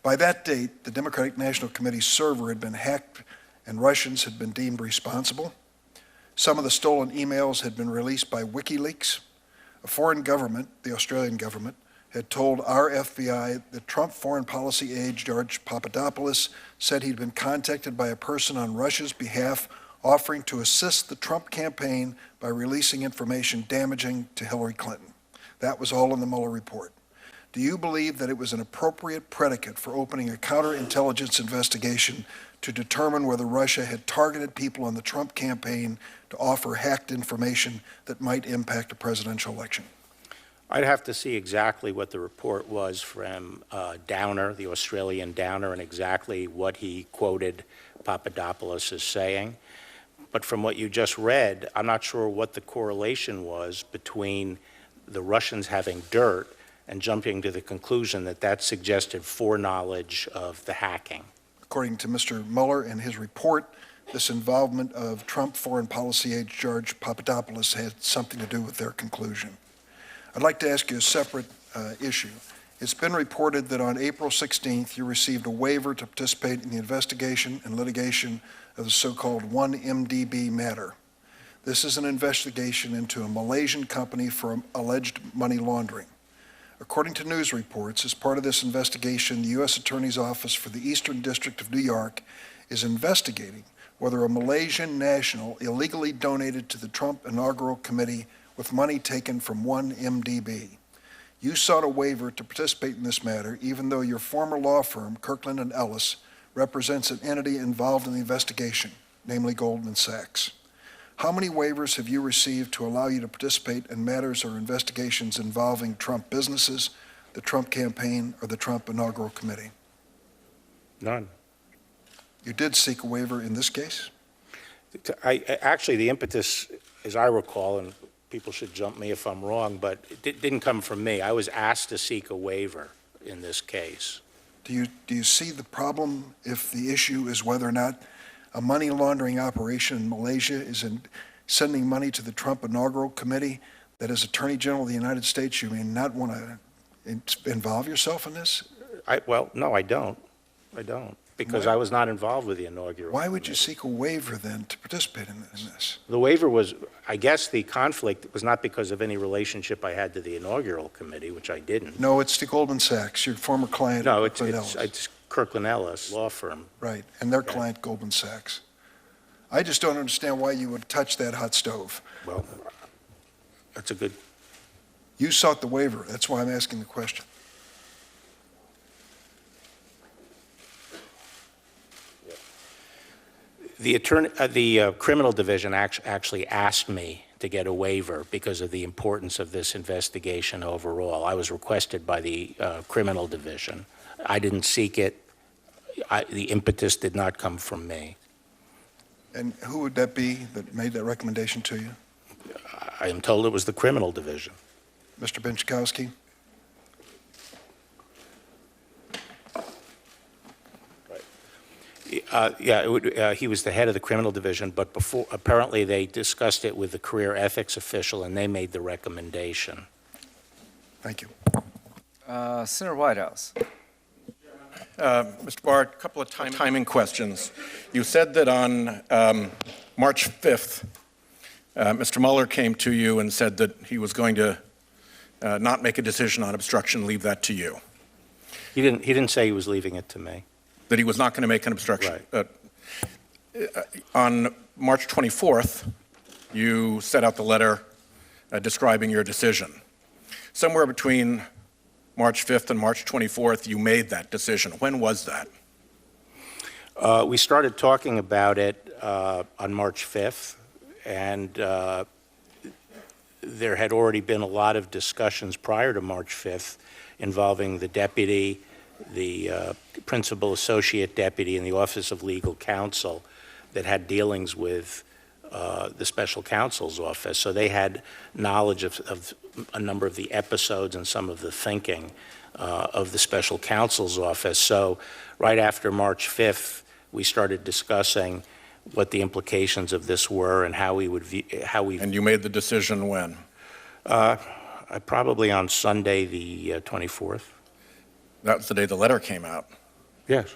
By that date, the Democratic National Committee server had been hacked and Russians had been deemed responsible. Some of the stolen emails had been released by WikiLeaks. A foreign government, the Australian government, had told our FBI that Trump foreign policy aide George Papadopoulos said he'd been contacted by a person on Russia's behalf offering to assist the Trump campaign by releasing information damaging to Hillary Clinton. That was all in the Mueller report. Do you believe that it was an appropriate predicate for opening a counterintelligence investigation to determine whether Russia had targeted people on the Trump campaign to offer hacked information that might impact a presidential election? I'd have to see exactly what the report was from Downer, the Australian Downer, and exactly what he quoted Papadopoulos as saying. But from what you just read, I'm not sure what the correlation was between the Russians having dirt and jumping to the conclusion that that suggested foreknowledge of the hacking. According to Mr. Mueller and his report, this involvement of Trump foreign policy aide George Papadopoulos had something to do with their conclusion. I'd like to ask you a separate issue. It's been reported that on April 16th, you received a waiver to participate in the investigation and litigation of the so-called 1MDB matter. This is an investigation into a Malaysian company for alleged money laundering. According to news reports, as part of this investigation, the U.S. Attorney's Office for the Eastern District of New York is investigating whether a Malaysian national illegally donated to the Trump Inaugural Committee with money taken from 1MDB. You sought a waiver to participate in this matter, even though your former law firm, Kirkland & Ellis, represents an entity involved in the investigation, namely Goldman Sachs. How many waivers have you received to allow you to participate in matters or investigations involving Trump businesses, the Trump campaign, or the Trump Inaugural Committee? None. You did seek a waiver in this case? Actually, the impetus, as I recall, and people should jump me if I'm wrong, but it didn't come from me. I was asked to seek a waiver in this case. Do you see the problem if the issue is whether or not a money laundering operation in Malaysia is sending money to the Trump Inaugural Committee, that as Attorney General of the United States you may not want to involve yourself in this? Well, no, I don't. I don't. Because I was not involved with the inaugural. Why would you seek a waiver then to participate in this? The waiver was, I guess the conflict was not because of any relationship I had to the inaugural committee, which I didn't. No, it's to Goldman Sachs, your former client. No, it's Kirkland Ellis law firm. Right, and their client, Goldman Sachs. I just don't understand why you would touch that hot stove. Well, that's a good. You sought the waiver. That's why I'm asking the question. The criminal division actually asked me to get a waiver because of the importance of this investigation overall. I was requested by the criminal division. I didn't seek it. The impetus did not come from me. And who would that be that made that recommendation to you? I am told it was the criminal division. Mr. Benchkowski? He was the head of the criminal division, but before, apparently they discussed it with the career ethics official, and they made the recommendation. Thank you. Senator Whitehouse. Mr. Barr, a couple of timing questions. You said that on March 5th, Mr. Mueller came to you and said that he was going to not make a decision on obstruction, leave that to you. He didn't say he was leaving it to me. That he was not going to make an obstruction. Right. On March 24th, you set out the letter describing your decision. Somewhere between March 5th and March 24th, you made that decision. When was that? We started talking about it on March 5th, and there had already been a lot of discussions prior to March 5th involving the deputy, the principal associate deputy in the Office of Legal Counsel that had dealings with the special counsel's office. So they had knowledge of a number of the episodes and some of the thinking of the special counsel's office. So right after March 5th, we started discussing what the implications of this were and how we would view, And you made the decision when? Probably on Sunday, the 24th. That was the day the letter came out. Yes.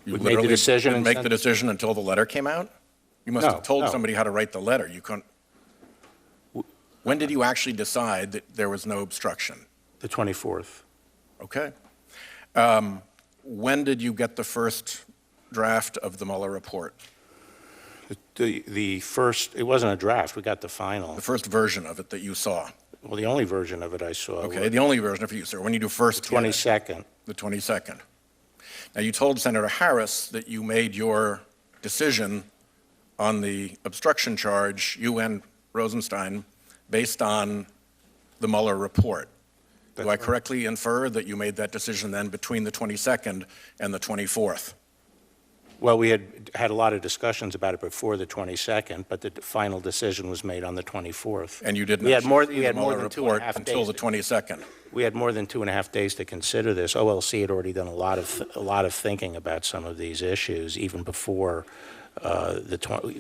You We made the literally decision didn't and make sent- the decision until the letter came out? You must No, have told no. somebody how to write the letter. You couldn't. When did you actually decide that there was no obstruction? The 24th. Okay. When did you get the first draft of the Mueller report? The first, it wasn't a draft, we got the final. The first version of it that you saw? Well, the only version of it I saw. Okay, the only version of it you saw. When you do first The get it? 22nd. The 22nd. Now, you told Senator Harris that you made your decision on the obstruction charge, you and Rosenstein, based on the Mueller report. Do I correctly infer that you made that decision then between the 22nd and the 24th? Well, we had a lot of discussions about it before the 22nd, but the final decision was made on the 24th. And you didn't We had more, actually we see had the more Mueller than report 2.5 until days. the 22nd. We had more than 2.5 days to consider this. OLC had already done a lot of thinking about some of these issues, even before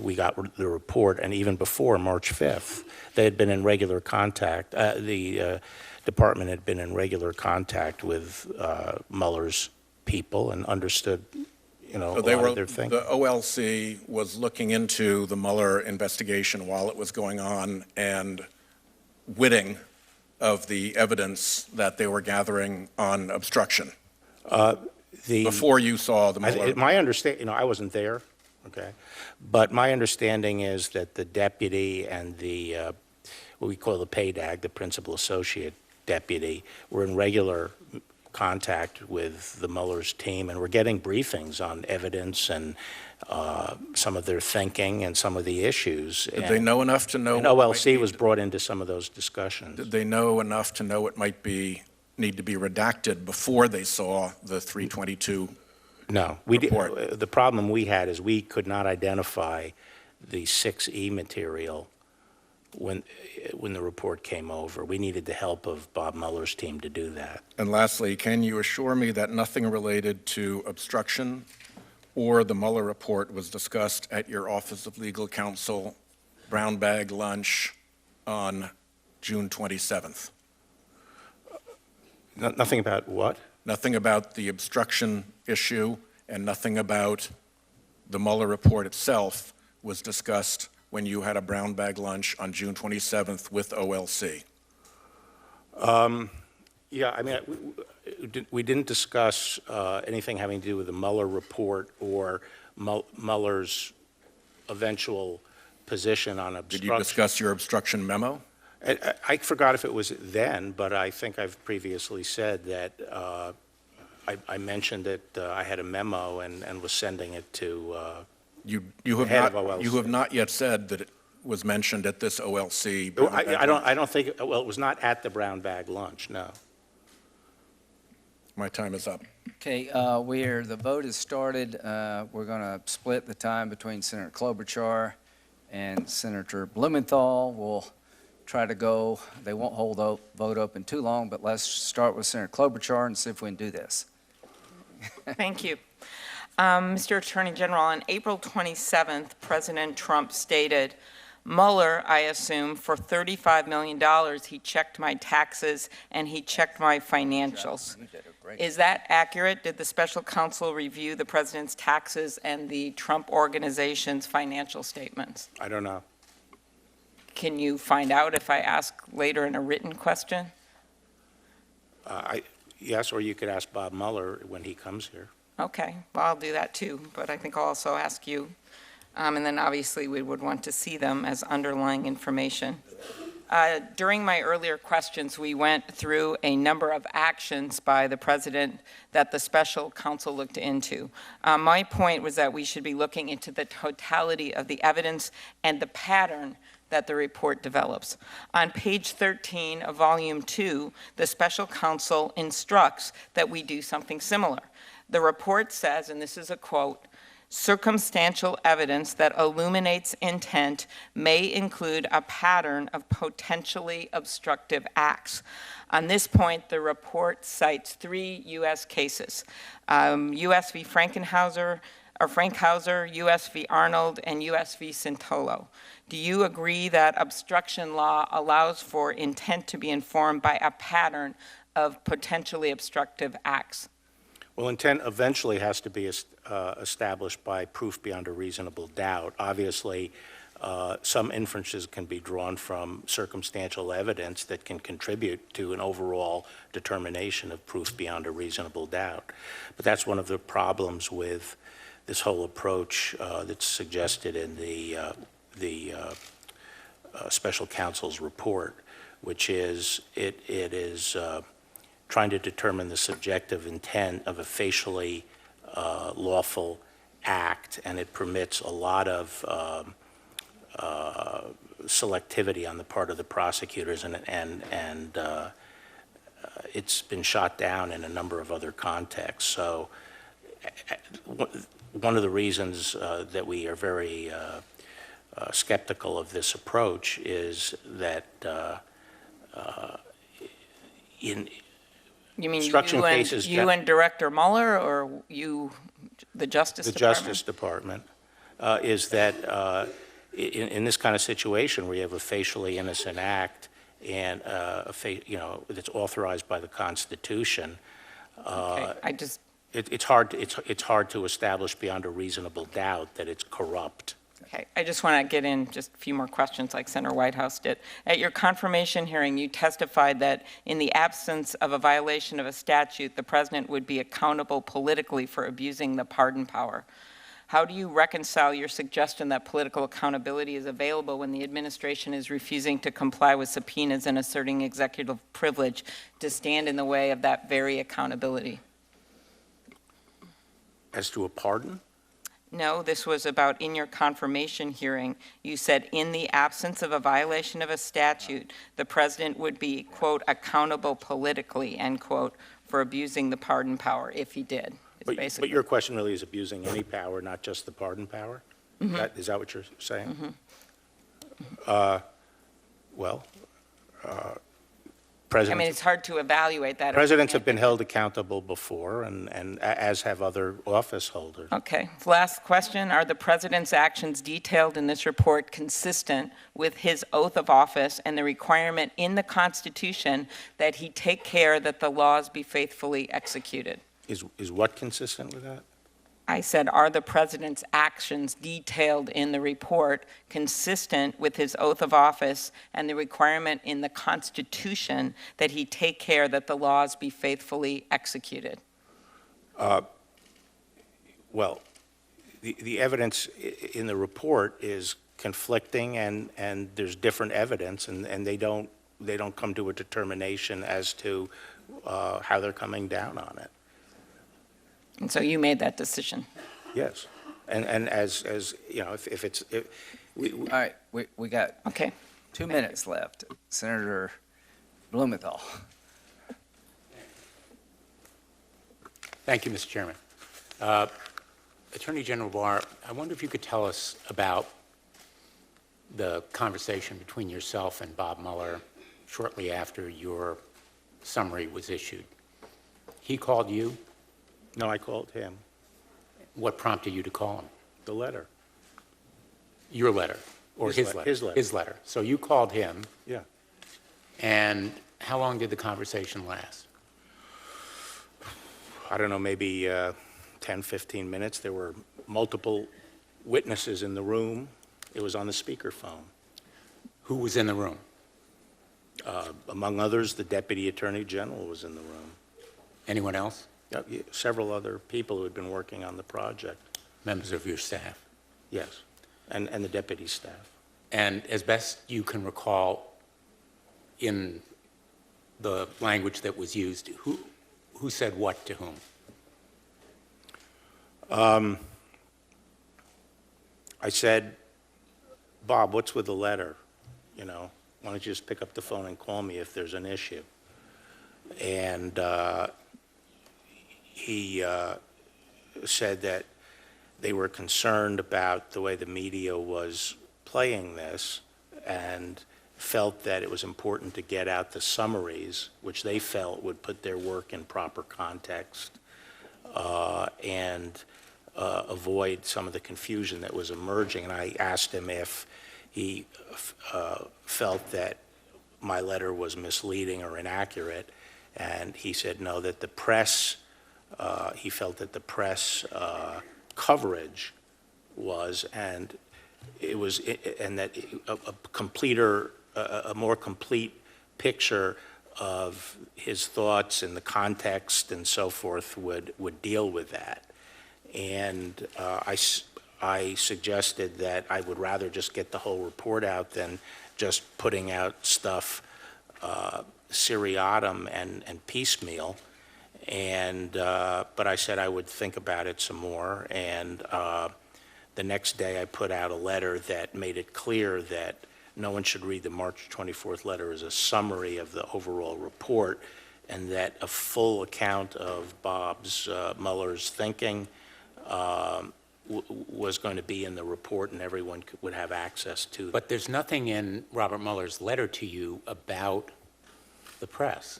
we got the report, and even before March 5th. They had been in regular contact. The department had been in regular contact with Mueller's people and understood, you know, So a lot of their thinking. the OLC was looking into the Mueller investigation while it was going on and witting of the evidence that they were gathering on obstruction before you saw the Mueller. My understanding, you know, I wasn't there, okay, but my understanding is that the deputy and the what we call the PADAG, the principal associate deputy, were in regular contact with the Mueller's team, and we're getting briefings on evidence and some of their thinking and some of the issues. Did they know enough to know? And OLC was brought into some of those discussions. Did they know enough to know it might need to be redacted before they saw the 322 No. report? The problem we had is we could not identify the 6E material when the report came over. We needed the help of Bob Mueller's team to do that. And lastly, can you assure me that nothing related to obstruction or the Mueller report was discussed at your Office of Legal Counsel brown bag lunch on June 27th? Nothing about what? Nothing about the obstruction issue and nothing about the Mueller report itself was discussed when you had a brown bag lunch on June 27th with OLC? Yeah, I mean, we didn't discuss anything having to do with the Mueller report or Mueller's eventual position on obstruction. Did you discuss your obstruction memo? I forgot if it was then, but I think I've previously said that I mentioned that I had a memo and was sending it to You head of OLC. have not yet said that it was mentioned at this OLC. I don't think, well, it was not at the brown bag lunch, no. My time is up. Okay, the vote has started. We're going to split the time between Senator Klobuchar and Senator Blumenthal. We'll try to go, they won't hold the vote open too long, but let's start with Senator Klobuchar and see if we can do this. Thank you. Mr. Attorney General, on April 27th, President Trump stated, Mueller, I assume, for $35 million, he checked my taxes and he checked my financials. Is that accurate? Did the special counsel review the president's taxes and the Trump organization's financial statements? I don't know. Can you find out if I ask later in a written question? Yes, or you could ask Bob Mueller when he comes here. Okay, well, I'll do that too, but I think I'll also ask you. And then obviously we would want to see them as underlying information. During my earlier questions, we went through a number of actions by the president that the special counsel looked into. My point was that we should be looking into the totality of the evidence and the pattern that the report develops. On page 13 of volume 2, the special counsel instructs that we do something similar. The report says, and this is a quote, Circumstantial evidence that illuminates intent may include a pattern of potentially obstructive acts. On this point, the report cites 3 U.S. cases, U.S. v. Frankhauser, U.S. v. Arnold, and U.S. v. Santolo. Do you agree that obstruction law allows for intent to be informed by a pattern of potentially obstructive acts? Well, intent eventually has to be established by proof beyond a reasonable doubt. Obviously, some inferences can be drawn from circumstantial evidence that can contribute to an overall determination of proof beyond a reasonable doubt. But that's one of the problems with this whole approach that's suggested in the special counsel's report, which is it is trying to determine the subjective intent of a facially lawful act, and it permits a lot of selectivity on the part of the prosecutors, and it's been shot down in a number of other contexts. So one of the reasons that we are very skeptical of this approach is that in You mean obstruction cases, you and Director Mueller, or you, the Justice Department? The Justice Department, is that in this kind of situation where you have a facially innocent act and that's authorized by the Constitution, it's hard to establish beyond a reasonable doubt that it's corrupt. Okay, I just want to get in just a few more questions like Senator Whitehouse did. At your confirmation hearing, you testified that in the absence of a violation of a statute, the president would be accountable politically for abusing the pardon power. How do you reconcile your suggestion that political accountability is available when the administration is refusing to comply with subpoenas and asserting executive privilege to stand in the way of that very accountability? As to a pardon? No, this was about in your confirmation hearing. You said in the absence of a violation of a statute, the president would be, quote, accountable politically, end quote, for abusing the pardon power if he did. But your question really is abusing any power, not just the pardon power? Mm-hmm. Is that what you're saying? Mm-hmm. Presidents, I mean, it's hard to evaluate that. Presidents have been held accountable before, and as have other office holders. Okay. Last question. Are the president's actions detailed in this report consistent with his oath of office and the requirement in the Constitution that he take care that the laws be faithfully executed? Is what consistent with that? I said, are the president's actions detailed in the report consistent with his oath of office and the requirement in the Constitution that he take care that the laws be faithfully executed? Well, the evidence in the report is conflicting, and there's different evidence, and they don't come to a determination as to how they're coming down on it. And so you made that decision? Yes. And as you know, All right, we got okay 2 minutes left. Senator Blumenthal. Thank you, Mr. Chairman. Attorney General Barr, I wonder if you could tell us about the conversation between yourself and Bob Mueller shortly after your summary was issued. He called you? No, I called him. What prompted you to call him? The letter. Your letter, or his letter? His letter. His letter. So you called him. Yeah. And how long did the conversation last? I don't know, maybe 10, 15 minutes. There were multiple witnesses in the room. It was on the speakerphone. Who was in the room? Among others, the Deputy Attorney General was in the room. Anyone else? Several other people who had been working on the project. Members of your staff? Yes, and the deputy staff. And as best you can recall, in the language that was used, who said what to whom? I said, Bob, what's with the letter? You know, why don't you just pick up the phone and call me if there's an issue? And he said that they were concerned about the way the media was playing this and felt that it was important to get out the summaries, which they felt would put their work in proper context and avoid some of the confusion that was emerging. And I asked him if he felt that my letter was misleading or inaccurate, and he said no, that the press, he felt that the press coverage was, and it was, and that a more complete picture of his thoughts and the context and so forth would deal with that. And I suggested that I would rather just get the whole report out than just putting out stuff seriatim and piecemeal. And but I said I would think about it some more. And the next day I put out a letter that made it clear that no one should read the March 24th letter as a summary of the overall report, and that a full account of Mueller's thinking was going to be in the report, and everyone would have access to it. But there's nothing in Robert Mueller's letter to you about the press.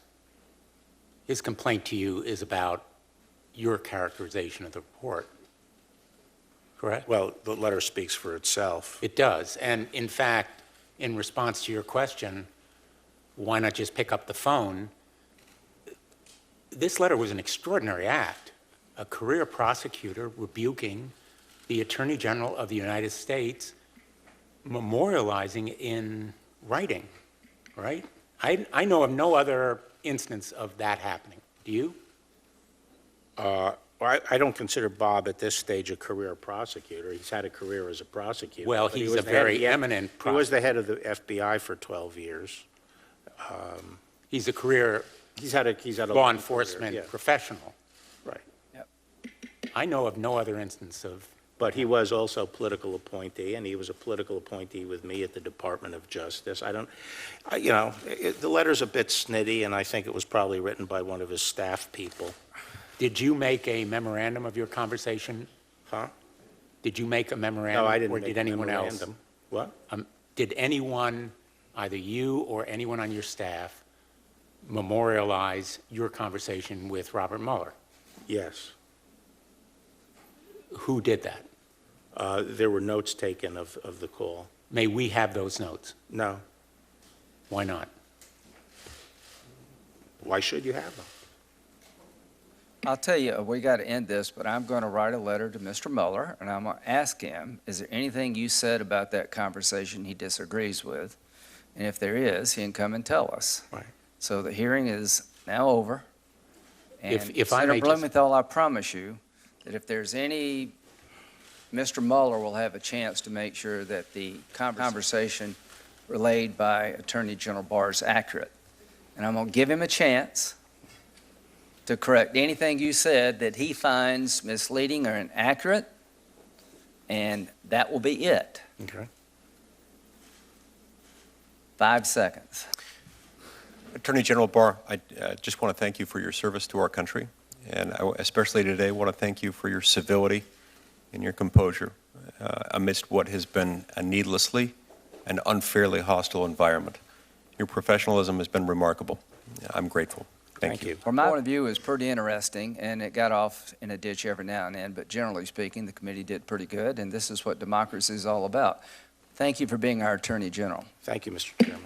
His complaint to you is about your characterization of the report, correct? Well, the letter speaks for itself. It does. And in fact, in response to your question, why not just pick up the phone? This letter was an extraordinary act. A career prosecutor rebuking the Attorney General of the United States, memorializing in writing, right? I know of no other instance of that happening. Do you? I don't consider Bob at this stage a career prosecutor. He's had a career as a prosecutor. Well, but he's he was a very eminent He was the head of the FBI for 12 years. He's a career He's had a law long enforcement career, yeah. professional. Right. Yep. I know of no other instance of. But he was also a political appointee, and he was a political appointee with me at the Department of Justice. The letter's a bit snitty, and I think it was probably written by one of his staff people. Did you make a memorandum of your conversation? Huh? Did you make a memorandum? No, I didn't or make did a anyone memorandum. else? What? Did anyone, either you or anyone on your staff, memorialize your conversation with Robert Mueller? Yes. Who did that? There were notes taken of the call. May we have those notes? No. Why not? Why should you have them? I'll tell you, we got to end this, but I'm going to write a letter to Mr. Mueller, and I'm going to ask him, is there anything you said about that conversation he disagrees with? And if there is, he can come and tell us. Right. So the hearing is now over. And If I Senator may just- Blumenthal, I promise you that if there's any, Mr. Mueller will have a chance to make sure that the conversation relayed by Attorney General Barr is accurate. And I'm going to give him a chance to correct anything you said that he finds misleading or inaccurate, and that will be it. Okay. 5 seconds. Attorney General Barr, I just want to thank you for your service to our country, and I especially today want to thank you for your civility and your composure amidst what has been a needlessly and unfairly hostile environment. Your professionalism has been remarkable. I'm grateful. Thank you. From my point of view, it was pretty interesting, and it got off in a ditch every now and then, but generally speaking, the committee did pretty good, and this is what democracy is all about. Thank you for being our Attorney General. Thank you, Mr. Chairman.